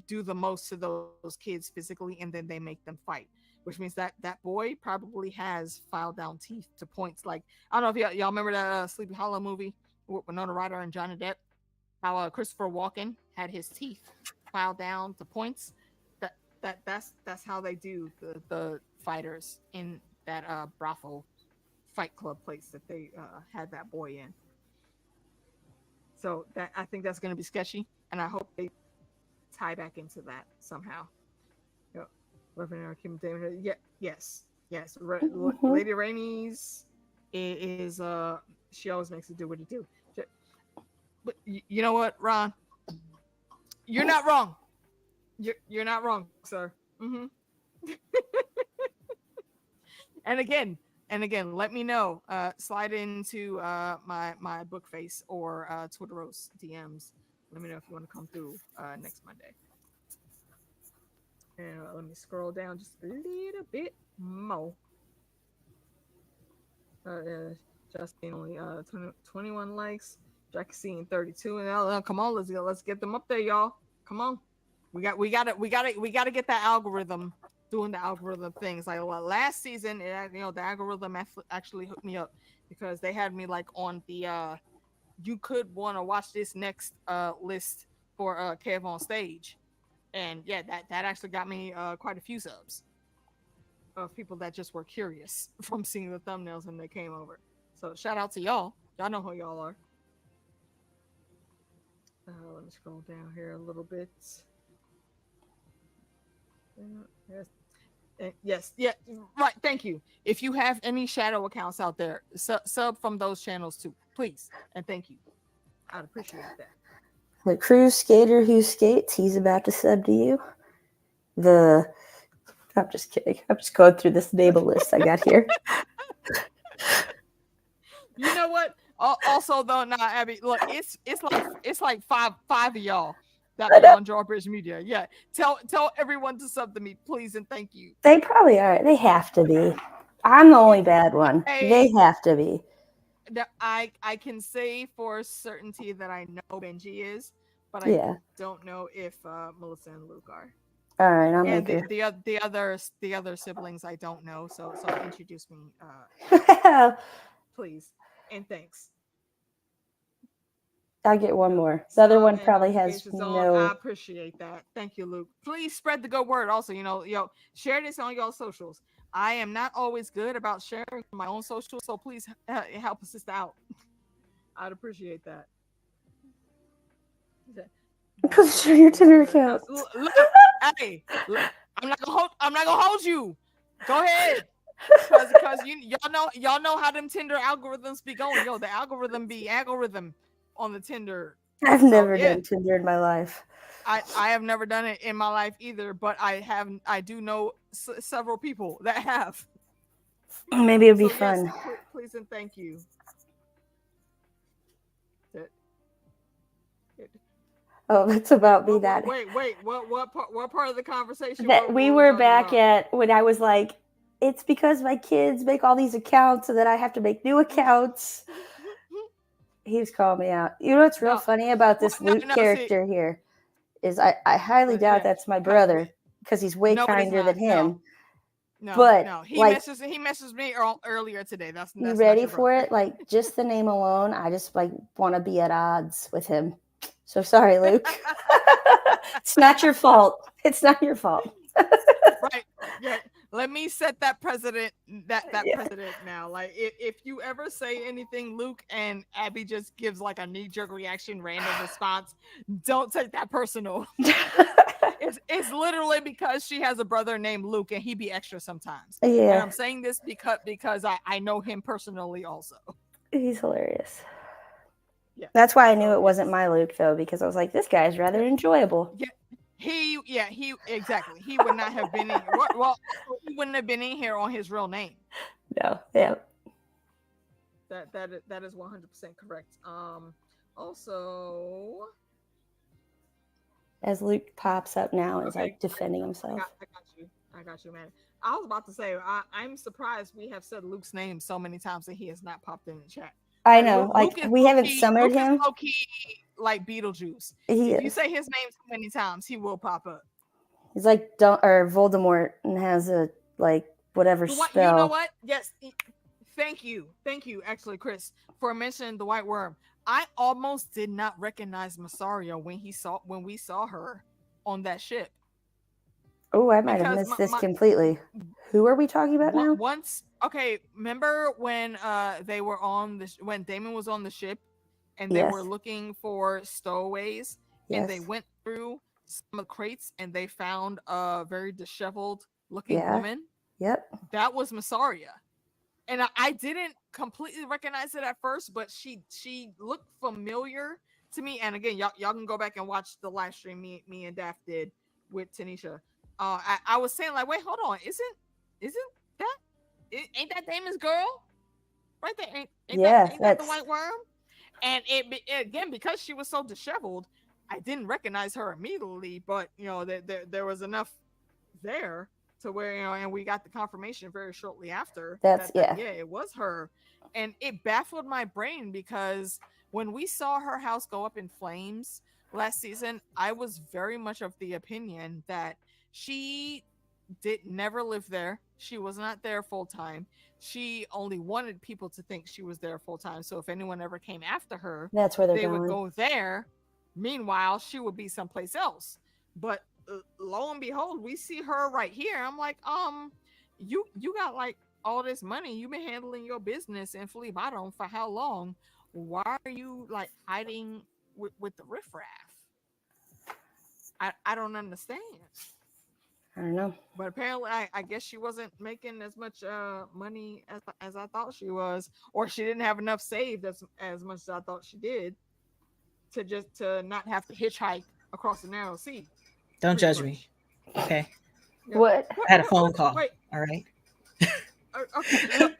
do the most to those kids physically and then they make them fight, which means that boy probably has filed down teeth to points like, I don't know if y'all remember that Sleepy Hollow movie with Winona Ryder and Johnny Depp. How Christopher Walken had his teeth filed down to points. That's how they do the fighters in that brothel fight club place that they had that boy in. So that I think that's going to be sketchy, and I hope they tie back into that somehow. Yes. Lady Rhaenys is she always makes it do what it do. But you know what, Ron? You're not wrong. You're not wrong, sir. Mm-hmm. And again, let me know. Slide into my book face or Twitteros DMs. Let me know if you want to come through next Monday. And let me scroll down just a little bit more. Justin only 21 likes. Jack seeing 32, and come on, let's get them up there, y'all. Come on, we got to get that algorithm doing the algorithm things. Like last season, the algorithm actually hooked me up because they had me like on the you could want to watch this next list for Kev on stage, and yeah, that actually got me quite a few subs of people that just were curious from seeing the thumbnails and they came over. So shout out to y'all. Y'all know who y'all are. Let me scroll down here a little bit. Yes, yeah, right. Thank you. If you have any shadow accounts out there, sub from those channels too, please, and thank you. I'd appreciate that. The cruise skater who skates, he's about to sub to you. I'm just kidding. I'm just going through this name list I got here. You know what? Also, though, Abby, look, it's like five of y'all that be on Drawbridge Media. Yeah, tell everyone to sub to me, please, and thank you. They probably are. They have to be. I'm the only bad one. They have to be. I can say for certainty that I know Benji is, but I don't know if Melissa and Luke are. All right, I'll and make the other siblings I don't know, so introduce me, please, and thanks. I'll get one more. The other one probably has no. I appreciate that. Thank you, Luke. Please spread the good word. Also, share this on y'all socials. I am not always good about sharing my own socials, so please help us out. I'd appreciate that. Please share your Tinder account. Look, hey, look, I'm not gonna hold you. Go ahead, because y'all know how them Tinder algorithms be going. The algorithm be algorithm on the Tinder. I've never done Tinder in my life. I have never done it in my life either, but I do know several people that have. Maybe it'd be fun. Yes, please and thank you. Oh, that's about me. Wait. What part of the conversation? That we were back at when I was like, it's because my kids make all these accounts and then I have to make new accounts. He was calling me out. You know what's real funny about this Luke character here is I highly doubt that's my brother because he's way kinder than him. No. He messaged me earlier today. That's you ready for it? Like just the name alone, I just like want to be at odds with him. So sorry, Luke. It's not your fault. It's not your fault. Right. Yeah. Let me set that precedent. That precedent now. Like if you ever say anything, Luke, and Abby just gives like a knee-jerk reaction, random response, don't take that personal. It's literally because she has a brother named Luke, and he be extra sometimes. Yeah. And I'm saying this because I know him personally also. He's hilarious. Yeah. That's why I knew it wasn't my Luke though, because I was like, this guy's rather enjoyable. Yeah. He exactly. He would not have been in. Well, he wouldn't have been in here on his real name. No. Yeah. That is 100% correct. Also, as Luke pops up now, is like defending himself. I got you, man. I was about to say, I'm surprised we have said Luke's name so many times that he has not popped in the chat. I know, we haven't summoned him. Luke is low-key like Beetlejuice. If you say his name so many times, he will pop up. He's like Voldemort and has a like whatever spell. You know what? Yes. Thank you, actually, Chris, for mentioning the White Worm. I almost did not recognize Mysaria when we saw her on that ship. Oh, I might have missed this completely. Who are we talking about now? Remember when they were when Daemon was on the ship and they were looking for stowaways and they went through some of the crates and they found a very disheveled looking woman? Yep. That was Mysaria. And I didn't completely recognize it at first, but she looked familiar to me. And again, y'all can go back and watch the live stream me and Daph did with Tanisha. I was saying like, wait, hold on, ain't that Damon's girl right there? Ain't that the White Worm? And it again, because she was so disheveled, I didn't recognize her immediately. But there was enough there to where and we got the confirmation very shortly after that it was her. And it baffled my brain because when we saw her house go up in flames last season, I was very much of the opinion that she never lived there. She was not there full time. She only wanted people to think she was there full time. So if anyone ever came after her, that's where they would go there. Meanwhile, she would be someplace else. But lo and behold, we see her right here. I'm like, you got like all this money. You've been handling your business in Flea Bottom for how long? Why are you like hiding with the riffraff? I don't understand. I don't know. But apparently, I guess she wasn't making as much money as I thought she was, or she didn't have enough saved as much as I thought she did to not have to hitchhike across the narrow sea. Don't judge me, okay? Yeah. What? I had a phone call. Wait. All right. Okay, look,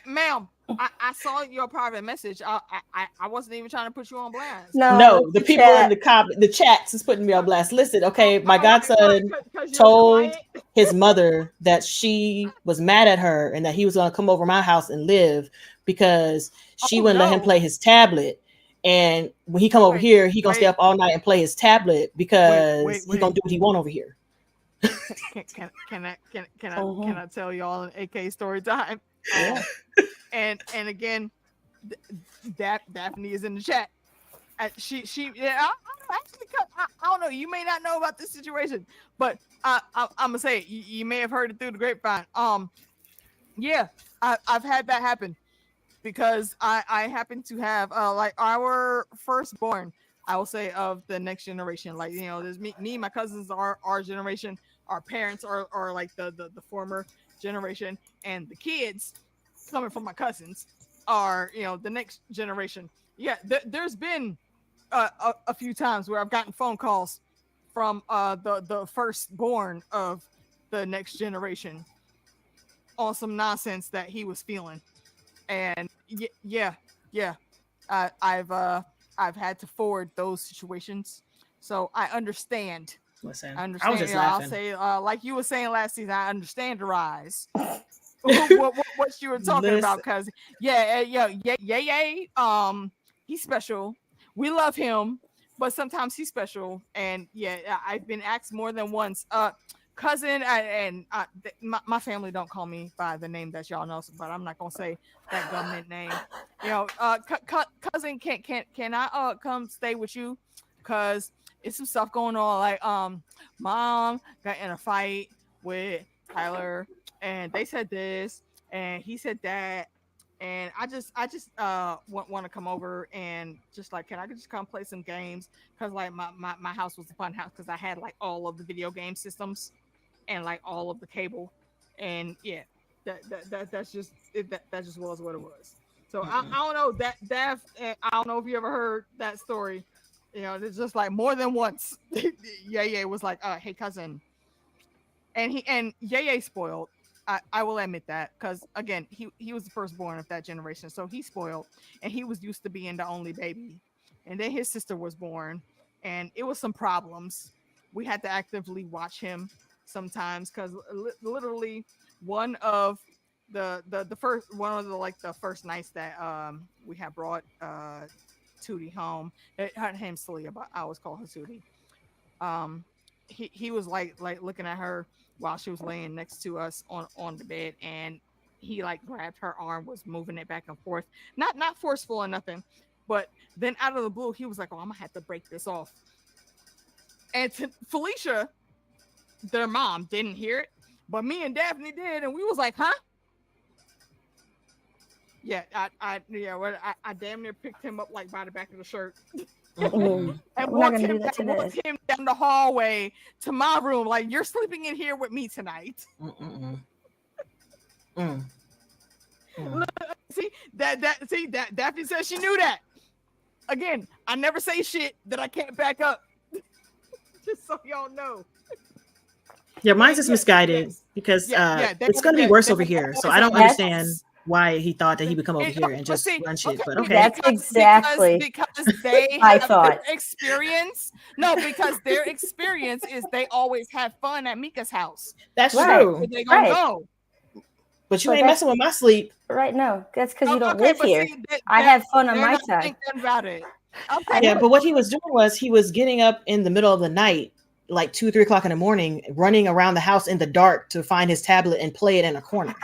ma'am, I saw your private message. I wasn't even trying to put you on blast. No, the people in the chats is putting me on blast. Listen, okay, my godson told his mother that she was mad at her and that he was going to come over my house and live because she wouldn't let him play his tablet. And when he come over here, he gonna stay up all night and play his tablet because he gonna do what he want over here. Can I tell y'all an AK story time? And again, Daphne is in the chat. She I don't know. You may not know about this situation, but I'm gonna say it. You may have heard it through the grapevine. Yeah, I've had that happen because I happen to have like our firstborn, I will say, of the next generation. Like, you know, there's me, my cousins are our generation. Our parents are like the former generation, and the kids coming from my cousins are, you know, the next generation. Yeah, there's been a few times where I've gotten phone calls from the firstborn of the next generation on some nonsense that he was feeling, and yeah, I've had to forward those situations, so I understand. Listen, I understand. I was just laughing. I'll say, like you were saying last season, I understand the rise. what you were talking about, because he's special. We love him, but sometimes he's special. And yeah, I've been asked more than once, cousin, my family don't call me by the name that y'all know, but I'm not gonna say that government name. You know, cousin, can I come stay with you? Because it's some stuff going on. Like, mom got in a fight with Tyler, and they said this, and he said that, and I just want to come over and just like, can I just come play some games? Because like my house was a fun house because I had like all of the video game systems and like all of the cable, and yeah, that's just it. That just was what it was. So I don't know that I don't know if you ever heard that story. You know, it's just like more than once. Yeah, was like, hey cousin, and Yay spoiled. I will admit that, because again, he was the firstborn of that generation, so he spoiled, and he was used to being the only baby, and then his sister was born, and it was some problems. We had to actively watch him sometimes, because literally one of the first nights that we had brought Tootie home. Her name's Celia, but I always call her Tootie. He was like looking at her while she was laying next to us on the bed, and he like grabbed her arm, was moving it back and forth, not forceful or nothing, but then out of the blue he was like, oh, I'm gonna have to break this off. And Felicia, their mom, didn't hear it, but me and Daphne did, and we was like, huh? Yeah, I damn near picked him up like by the back of the shirt and walked him down the hallway to my room. Like, you're sleeping in here with me tonight. See that Daphne says she knew that. Again, I never say shit that I can't back up. Just so y'all know. Yeah, mine's just misguided because it's going to be worse over here. So I don't understand why he thought that he would come over here and just run shit. But okay, that's exactly because they have their experience. No, because their experience is they always have fun at Mika's house. That's true. So they gonna go. But you ain't messing with my sleep. Right? No, that's because you don't live here. I have fun on my time. About it. Yeah, but what he was doing was he was getting up in the middle of the night, like 2, 3 o'clock in the morning, running around the house in the dark to find his tablet and play it in a corner.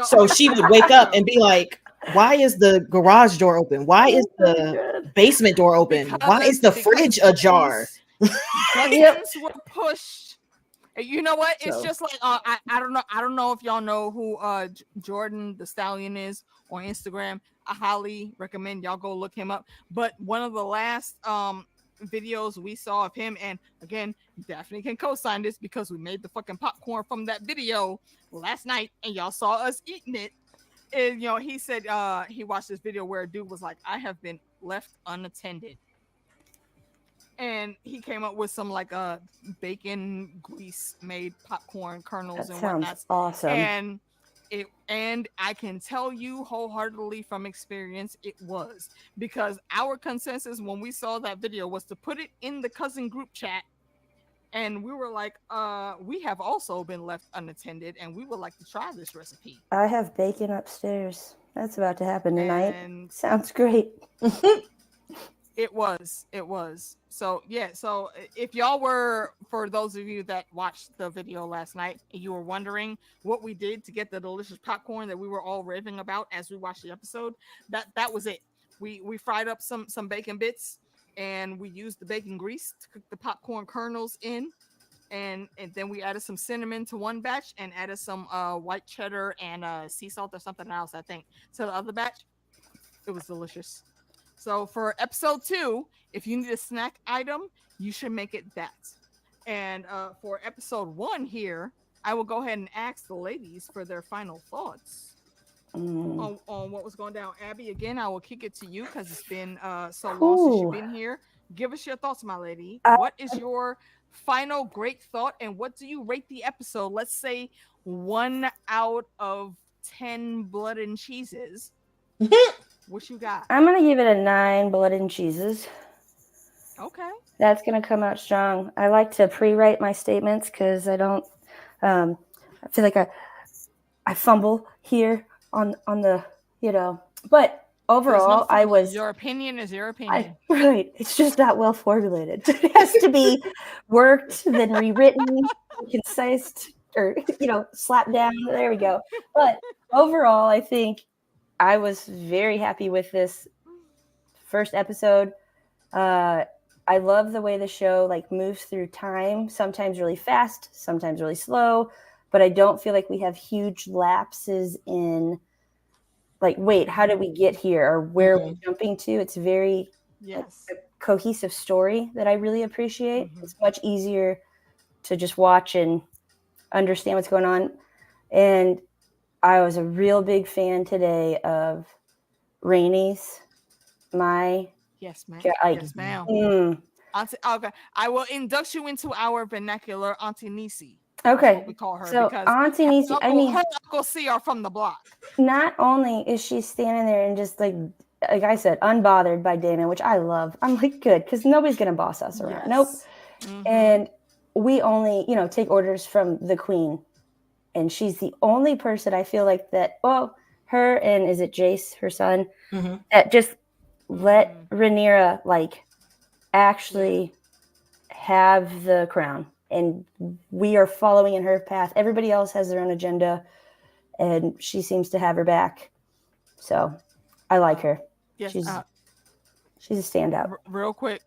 So she would wake up and be like, why is the garage door open? Why is the basement door open? Why is the fridge ajar? Buttons were pushed. You know what? It's just like I don't know if y'all know who Jordan the Stallion is on Instagram. I highly recommend y'all go look him up. But one of the last videos we saw of him, and again, Daphne can co-sign this because we made the fucking popcorn from that video last night, and y'all saw us eating it. And he said he watched this video where a dude was like, "I have been left unattended." And he came up with some like bacon grease made popcorn kernels and whatnot. Awesome. And I can tell you wholeheartedly from experience, it was, because our consensus when we saw that video was to put it in the cousin group chat, and we were like, we have also been left unattended, and we would like to try this recipe. I have bacon upstairs. That's about to happen tonight. Sounds great. It was. So yeah, so if y'all were, for those of you that watched the video last night and you were wondering what we did to get the delicious popcorn that we were all raving about as we watched the episode, that was it. We fried up some bacon bits, and we used the bacon grease to cook the popcorn kernels in, and then we added some cinnamon to one batch and added some white cheddar and sea salt or something else, I think, to the other batch. It was delicious. So for episode 2, if you need a snack item, you should make it that. And for episode 1 here, I will go ahead and ask the ladies for their final thoughts on what was going down. Abby, again, I will kick it to you because it's been so long since you've been here. Give us your thoughts, my lady. What is your final great thought, and what do you rate the episode? Let's say 1 out of 10 blood and cheeses. What you got? I'm gonna give it a 9 blood and cheeses. Okay. That's gonna come out strong. I like to pre-write my statements because I don't. I feel like I fumble here on the But overall, I was. Your opinion is your opinion. Right. It's just not well formulated. It has to be worked, then rewritten, concise, or slapped down. There we go. But overall, I think I was very happy with this first episode. I love the way the show moves through time, sometimes really fast, sometimes really slow, but I don't feel like we have huge lapses in wait, how did we get here, or where are we jumping to? It's very a cohesive story that I really appreciate. It's much easier to just watch and understand what's going on. And I was a real big fan today of Rhaenys. Yes, ma'am. Yes, ma'am. Okay, I will induct you into our vernacular, Auntie Nisi. Okay, that's what we call her. So Auntie Nisi, her Uncle C are from the block. Not only is she standing there and just like I said, unbothered by Daemon, which I love. I'm like, good, because nobody's gonna boss us around. Yes. Nope. And we only, take orders from the queen. And she's the only person I feel like that, her and is it Jace, her son, that just let Rhaenyra actually have the crown. And we are following in her path. Everybody else has their own agenda, and she seems to have her back. So I like her. Yes, she's a standout. Real quick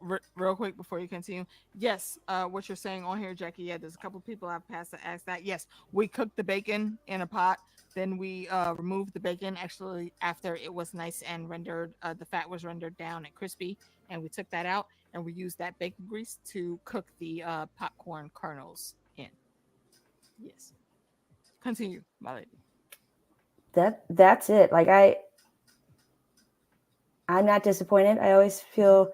before you continue. Yes, what you're saying on here, Jackie. Yeah, there's a couple people I've passed to ask that. Yes, we cooked the bacon in a pot. Then we removed the bacon actually after it was nice and rendered. The fat was rendered down and crispy, and we took that out and we used that bacon grease to cook the popcorn kernels in. Yes. Continue, my lady. That's it. I'm not disappointed. I always feel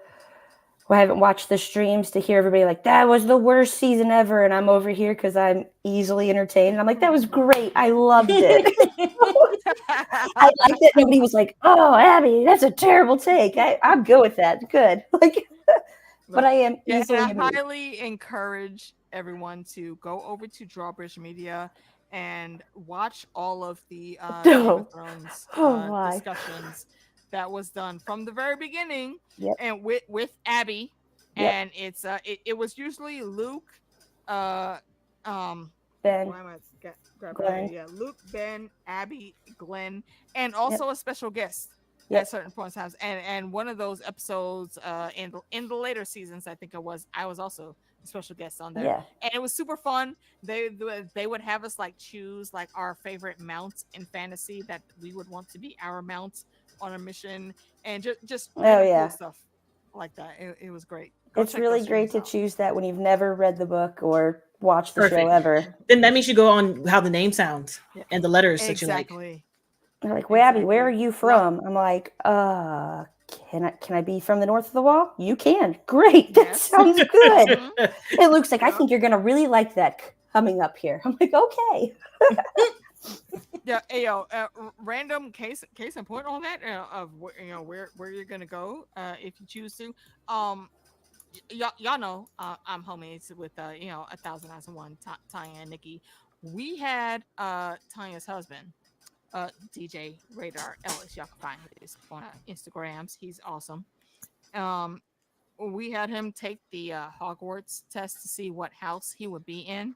I haven't watched the streams to hear everybody that was the worst season ever. And I'm over here because I'm easily entertained. And I'm like, that was great. I loved it. I like that nobody was like, oh, Abby, that's a terrible take. I'm good with that. Good. But I am easily I highly encourage everyone to go over to Drawbridge Media and watch all of the Game of Thrones discussions that was done from the very beginning, and with Abby and it's it was usually Luke, Ben, why am I Glenn. Yeah, Luke, Ben, Abby, Glenn, and also a special guest at certain points in times. And one of those episodes in the later seasons, I think I was also a special guest on there. Yeah. And it was super fun. They would have us like choose like our favorite mounts in fantasy that we would want to be our mounts on a mission, and just cool stuff like that. It was great. It's really great to choose that when you've never read the book or watched the show ever. Then that means you go on how the name sounds and the letters that you like. They're like, well, Abby, where are you from? I'm like, can I be from the north of the wall? You can. Great. That sounds good. And Luke's like, I think you're gonna really like that coming up here. I'm like, okay. Random case in point on that of where you're gonna go if you choose to. Y'all know I'm homies with 1001 Tanya and Nikki. We had Tanya's husband, DJ Radar Ellis. Y'all can find his on Instagrams. He's awesome. We had him take the Hogwarts test to see what house he would be in.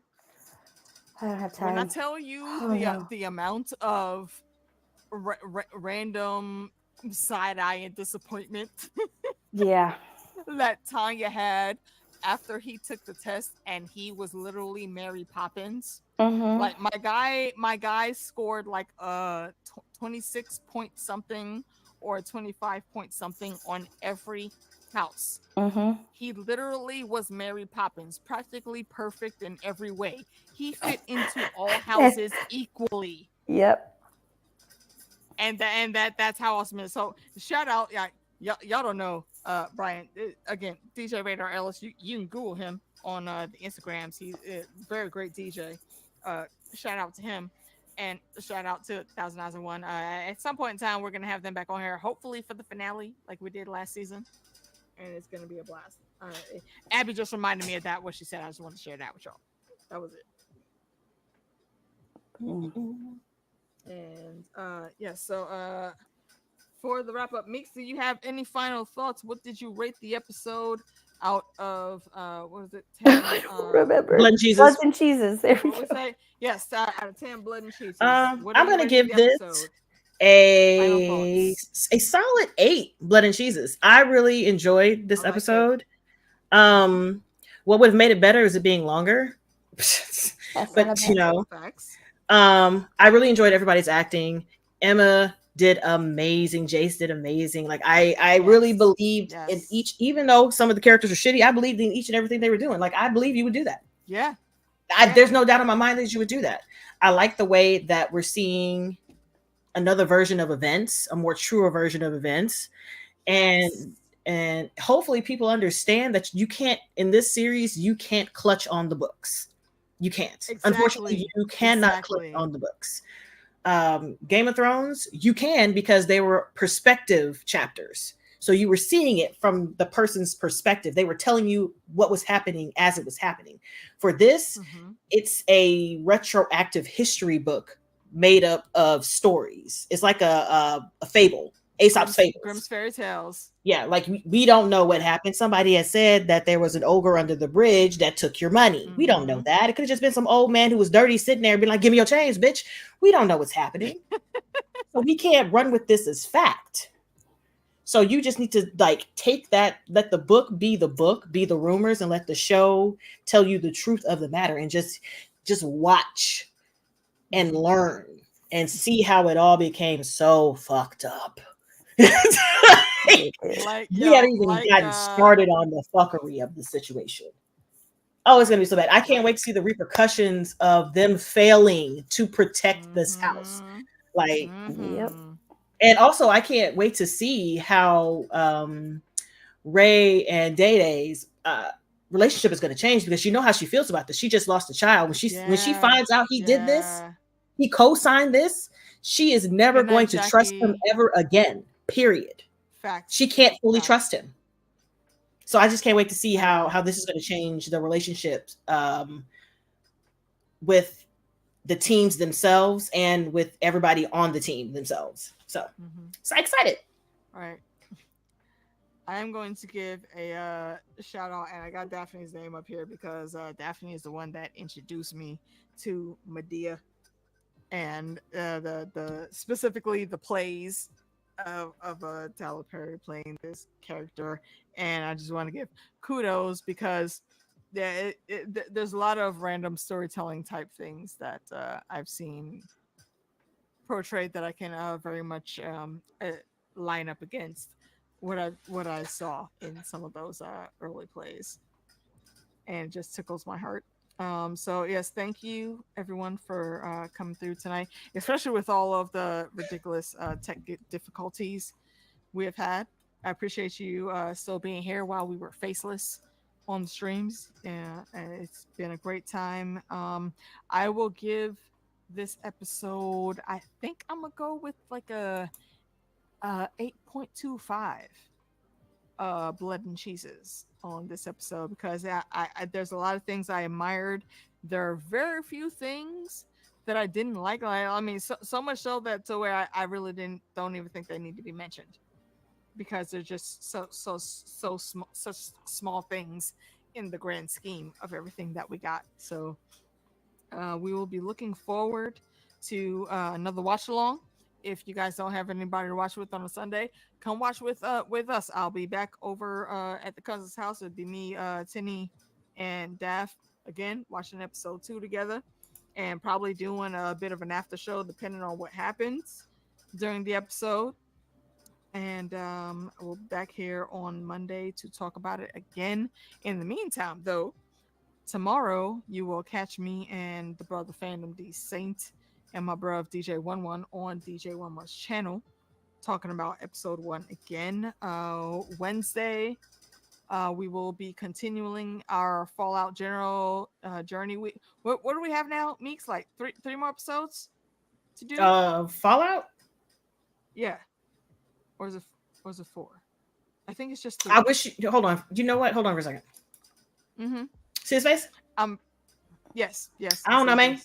I don't have time. When I tell you the amount of random side eye and disappointment, that Tanya had after he took the test, and he was literally Mary Poppins. Like my guy scored like 26 point something or 25 point something on every house. He literally was Mary Poppins, practically perfect in every way. He fit into all houses equally. Yep. And that's how awesome it is. So shout out, y'all don't know Brian. Again, DJ Radar Ellis. You can Google him on the Instagrams. He's a very great DJ. Shout out to him, and shout out to 1001. At some point in time, we're gonna have them back on here, hopefully for the finale, like we did last season, and it's gonna be a blast. Abby just reminded me of that. What she said, I just want to share that with y'all. That was it. And so for the wrap up, Meeks, do you have any final thoughts? What did you rate the episode out of what was it? 10, remember blood and cheeses. Blood and cheeses. There we go. Say? Yes, out of 10 blood and cheeses. I'm gonna give this a solid 8 blood and cheeses. I really enjoyed this episode. What would have made it better is it being longer. But I really enjoyed everybody's acting. Emma did amazing. Jace did amazing. Like I really believed in each, even though some of the characters are shitty, I believed in each and everything they were doing. Like I believe you would do that. There's no doubt in my mind that you would do that. I like the way that we're seeing another version of events, a more truer version of events. And hopefully people understand that you can't, in this series, you can't clutch on the books. You can't. Unfortunately, you cannot clutch on the books. Game of Thrones, you can, because they were perspective chapters. So you were seeing it from the person's perspective. They were telling you what was happening as it was happening. For this, it's a retroactive history book made up of stories. It's like a fable. Aesop's fables. Grimm's fairy tales. Yeah, like we don't know what happened. Somebody has said that there was an ogre under the bridge that took your money. We don't know that. It could have just been some old man who was dirty sitting there and be like, give me your change, bitch. We don't know what's happening. So we can't run with this as fact. So you just need to like take that, let the book, be the rumors, and let the show tell you the truth of the matter, and just watch and learn and see how it all became so fucked up. We haven't even gotten started on the fuckery of the situation. Oh, it's gonna be so bad. I can't wait to see the repercussions of them failing to protect this house. Like, and also I can't wait to see how Ray and Day-Day's relationship is going to change, because you know how she feels about this. She just lost a child. When she finds out he did this, he co-signed this, she is never going to trust him ever again. Period. Fact. She can't fully trust him. So I just can't wait to see how this is going to change the relationships with the teams themselves and with everybody on the team themselves. So excited. All right. I am going to give a shout out, and I got Daphne's name up here because Daphne is the one that introduced me to Medea and the specifically the plays of Tyler Perry playing this character, and I just want to give kudos because there's a lot of random storytelling type things that I've seen portrayed that I can very much line up against what I saw in some of those early plays, and it just tickles my heart. So yes, thank you everyone for coming through tonight, especially with all of the ridiculous tech difficulties we have had. I appreciate you still being here while we were faceless on the streams. Yeah, and it's been a great time. I will give this episode, I think I'm gonna go with like a 8.25 blood and cheeses on this episode because I there's a lot of things I admired. There are very few ththings that I didn't like. I mean, so much so that to where I really don't even think they need to be mentioned because they're just so small, such small things in the grand scheme of everything that we got. So we will be looking forward to another watch along. If you guys don't have anybody to watch with on a Sunday, come watch with us. I'll be back over at the cousin's house. It'd be me, Tinny, and Daph again watching episode 2 together, and probably doing a bit of an after show depending on what happens during the episode. And we'll be back here on Monday to talk about it again. In the meantime, though, tomorrow you will catch me and the brother fandom D Saint and my brother DJ Wun Wun on DJ Wun Wun's channel, talking about episode 1 again. Wednesday, we will be continuing our Fallout General journey. What do we have now, Meeks? Like three more episodes to do? Fallout? Yeah. Or is it 4? I think it's just 3. I wish hold on. You know what? Hold on for a second. Mm-hmm. See his face? Yes. I don't know, man.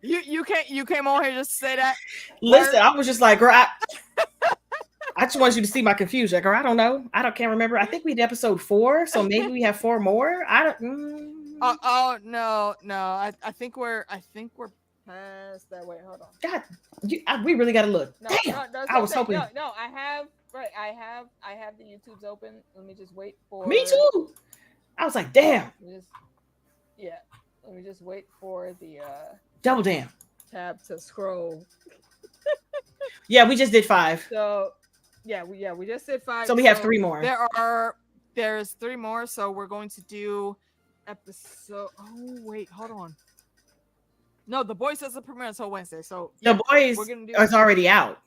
You came on here just to say that. Listen, I was just like, girl, I just want you to see my confusion, girl. I don't know. Can't remember. I think we did episode 4, so maybe we have 4 more. I don't. Oh no. I think we're past that. Wait, hold on. God, we really got to look. No, damn, no, I was hoping. No, I have the YouTubes open. Let me just wait for. Me too. I was like, damn. Let me just wait for the double damn tab to scroll. Yeah, we just did 5. So we just did 5. So we have 3 more. There's 3 more. So we're going to do episode. Oh wait, hold on. No, The Boys doesn't premiere until Wednesday. So The Boys is already out.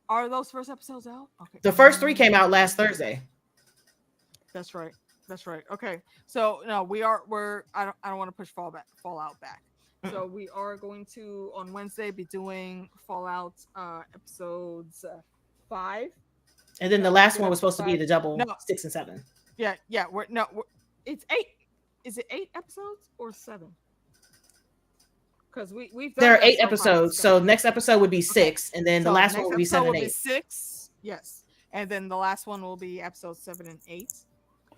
Are those first episodes out? Okay. The first 3 came out last Thursday. That's right. Okay. So no, I don't want to push Fallout back. So we are going to on Wednesday be doing Fallout episodes 5. And then the last one was supposed to be the double 6 and 7. Yeah. It's 8. Is it 8 episodes or 7? Because we've done there are 8 episodes. So next episode would be 6, and then the last one will be 7 and 8. 6, yes, and then the last one will be episodes 7 and 8,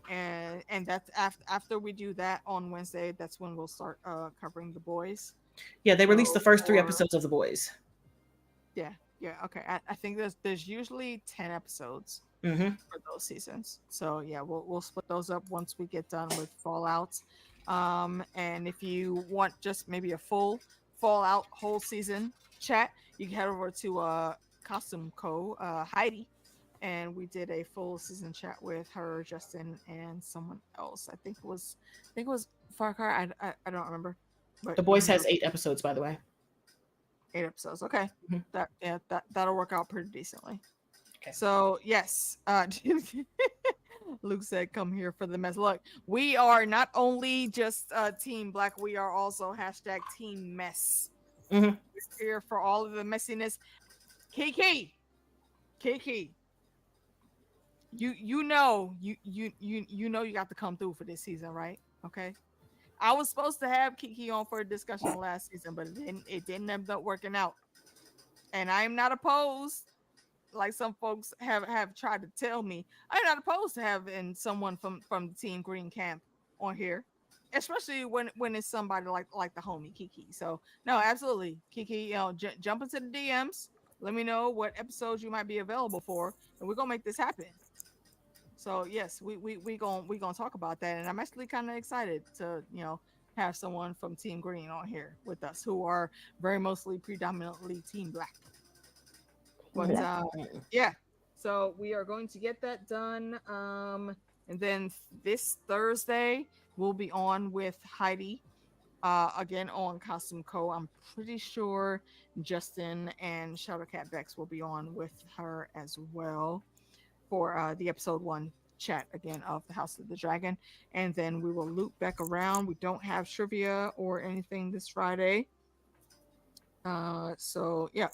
and that's after we do that on Wednesday. That's when we'll start covering The Boys. Yeah, they released the first 3 episodes of The Boys. Yeah, okay. I think there's usually 10 episodes for those seasons. So yeah, we'll split those up once we get done with Fallout. And if you want just maybe a full Fallout whole season chat, you can head over to Costume Co. Heidi, and we did a full season chat with her, Justin, and someone else. I think it was Farcar. I don't remember. But The Boys has 8 episodes, by the way. 8 episodes. Okay, that'll work out pretty decently. Okay. So yes, Luke said, "Come here for the mess." Look, we are not only just Team Black, we are also #Team Mess. We're here for all of the messiness. Kiki, you know you got to come through for this season, right? Okay. I was supposed to have Kiki on for a discussion last season, but it didn't end up working out. and I'm not opposed. Like some folks have tried to tell me, I'm not opposed to having someone from the Team Green camp on here, especially when it's somebody like the homie Kiki. So no, absolutely, Kiki, jump into the DMs. Let me know what episodes you might be available for, and we're gonna make this happen. So yes, we gonna talk about that, and I'm actually kind of excited to have someone from Team Green on here with us who are very mostly predominantly Team Black. But yeah, so we are going to get that done. And then this Thursday we'll be on with Heidi again on Costume Co. I'm pretty sure Justin and Shadowcat Bex will be on with her as well for the episode 1 chat again of the House of the Dragon. And then we will loop back around. We don't have trivia or anything this Friday. So yeah.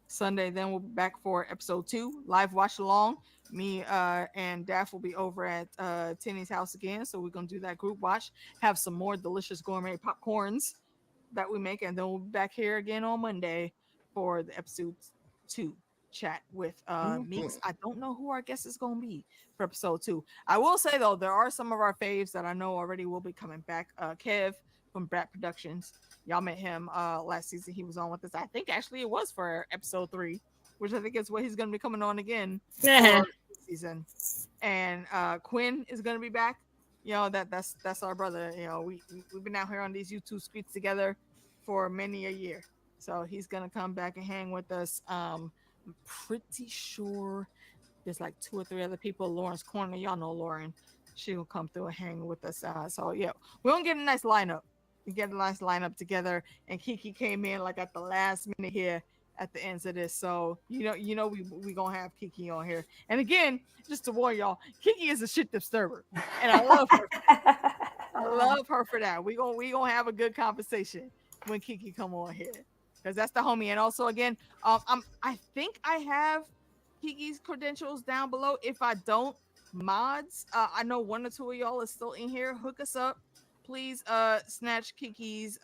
Sunday, then we'll be back for episode 2, live watch along. Me and Daff will be over at Tinny's house again, so we're gonna do that group watch, have some more delicious gourmet popcorns that we make, and then we'll be back here again on Monday for the episode 2 chat with Meeks. I don't know who our guest is gonna be for episode 2. I will say though, there are some of our faves that I know already will be coming back. Kev from Brat Productions. Y'all met him last season. He was on with us. I think actually it was for episode 3, which I think is what he's going to be coming on again for this season. And Quinn is going to be back. That's our brother. We've been out here on these YouTube streets together for many a year. So he's going to come back and hang with us. I'm pretty sure there's like 2 or 3 other people. Lauren's Corner. Y'all know Lauren. She will come through and hang with us. So yeah, we're going to get a nice lineup. We get a nice lineup together, and Kiki came in like at the last minute here at the ends of this. So we gonna have Kiki on here. And again, just to warn y'all, Kiki is a shit disturber, and I love her. I love her for that. We gonna have a good conversation when Kiki come on here, because that's the homie. And also again, I think I have Kiki's credentials down below. If I don't, mods, I know 1 or 2 of y'all is still in here. Hook us up. Please snatch Kiki's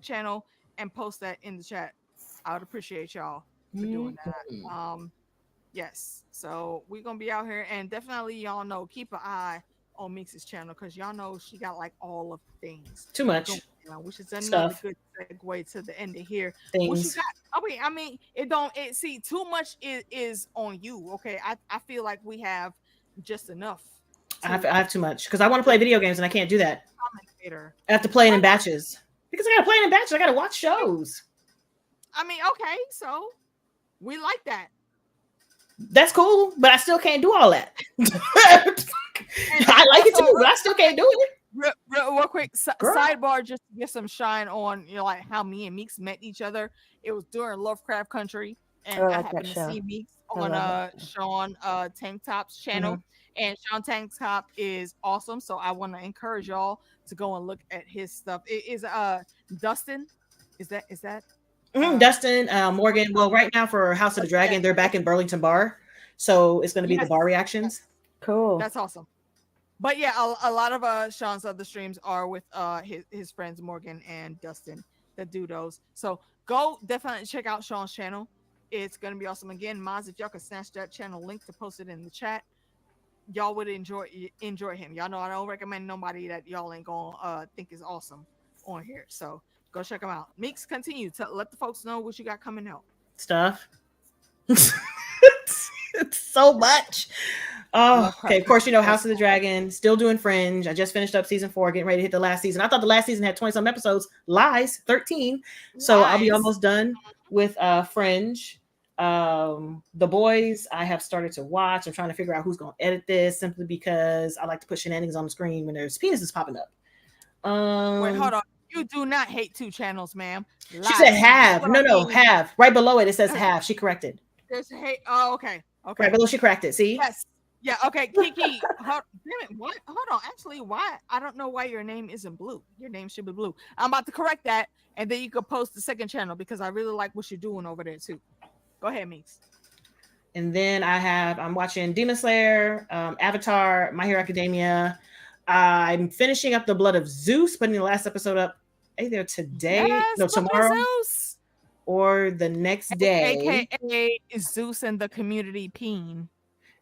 channel and post that in the chat. I would appreciate y'all for doing that. Yes, so we're gonna be out here, and definitely y'all know, keep an eye on Meeks' channel, because y'all know she got like all of the things too much, which is another good segue to the end of here. What you got? I mean see, too much is on you. Okay, I feel like we have just enough. I have too much, because I want to play video games and I can't do that. I have to play it in batches, because I gotta play it in batches. I gotta watch shows. I mean, okay, so we like that. That's cool, but I still can't do all that. I like it too, but I still can't do it. Real quick, sidebar, just to get some shine on like how me and Meeks met each other. It was during Lovecraft Country, and I happened to see Meeks on Sean Tank Top's channel. And Sean Tank Top is awesome, so I want to encourage y'all to go and look at his stuff. It is Dustin. Is that Dustin, Morgan? Well, right now for House of the Dragon, they're back in Burlington Bar, so it's going to be the bar reactions. Cool. That's awesome. But yeah, a lot of Sean's other streams are with his friends Morgan and Dustin that do those. So go definitely check out Sean's channel. It's going to be awesome. Again, mods, if y'all can snatch that channel link to post it in the chat, y'all would enjoy him. Y'all know I don't recommend nobody that y'all ain't gonna think is awesome on here. So go check them out. Meeks, continue to let the folks know what you got coming out. Stuff. It's so much. Oh, okay. Of course, House of the Dragon, still doing Fringe. I just finished up season 4, getting ready to hit the last season. I thought the last season had 20-some episodes. Lies, 13. So I'll be almost done with Fringe. The Boys I have started to watch. I'm trying to figure out who's going to edit this, simply because I like to put shenanigans on the screen when there's penises popping up. Wait, hold on. You do not hate 2 channels, ma'am. She said have. No, have. Right below it says have. She corrected. There's hate. Oh, okay. Right below she corrected. See? Yes. Yeah, okay. Kiki, damn it. What? Hold on. Actually, why? I don't know why your name isn't blue. Your name should be blue. I'm about to correct that, and then you can post the second channel, because I really like what you're doing over there too. Go ahead, Meeks. And then I'm watching Demon Slayer, Avatar, My Hero Academia. I'm finishing up The Blood of Zeus, putting the last episode up either today, tomorrow. or the next day. AKA Zeus and the community peen.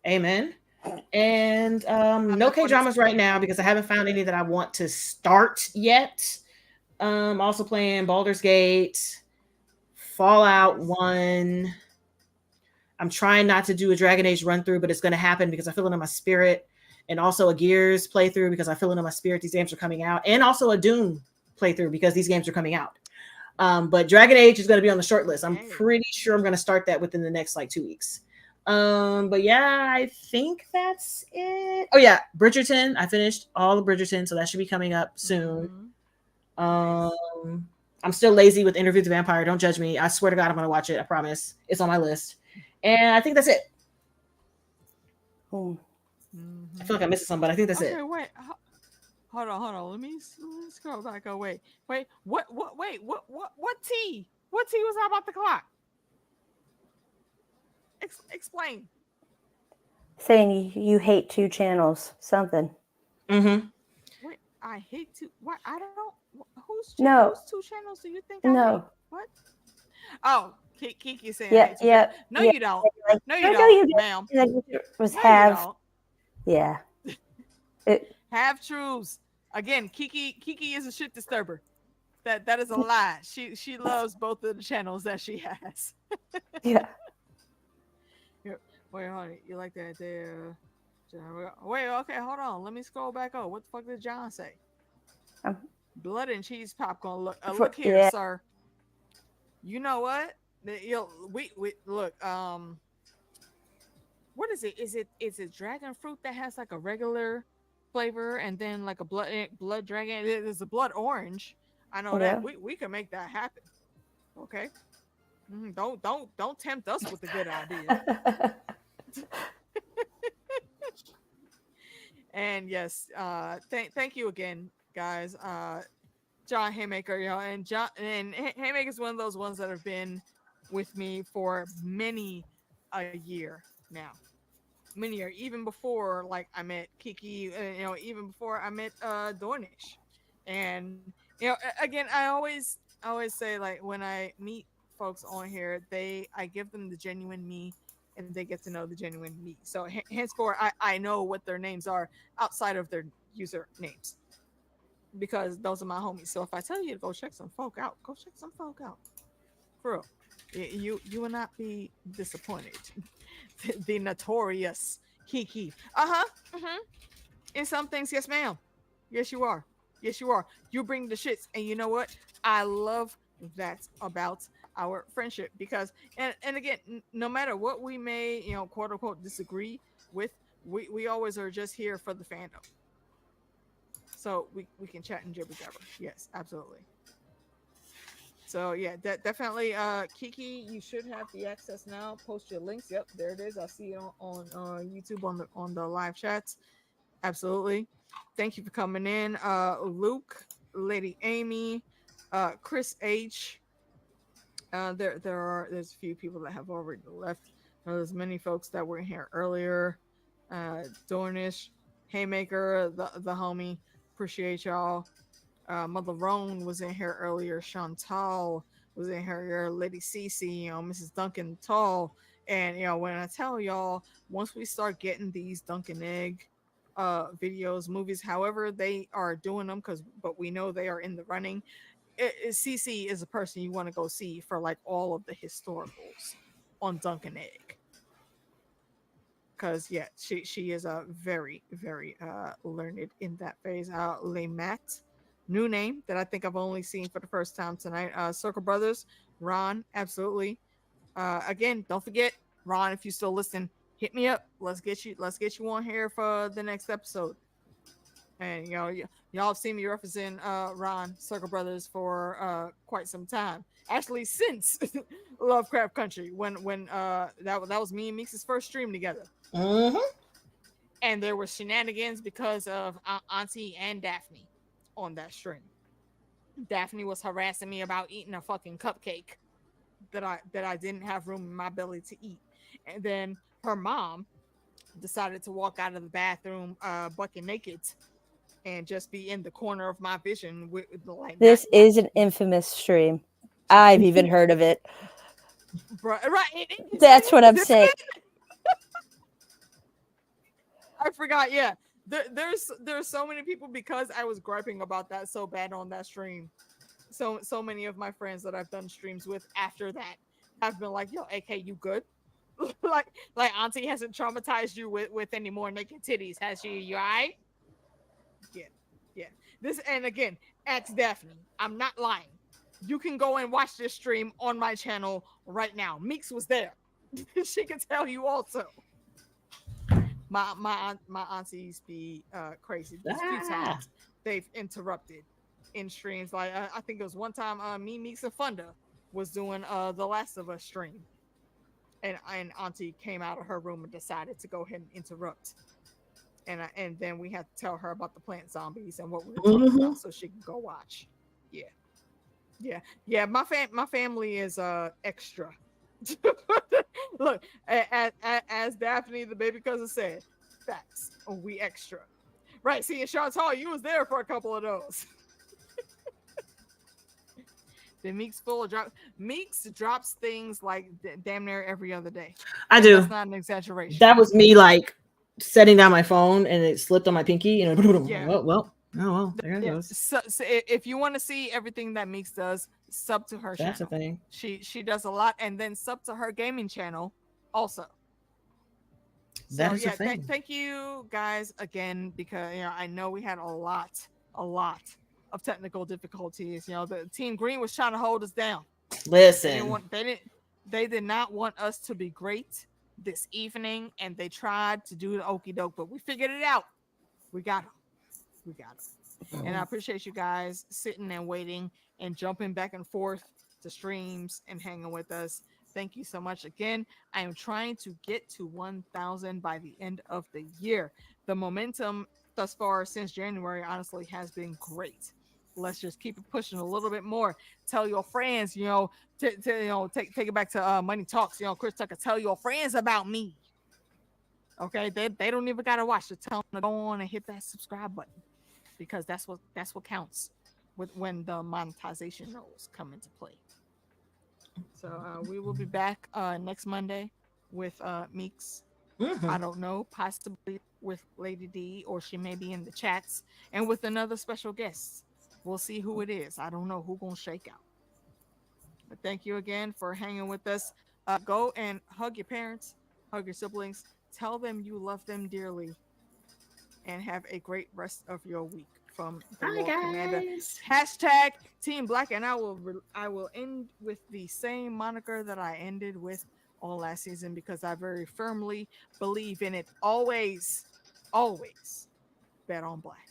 Amen. And no K-dramas right now because I haven't found any that I want to start yet. Also playing Baldur's Gate, Fallout 1. I'm trying not to do a Dragon Age run through, but it's going to happen because I feel it in my spirit. And also a Gears playthrough because I feel it in my spirit. These games are coming out. And also a Doom playthrough because these games are coming out. But Dragon Age is going to be on the short list. I'm pretty sure I'm going to start that within the next like 2 weeks. But yeah, I think that's it. Oh yeah, Bridgerton. I finished all of Bridgerton, so that should be coming up soon. I'm still lazy with Interview with the Vampire. Don't judge me. I swear to God, I'm going to watch it. I promise. It's on my list. And I think that's it. I feel like I'm missing something, but I think that's it. Okay, wait. Hold on. Let me scroll back. Oh, wait. What tea? What tea was that about the clock? Explain. Saying you hate 2 channels, something. Wait, I hate to. What? I don't know. Whose 2 channels do you think I hate? What? Oh, Kiki saying. No, you don't. No, you don't, ma'am. It was have. Yeah. Have truths. Again, Kiki is a shit disturber. That is a lie. She loves both of the channels that she has. Yeah. Wait, hold on. You like that there? Wait, okay, hold on. Let me scroll back. Oh, what the fuck did John say? Blood and cheese popcorn. Look here, sir. You know what? We look. What is it? Is it dragon fruit that has like a regular flavor and then like a blood dragon? There's a blood orange. I know that. We can make that happen. Okay. Don't tempt us with a good idea. And yes, thank you again, guys. John Haymaker, and Haymaker is one of those ones that have been with me for many a year now. Many years, even before like I met Kiki, even before I met Dornish. And again, I always say, like, when I meet folks on here, I give them the genuine me and they get to know the genuine me. So henceforth I know what their names are outside of their user names, because those are my homies. So if I tell you to go check some folk out, go check some folk out. For real. You will not be disappointed. The notorious Kiki. In some things, yes ma'am. Yes you are. You bring the shits, and you know what? I love that about our friendship, because and again, no matter what we may quote unquote disagree with, we always are just here for the fandom, so we can chat and jibber jabber. Yes, absolutely. So yeah, definitely Kiki, you should have the access now. Post your links. Yep, there it is. I see it on YouTube on the live chats. Absolutely. Thank you for coming in, Luke, Lady Amy, Chris H. There's a few people that have already left. There's many folks that were here earlier. Dornish, Haymaker, the homie. Appreciate y'all. Mother Roan was in here earlier. Chantal was in here. Lady Cece, Mrs. Duncan Tall. And when I tell y'all, once we start getting these Duncan Egg videos, movies, however they are doing them, but we know they are in the running. CC is a person you want to go see for like all of the historicals on Duncan Egg, because yeah, she is a very, very learned in that phase. Lemat, new name that I think I've only seen for the first time tonight. Circle Brothers, Ron, absolutely. Again, don't forget, Ron, if you still listen, hit me up. Let's get you on here for the next episode. And y'all have seen me referencing Ron, Circle Brothers for quite some time. Actually, since Lovecraft Country, when that was me and Meeks' first stream together. And there were shenanigans because of Auntie and Daphne on that stream. Daphne was harassing me about eating a fucking cupcake that I didn't have room in my belly to eat. And then her mom decided to walk out of the bathroom bucket naked and just be in the corner of my vision with like this is an infamous stream. I've even heard of it. Right. That's what I'm saying. I forgot. Yeah. There's so many people because I was griping about that so bad on that stream. So many of my friends that I've done streams with after that have been like, yo, AK, you good? like Auntie hasn't traumatized you with any more naked titties, has she? You alright? Yeah. This, and again, ask Daphne. I'm not lying. You can go and watch this stream on my channel right now. Meeks was there. She can tell you also. My aunties be crazy. There's a few times they've interrupted in streams. Like I think it was one time me, Meeks, and Funda was doing the Last of Us stream, and Auntie came out of her room and decided to go ahead and interrupt. And then we had to tell her about the plant zombies and what we were talking about so she could go watch. Yeah. My family is extra. Look, as Daphne, the baby cousin, said, facts. We extra. Right. See, in Chantal, you was there for a couple of those. The Meeks full of drop. Meeks drops things like damn near every other day. I do. That's not an exaggeration. That was me like setting down my phone and it slipped on my pinky. And well, there it goes. So if you want to see everything that Meeks does, sub to her channel. That's the thing. She does a lot, and then sub to her gaming channel also. That is the thing. Thank you guys again, because I know we had a lot of technical difficulties. The Team Green was trying to hold us down. Listen, they did not want us to be great this evening, and they tried to do the okie doke, but we figured it out. We got them. And I appreciate you guys sitting and waiting and jumping back and forth to streams and hanging with us. Thank you so much again. I am trying to get to 1,000 by the end of the year. The momentum thus far since January honestly has been great. Let's just keep it pushing a little bit more. Tell your friends, take it back to Money Talks. Chris Tucker, tell your friends about me. Okay, they don't even gotta watch. Just tell them to go on and hit that subscribe button, because that's what counts when the monetization rules come into play. So we will be back next Monday with Meeks. I don't know, possibly with Lady D, or she may be in the chats, and with another special guest. We'll see who it is. I don't know who's gonna shake out. But thank you again for hanging with us. Go and hug your parents, hug your siblings, tell them you love them dearly, and have a great rest of your week. From the Lord Commander. Hashtag Team Black, and I will end with the same moniker that I ended with all last season, because I very firmly believe in it. Always bet on Black.